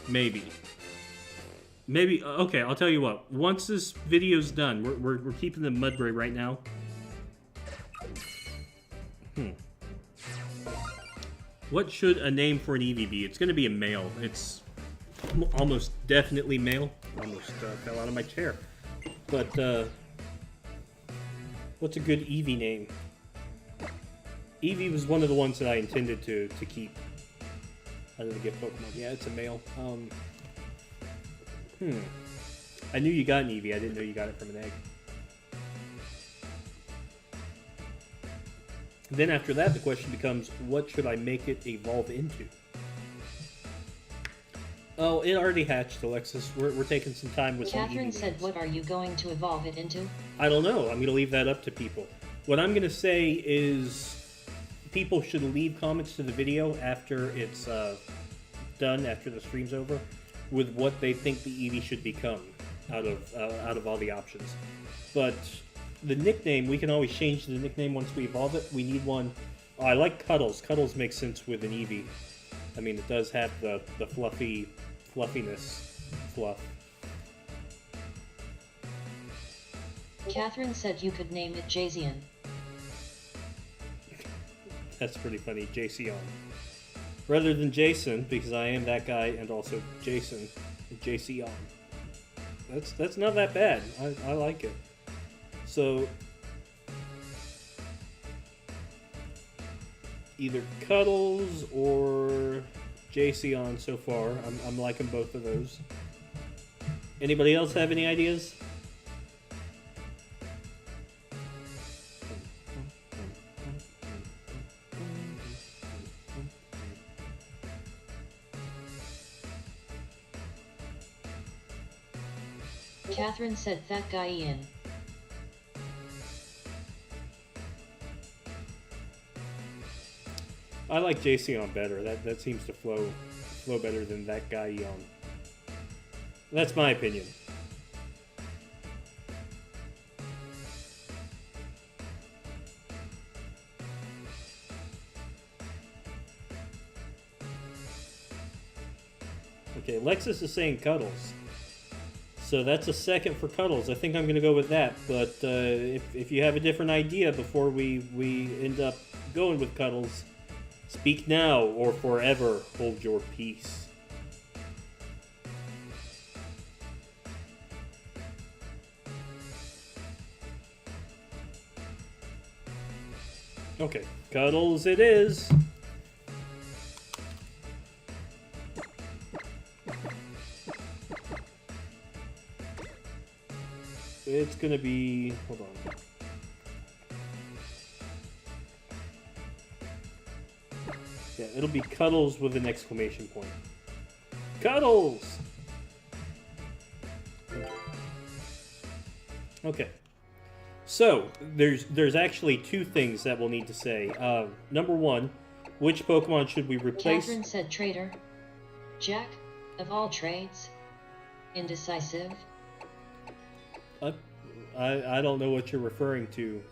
Maybe. Maybe, okay, I'll tell you what. Once this video's done, we're keeping the Mudbray right now. What should a name for an Eevee be? It's gonna be a male. It's almost definitely male. Almost fell out of my chair. But, what's a good Eevee name? Eevee was one of the ones that I intended to keep out of the gift Pokemon. Yeah, it's a male. I knew you got an Eevee. I didn't know you got it from an egg. Then after that, the question becomes, what should I make it evolve into? Oh, it already hatched, Alexis. We're taking some time with some Eevee Catherine said names. what are you going to evolve it into? I don't know. I'm going to leave that up to people. What I'm going to say is people should leave comments to the video after it's done, after the stream's over, with what they think the Eevee should become out of all the options. But the nickname, we can always change the nickname once we evolve it. We need one. Oh, I like Cuddles. Cuddles makes sense with an Eevee. I mean, it does have the fluffiness fluff. Catherine said you could name it Jazian. That's pretty funny, Jason. Rather than Jason, because I am that guy and also Jason, JC on. That's not that bad. I like it. So either Cuddles or Jayceon so far. I'm liking both of those. Anybody else have any ideas? Catherine said thatguy in. I like Jayceon better. That seems to flow better than that guy Eon. That's my opinion. Okay, Lexus is saying Cuddles. So that's a second for Cuddles. I think I'm going to go with that. But if you have a different idea before we end up going with Cuddles, speak now or forever hold your peace. Okay, Cuddles it is. It's gonna be... hold on. Yeah, it'll be Cuddles with an exclamation point. Cuddles! Okay. So, there's actually two things that we'll need to say. Number one, which Pokemon should we replace? Catherine said traitor. Jack of all trades. Indecisive. I don't know what you're referring to,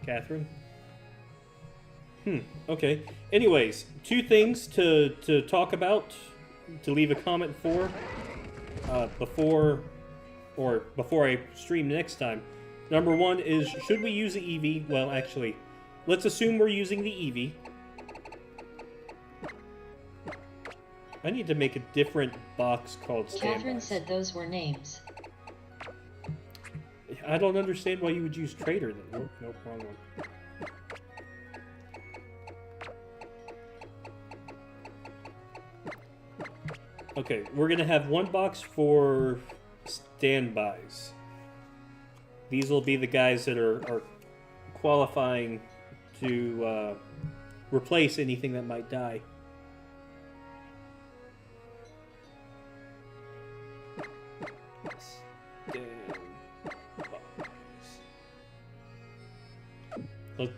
Catherine. Okay. Anyways, two things to talk about, to leave a comment for, before I stream next time. Number one is, should we use the Eevee? Well, actually, let's assume we're using the Eevee. I need to make a different box called Standby. Catherine said those were names. I don't understand why you would use Trader then. Nope, wrong one. Okay, we're gonna have one box for standbys. These will be the guys that are qualifying to replace anything that might die.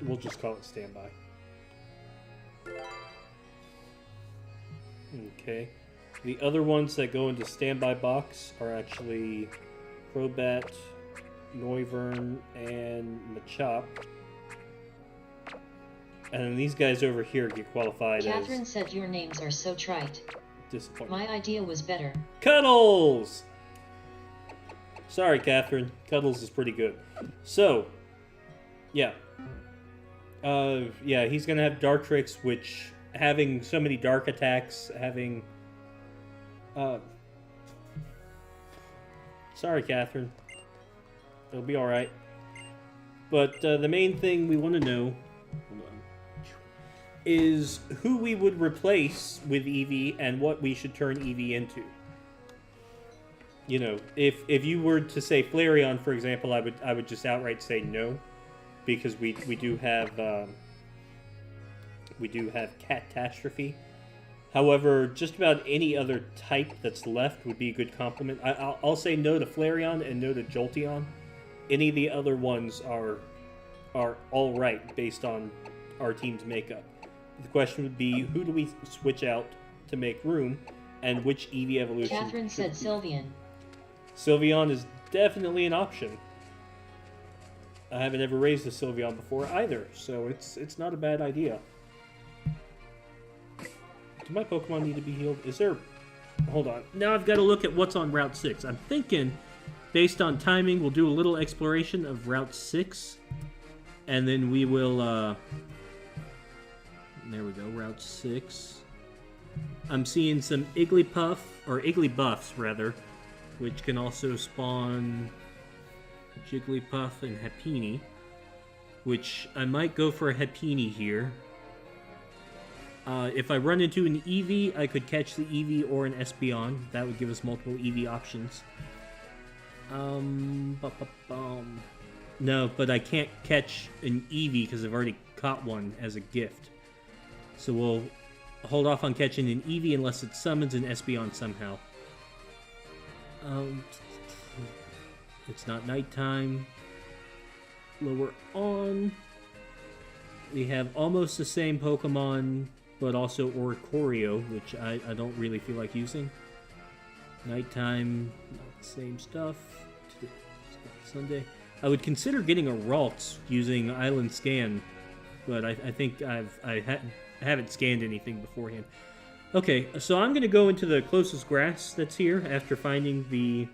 We'll just call it standby. Okay. The other ones that go into standby box are actually Crobat, Noivern, and Machop. And then these guys over here get qualified Catherine said your names are so trite. Disappointing. My idea was better. Cuddles! Sorry, Catherine. Cuddles is pretty good. So, yeah. Yeah, he's gonna have Dartrix, which, having so many dark attacks, having... Sorry, Catherine. It'll be alright. But, the main thing we want to know... Hold on. Is who we would replace with Eevee and what we should turn Eevee into. You know, if you were to say Flareon, for example, I would just outright say no. Because we do have Catastrophe. However, just about any other type that's left would be a good complement. I'll say no to Flareon and no to Jolteon. Any of the other ones are all right based on our team's makeup. The question would be, who do we switch out to make room, and which Eevee evolution? Catherine said Sylveon. Sylveon is definitely an option. I haven't ever raised a Sylveon before either, so it's not a bad idea. Do my Pokemon need to be healed? Is there... Hold on. Now I've got to look at what's on Route 6. I'm thinking, based on timing, we'll do a little exploration of Route 6. And then we will... There we go, Route 6. I'm seeing some Igglybuffs, rather, which can also spawn Jigglypuff and Happiny, which I might go for a Happiny here. If I run into an Eevee, I could catch the Eevee or an Espeon. That would give us multiple Eevee options. No, but I can't catch an Eevee because I've already caught one as a gift. So we'll hold off on catching an Eevee unless it summons an Espeon somehow. It's not nighttime. Lower on. We have almost the same Pokemon, but also Oricorio, which I don't really feel like using. Nighttime, not the same stuff. Today, Sunday. I would consider getting a Ralts using Island Scan, but I think I haven't scanned anything beforehand. Okay, so I'm going to go into the closest grass that's here after finding the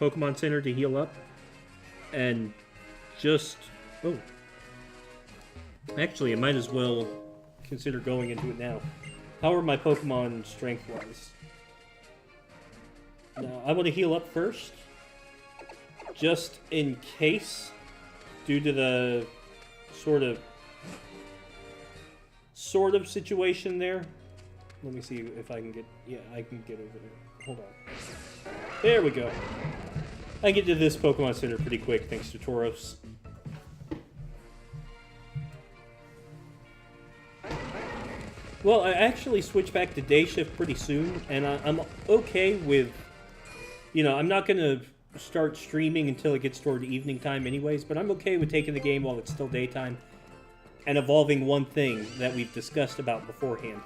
Pokemon Center to heal up. And just... Oh. Actually, I might as well consider going into it now. How are my Pokemon strength-wise? Now, I want to heal up first. Just in case. Due to the sort of situation there. Let me see if I can get... Yeah, I can get over there. Hold on. There we go. I get to this Pokemon Center pretty quick, thanks to Tauros. Well, I actually switched back to day shift pretty soon, and I'm okay with... You know, I'm not going to start streaming until it gets toward evening time anyways, but I'm okay with taking the game while it's still daytime and evolving one thing that we've discussed about beforehand.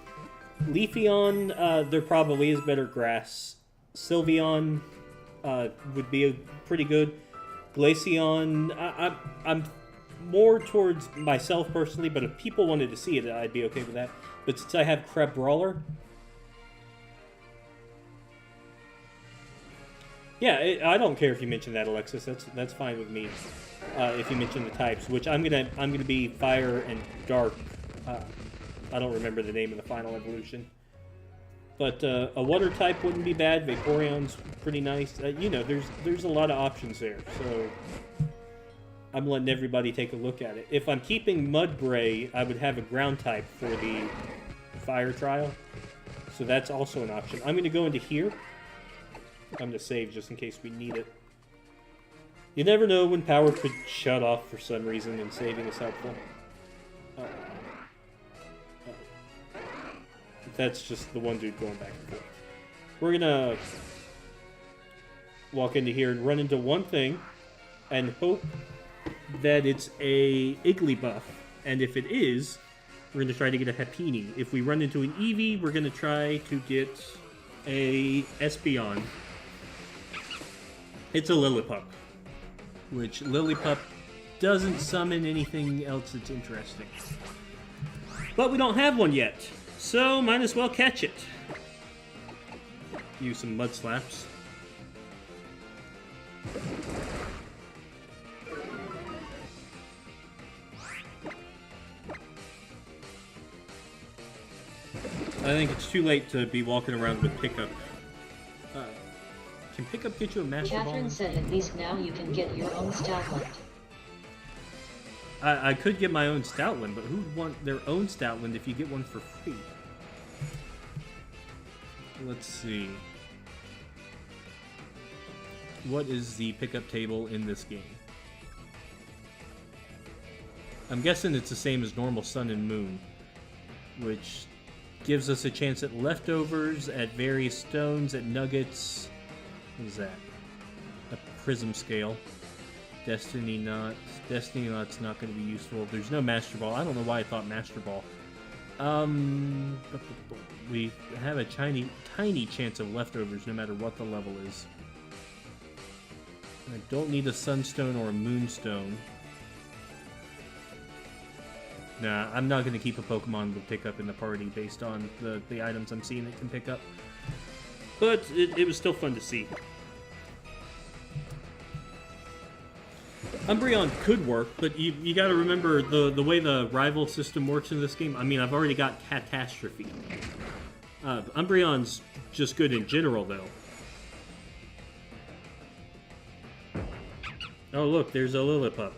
Leafeon, there probably is better grass. Sylveon would be pretty good. Glaceon, I'm more towards myself personally, but if people wanted to see it, I'd be okay with that. But since I have Crabrawler... Yeah, I don't care if you mention that, Alexis. That's fine with me. If you mention the types, which I'm gonna be Fire and Dark. I don't remember the name of the final evolution. But a Water type wouldn't be bad. Vaporeon's pretty nice. You know, there's a lot of options there. So I'm letting everybody take a look at it. If I'm keeping Mudbray, I would have a Ground type for the Fire trial. So that's also an option. I'm gonna go into here. I'm going to save just in case we need it. You never know when power could shut off for some reason, and saving is helpful. That's just the one dude going back and forth. We're going to walk into here and run into one thing and hope that it's a Igglybuff. And if it is, we're going to try to get a Happiny. If we run into an Eevee, we're going to try to get a Espeon. It's a Lillipup, which Lillipup doesn't summon anything else that's interesting. But we don't have one yet, so might as well catch it. Use some Mud Slaps. I think it's too late to be walking around with Pickup. Can Pickup get you a Master Ball? Catherine said at least now you can get your own Stoutland. I could get my own Stoutland, but who would want their own Stoutland if you get one for free? Let's see. What is the pickup table in this game? I'm guessing it's the same as normal Sun and Moon, which gives us a chance at leftovers, at various stones, at nuggets. What is that? A prism scale. Destiny Knot. Destiny Knot's not going to be useful. There's no Master Ball. I don't know why I thought Master Ball. We have a tiny chance of leftovers no matter what the level is. I don't need a Sunstone or a Moonstone. Nah, I'm not going to keep a Pokemon to pick up in the party based on the items I'm seeing it can pick up. But it was still fun to see. Umbreon could work, but you got to remember the way the rival system works in this game. I mean, I've already got Catastrophe. Umbreon's just good in general, though. Oh, look, there's a Lillipup.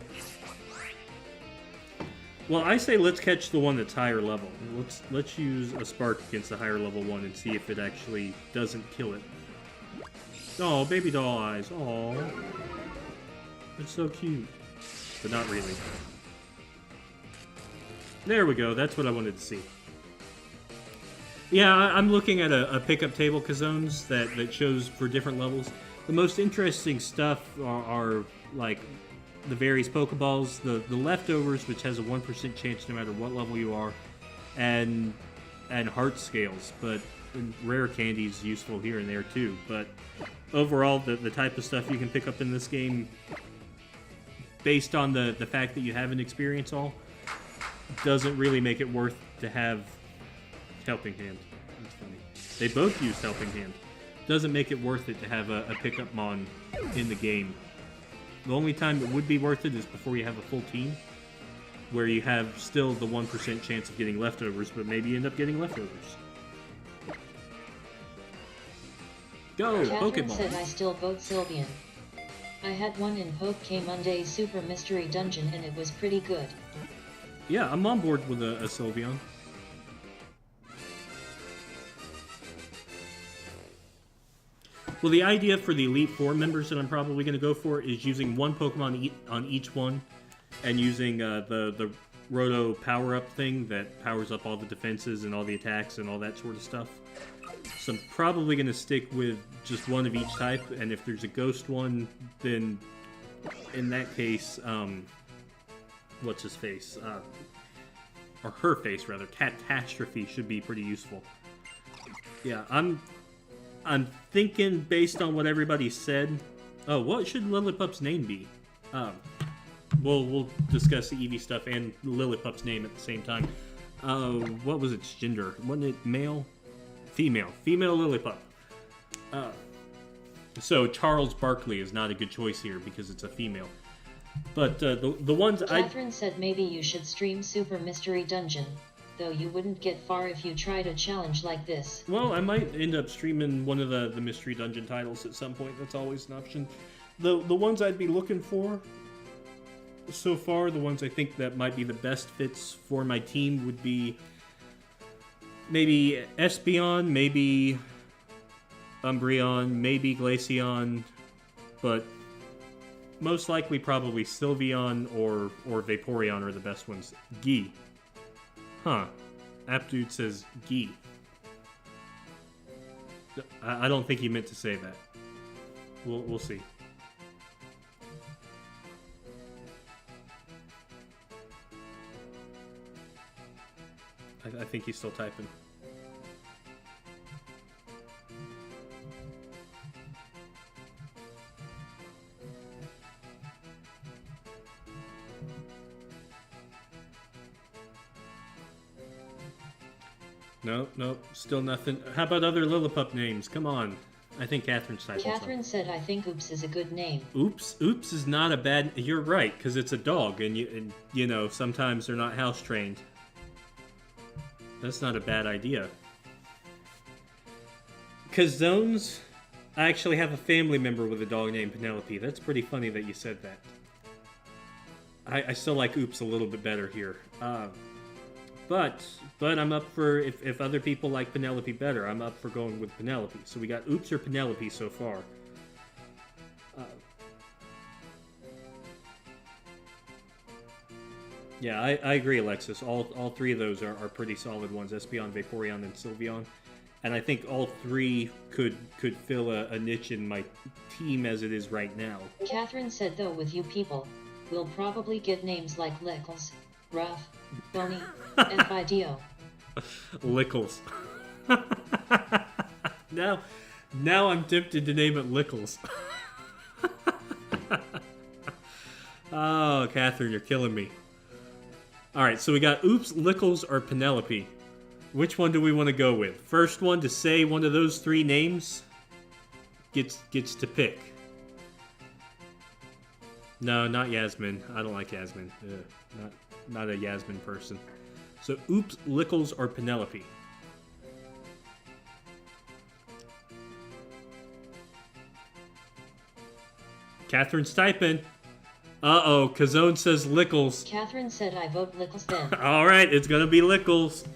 Well, I say let's catch the one that's higher level. Let's use a spark against the higher level one and see if it actually doesn't kill it. Oh, baby doll eyes. Oh, it's so cute, but not really. There we go. That's what I wanted to see. Yeah, I'm looking at a pickup table, Kazones, that shows for different levels. The most interesting stuff are like the various Pokeballs, the leftovers, which has a 1% chance no matter what level you are, and heart scales. But rare candy is useful here and there too. But overall, the type of stuff you can pick up in this game, based on the fact that you haven't experienced all, doesn't really make it worth to have Helping Hand. That's funny. They both use Helping Hand. Doesn't make it worth it to have a pickup mon in the game. The only time it would be worth it is before you have a full team, where you have still the 1% chance of getting leftovers, but maybe you end up getting leftovers. Go, Catherine Pokemon! said I still vote Sylveon. I had one in Pokémon Super Mystery Dungeon and it was pretty good. Yeah, I'm on board with a Sylveon. Well, the idea for the Elite Four members that I'm probably going to go for is using one Pokemon on each one, and using the Roto power-up thing that powers up all the defenses and all the attacks and all that sort of stuff. So I'm probably going to stick with just one of each type, and if there's a Ghost one, then in that case, what's his face? Or her face, rather. Catastrophe should be pretty useful. Yeah, I'm thinking, based on what everybody said... Oh, what should Lillipup's name be? We'll discuss the Eevee stuff and Lillipup's name at the same time. What was its gender? Wasn't it male? Female. Female Lillipup. So Charles Barkley is not a good choice here because it's a female. But the ones Catherine said maybe you should stream Super Mystery Dungeon, though you wouldn't get far if you tried a challenge like this. Well, I might end up streaming one of the Mystery Dungeon titles at some point. That's always an option. The ones I'd be looking for so far, the ones I think that might be the best fits for my team would be maybe Espeon, maybe Umbreon, maybe Glaceon, but most likely probably Sylveon or Vaporeon are the best ones. Gee. Huh. Apdude says Gee. I don't think he meant to say that. We'll see. I think he's still typing. Nope, still nothing. How about other Lillipup names? Come on. I think Catherine's typing. Catherine said I think Oops is a good name. Oops is not a bad... You're right, because it's a dog, and you know, sometimes they're not house trained. That's not a bad idea. Kazones, I actually have a family member with a dog named Penelope. That's pretty funny that you said that. I still like Oops a little bit better here. But I'm up for, if other people like Penelope better, I'm up for going with Penelope. So we got Oops or Penelope so far. Yeah, I agree, Alexis. All three of those are pretty solid ones. Espeon, Vaporeon, and Sylveon. And I think all three could fill a niche in my team as it is right now. Catherine said though with you people, we'll probably get names like Lickles, Ruff, Boney, and Fidio. Lickles. Now I'm tempted to name it Lickles. Oh, Catherine, you're killing me. Alright, so we got Oops, Lickles, or Penelope. Which one do we want to go with? First one to say one of those three names gets to pick. No, not Yasmin. I don't like Yasmin. Ugh, not a Yasmin person. So Oops, Lickles, or Penelope. Catherine's typing. Uh-oh, Kazone says Lickles. Catherine said I vote Lickles then. Alright, it's gonna be Lickles.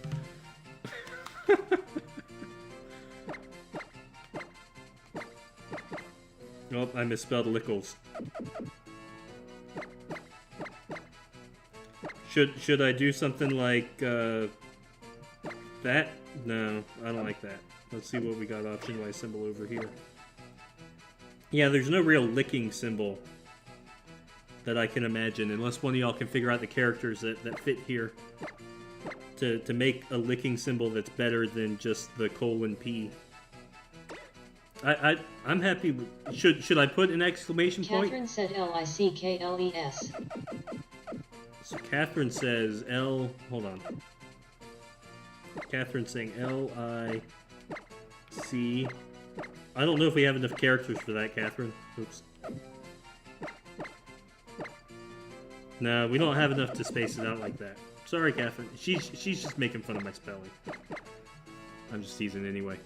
Oh, I misspelled Lickles. Should I do something like, that? No, I don't like that. Let's see what we got option-wise symbol over here. Yeah, there's no real licking symbol that I can imagine, unless one of y'all can figure out the characters that fit here to make a licking symbol that's better than just the :P. I'm happy with, should I put an exclamation point? Catherine said Lickles. So Catherine says hold on. Catherine's saying L-I-C. I don't know if we have enough characters for that, Catherine. Oops. No, we don't have enough to space it out like that. Sorry, Catherine. She's just making fun of my spelling. I'm just teasing anyway.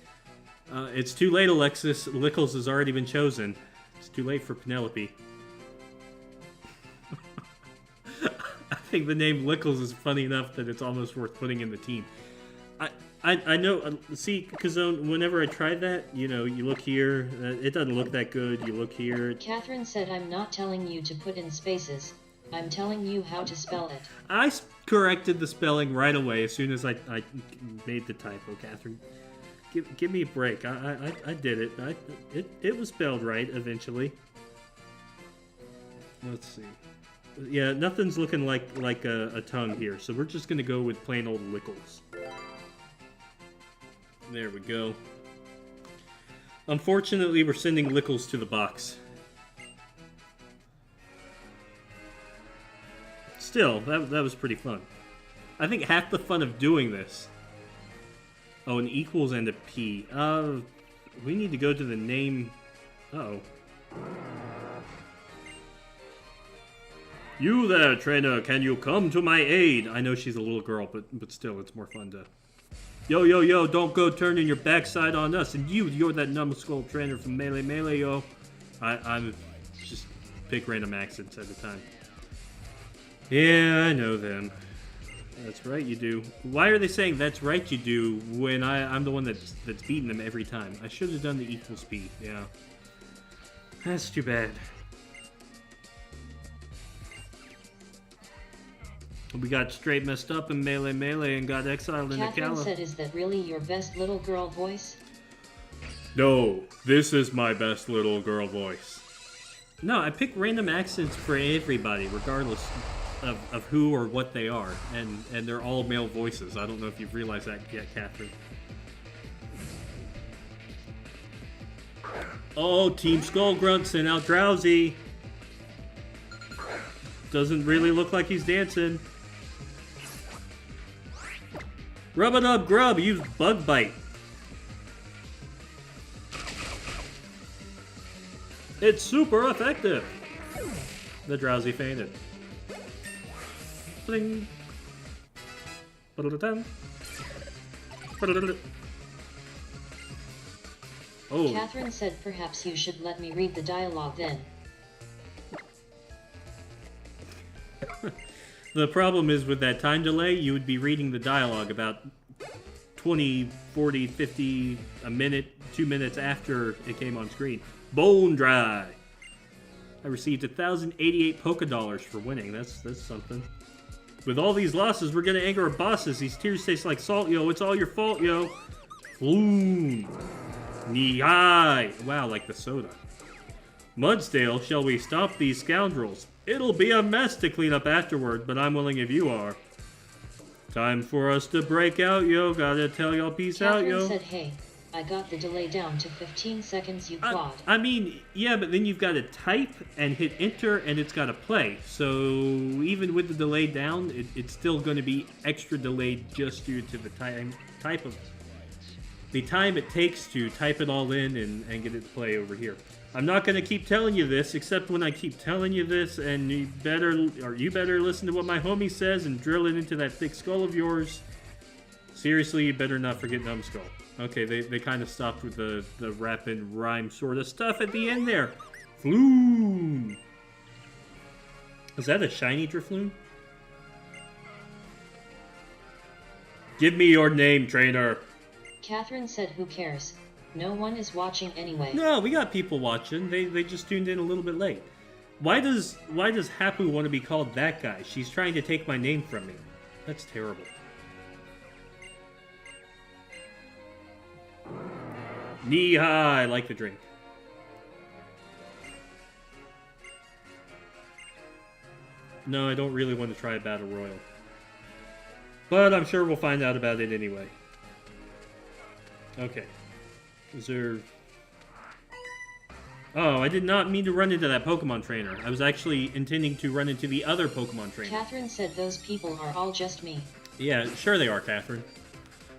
It's too late, Alexis. Lickles has already been chosen. It's too late for Penelope. I think the name Lickles is funny enough that it's almost worth putting in the team. I know, see, Kazone, whenever I tried that, you know, you look here, it doesn't look that good, you look here. Catherine said I'm not telling you to put in spaces, I'm telling you how to spell it. I corrected the spelling right away as soon as I made the typo, Catherine. Give me a break, I did it. It was spelled right eventually. Let's see. Yeah, nothing's looking like a tongue here, so we're just gonna go with plain old Lickles. There we go. Unfortunately, we're sending Lickles to the box. Still, that was pretty fun. I think half the fun of doing this... Oh, an equals and a P. We need to go to the name... Uh-oh. You there, trainer, can you come to my aid? I know she's a little girl, but still, it's more fun to... Yo, don't go turning your backside on us. And you're that numbskull trainer from Melee, yo. I'm just pick random accents at a time. Yeah, I know them. That's right, you do. Why are they saying that's right, you do, when I'm the one that's beating them every time? I should have done the equal speed, yeah. That's too bad. We got straight messed up in Melee and got exiled into Catherine Cala. said, is that really your best little girl voice? No, this is my best little girl voice. No, I pick random accents for everybody, regardless of who or what they are. And they're all male voices. I don't know if you've realized that yet, Catherine. Oh, Team Skullgrunt sent out Drowsy. Doesn't really look like he's dancing. Rub it up, Grub. Use Bug Bite. It's super effective. The Drowsy fainted. Bling. Oh. Catherine said perhaps you should let me read the dialogue then. The problem is with that time delay, you would be reading the dialogue about 20, 40, 50, a minute, 2 minutes after it came on screen. Bone Dry. I received 1,088 Poké Dollars for winning. That's something. With all these losses, we're gonna anger our bosses. These tears taste like salt, yo. It's all your fault, yo. Floon. Nihai. Wow, like the soda. Mudsdale, shall we stop these scoundrels? It'll be a mess to clean up afterward, but I'm willing if you are. Time for us to break out, yo. Gotta tell y'all peace out, yo. Catherine said, hey, I got the delay down to 15 seconds, you quad. I mean, yeah, but then you've got to type and hit enter, and it's got to play. So even with the delay down, it's still going to be extra delayed just due to the time it takes to type it all in and get it to play over here. I'm not going to keep telling you this, except when I keep telling you this, and you better listen to what my homie says and drill it into that thick skull of yours. Seriously, you better not forget Numbskull. Okay, they kind of stopped with the rap and rhyme sort of stuff at the end there. Floon! Is that a shiny Drifloon? Give me your name, trainer. Catherine said, who cares? No one is watching anyway. No, we got people watching. They just tuned in a little bit late. Why does Hapu want to be called that guy? She's trying to take my name from me. That's terrible. Knee-high, I like the drink. No, I don't really want to try a Battle Royal. But I'm sure we'll find out about it anyway. Okay. Is there... Oh, I did not mean to run into that Pokemon trainer. I was actually intending to run into the other Pokemon trainer. Catherine said those people are all just me. Yeah, sure they are, Catherine.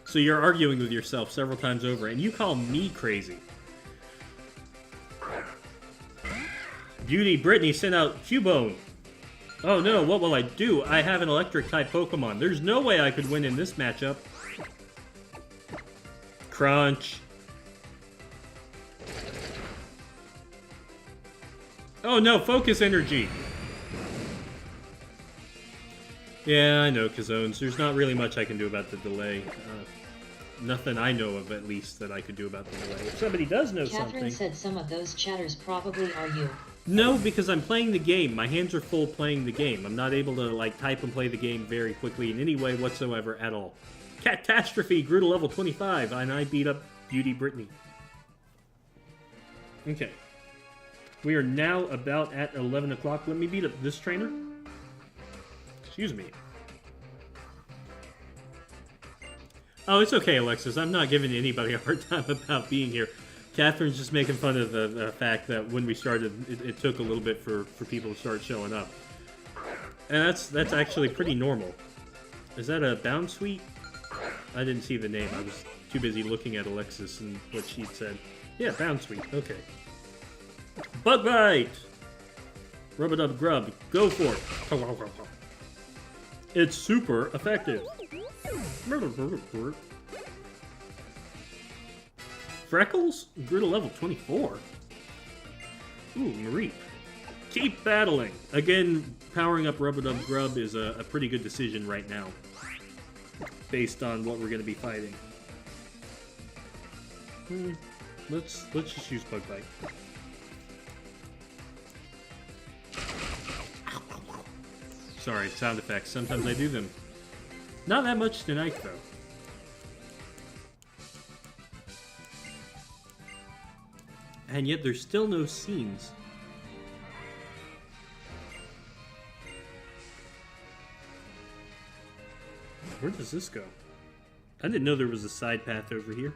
So you're arguing with yourself several times over, and you call me crazy. Beauty Brittany sent out Cubone. Oh no, what will I do? I have an electric-type Pokemon. There's no way I could win in this matchup. Crunch. Oh no, focus energy. Yeah, I know, Kazones. There's not really much I can do about the delay. Nothing I know of, at least, that I could do about the delay. If somebody does know Catherine something... said some of those chatters probably are you. No, because I'm playing the game. My hands are full playing the game. I'm not able to, like, type and play the game very quickly in any way whatsoever at all. Catastrophe grew to level 25, and I beat up Beauty Brittany. Okay. We are now about at 11 o'clock. Let me beat up this trainer. Excuse me. Oh, it's okay, Alexis. I'm not giving anybody a hard time about being here. Catherine's just making fun of the fact that when we started, it took a little bit for people to start showing up. And that's actually pretty normal. Is that a Bound Sweet? I didn't see the name. I was too busy looking at Alexis and what she said. Yeah, Bound Sweet. Okay. Bug Bite! Rub-a-dub grub. Go for it. It's super effective. Freckles grew to level 24. Ooh, Mareep. Keep battling. Again, powering up Rub-a-dub grub is a pretty good decision right now, based on what we're going to be fighting. Let's just use Bug Bite. Sorry, sound effects. Sometimes I do them. Not that much tonight, though. And yet there's still no scenes. Where does this go? I didn't know there was a side path over here.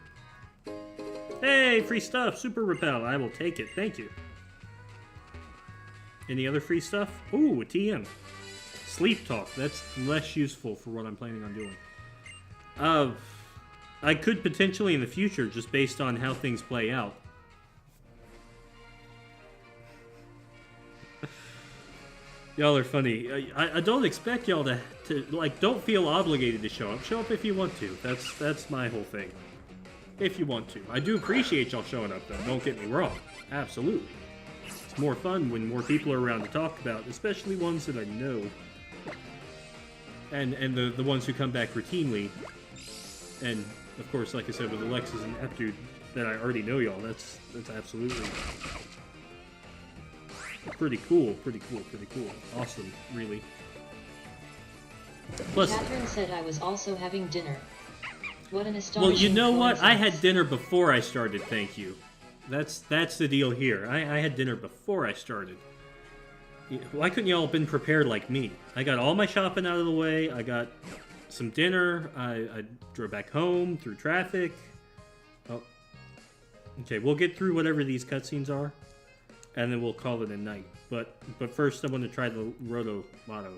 Hey, free stuff! Super Repel. I will take it. Thank you. Any other free stuff? Ooh, a TM. Sleep Talk. That's less useful for what I'm planning on doing. I could potentially in the future, just based on how things play out. Y'all are funny. I don't expect y'all to like, don't feel obligated to show up. Show up if you want to. That's my whole thing. If you want to. I do appreciate y'all showing up, though. Don't get me wrong. Absolutely. It's more fun when more people are around to talk about, especially ones that I know. And the ones who come back routinely. And, of course, like I said, with Alexis and Aptude, that I already know y'all. That's absolutely... pretty cool. Awesome, really. Plus, Catherine said I was also having dinner. What an astonishing well, you know what? I coincidence. had dinner before I started, thank you. That's the deal here. I had dinner before I started. Why couldn't y'all have been prepared like me? I got all my shopping out of the way. I got some dinner. I drove back home through traffic. Oh. Okay, we'll get through whatever these cutscenes are. And then we'll call it a night. But first I want to try the Roto Motto.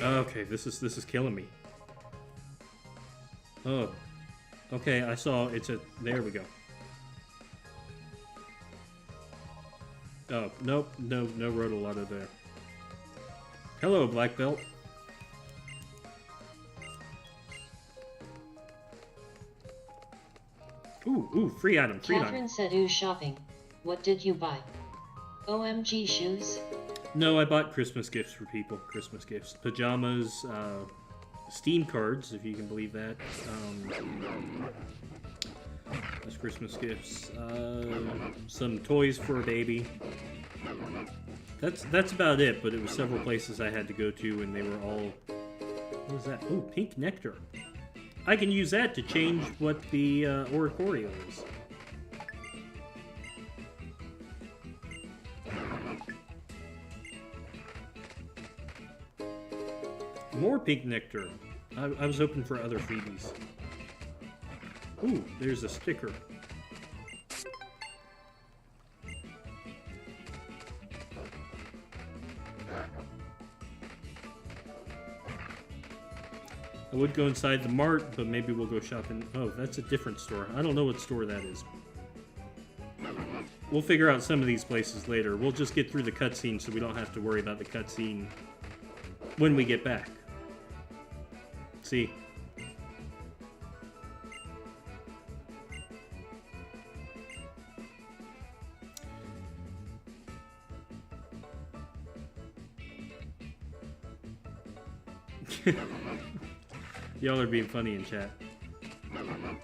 Okay, this is killing me. Oh. Okay, I saw there we go. Oh, nope, no Roto Lotto there. Hello, Black Belt. Ooh, free item, free item. Catherine said, ooh, shopping. What did you buy? OMG shoes? No, I bought Christmas gifts for people. Christmas gifts. Pajamas, Steam cards, if you can believe that. That's Christmas gifts. Some toys for a baby. That's about it, but it was several places I had to go to, and they were all... What was that? Oh, pink nectar. I can use that to change what the Oricorio is. More pink nectar. I was hoping for other freebies. Ooh, there's a sticker. I would go inside the mart, but maybe we'll go shopping. Oh, that's a different store. I don't know what store that is. We'll figure out some of these places later. We'll just get through the cutscene so we don't have to worry about the cutscene when we get back. See? Y'all are being funny in chat.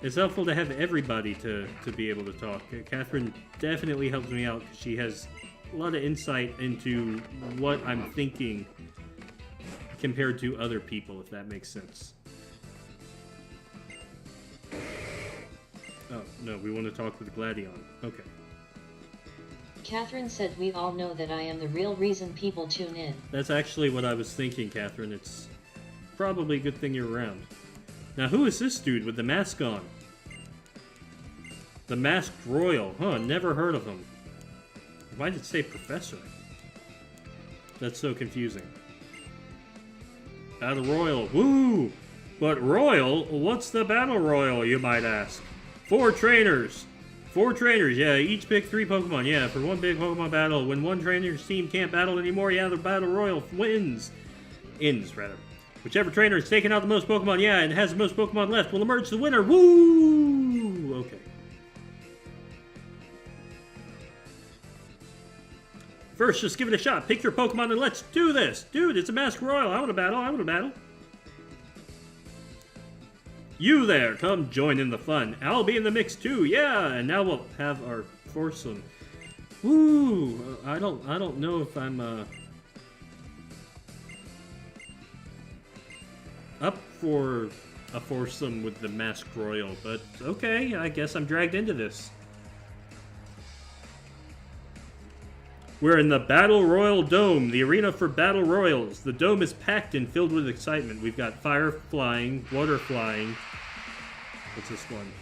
It's helpful to have everybody to be able to talk. Catherine definitely helps me out because she has a lot of insight into what I'm thinking compared to other people, if that makes sense. Oh, no, we want to talk with Gladion. Okay. Catherine said we all know that I am the real reason people tune in. That's actually what I was thinking, Catherine. It's probably a good thing you're around. Now, who is this dude with the mask on? The Masked Royal. Huh, never heard of him. Why did it say Professor? That's so confusing. Battle Royal. Woo! But Royal? What's the Battle Royal, you might ask? 4 trainers. 4 trainers, yeah, each pick 3 Pokemon. Yeah, for one big Pokemon battle. When one trainer's team can't battle anymore, yeah, the Battle Royal wins. Ends, rather. Whichever trainer has taken out the most Pokemon, yeah, and has the most Pokemon left will emerge the winner. Woo! Okay. First, just give it a shot. Pick your Pokemon and let's do this. Dude, it's a Masked Royal. I want to battle. I want to battle. You there, come join in the fun. I'll be in the mix too. Yeah, and now we'll have our foursome. Woo! I don't know if I'm up for a foursome with the Masked Royal, but okay, I guess I'm dragged into this. We're in the Battle Royal Dome, the arena for Battle Royals. The dome is packed and filled with excitement. We've got fire flying, water flying. What's this one?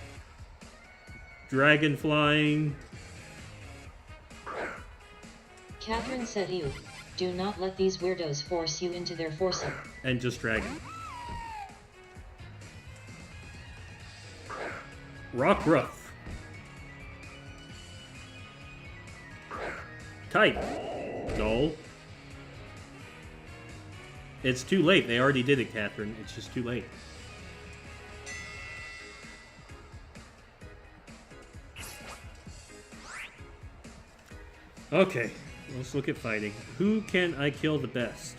Dragon flying. Catherine said you, do not let these weirdos force you into their foursome. And just dragon. Rockruff. Type. Dull. It's too late. They already did it, Catherine. It's just too late. Okay, let's look at fighting. Who can I kill the best?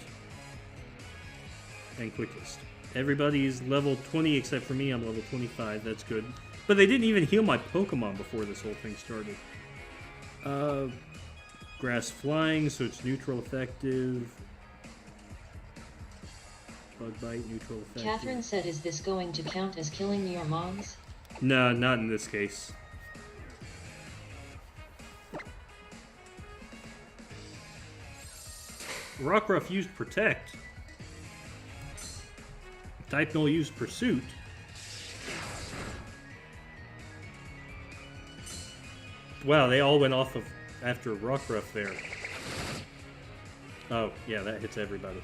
And quickest. Everybody's level 20 except for me. I'm level 25. That's good. But they didn't even heal my Pokemon before this whole thing started. Grass flying, so it's neutral effective. Bug bite, neutral effective. Catherine said, is this going to count as killing your moms? No, not in this case. Rockruff used Protect. Type-Null used Pursuit. Wow, they all went off of after Rockruff there. Oh, yeah, that hits everybody.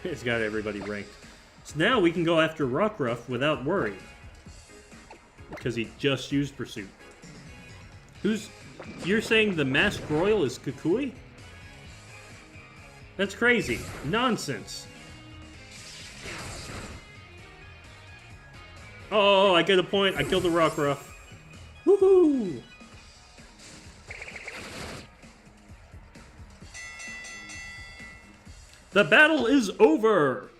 It's got everybody ranked. So now we can go after Rockruff without worry. Because he just used Pursuit. You're saying the Masked Royal is Kukui? That's crazy. Nonsense. Oh, I get a point. I killed the Rockruff. Woohoo! The battle is over!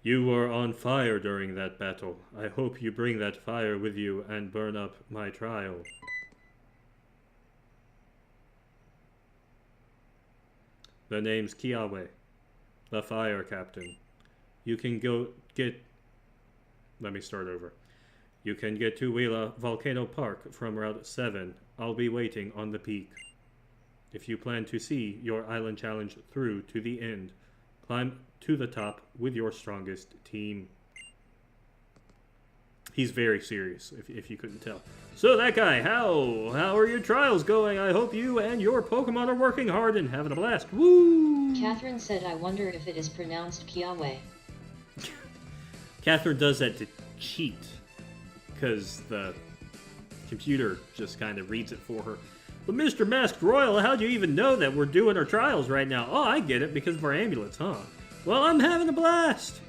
You were on fire during that battle. I hope you bring that fire with you and burn up my trial. The name's Kiawe, the fire captain. You can go get... Let me start over. You can get to Wheeler Volcano Park from Route 7. I'll be waiting on the peak. If you plan to see your island challenge through to the end, climb to the top with your strongest team. He's very serious, if you couldn't tell. So that guy, how are your trials going? I hope you and your Pokemon are working hard and having a blast. Woo! Catherine said, I wonder if it is pronounced Kiawe. Catherine does that to cheat, because the computer just kind of reads it for her. But Mr. Masked Royal, how'd you even know that we're doing our trials right now? Oh, I get it, because of our amulets, huh? Well, I'm having a blast!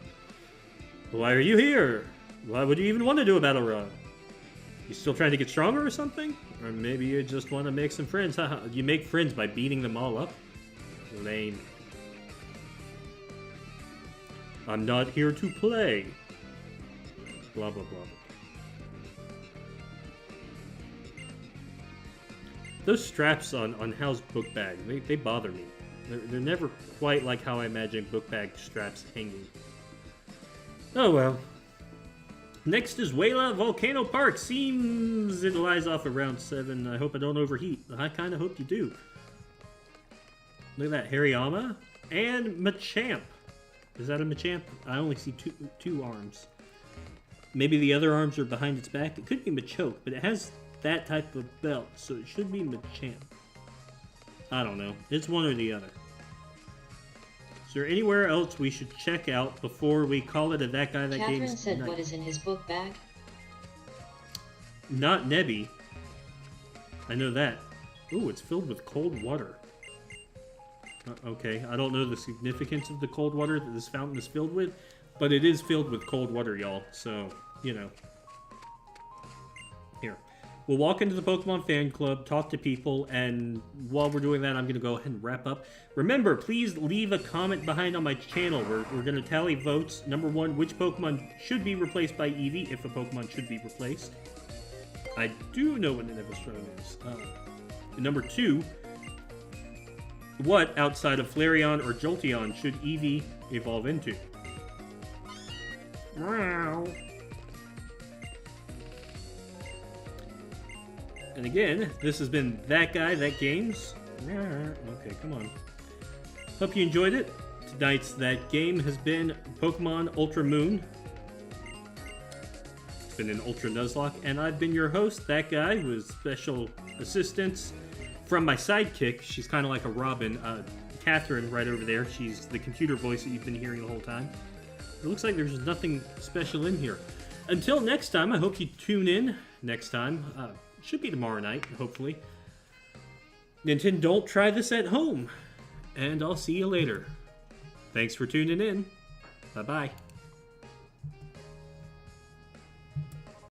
Why are you here? Why would you even want to do a battle run? You still trying to get stronger or something? Or maybe you just want to make some friends. Haha, you make friends by beating them all up? Lame. I'm not here to play. Blah, blah, blah. Those straps on Hal's book bag, they bother me. They're never quite like how I imagine book bag straps hanging. Oh well. Next is Wheeler Volcano Park. Seems it lies off around 7. I hope I don't overheat. I kind of hope you do. Look at that, Hariyama and Machamp. Is that a Machamp? I only see two arms. Maybe the other arms are behind its back. It could be Machoke, but it has that type of belt, so it should be Machamp. I don't know. It's one or the other. Is there anywhere else we should check out before we call it a That Guy That Game's Catherine said, night? what is in his book bag? Not Nebby. I know that. Ooh, it's filled with cold water. Okay, I don't know the significance of the cold water that this fountain is filled with, but it is filled with cold water, y'all. So, you know. Here. We'll walk into the Pokemon fan club, talk to people, and while we're doing that, I'm going to go ahead and wrap up. Remember, please leave a comment behind on my channel. We're going to tally votes. Number 1, which Pokemon should be replaced by Eevee, if a Pokemon should be replaced. I do know what an Evolution is. Number 2, what outside of Flareon or Jolteon should Eevee evolve into? Wow. And again, this has been That Guy, That Games. Okay, come on. Hope you enjoyed it. Tonight's That Game has been Pokemon Ultramoon. It's been an UltraNuzlocke, and I've been your host, That Guy, with special assistance from my sidekick. She's kind of like a Robin. Catherine, right over there. She's the computer voice that you've been hearing the whole time. It looks like there's nothing special in here. Until next time, I hope you tune in next time. Should be tomorrow night, hopefully. Nintendon't try this at home. And I'll see you later. Thanks for tuning in. Bye-bye.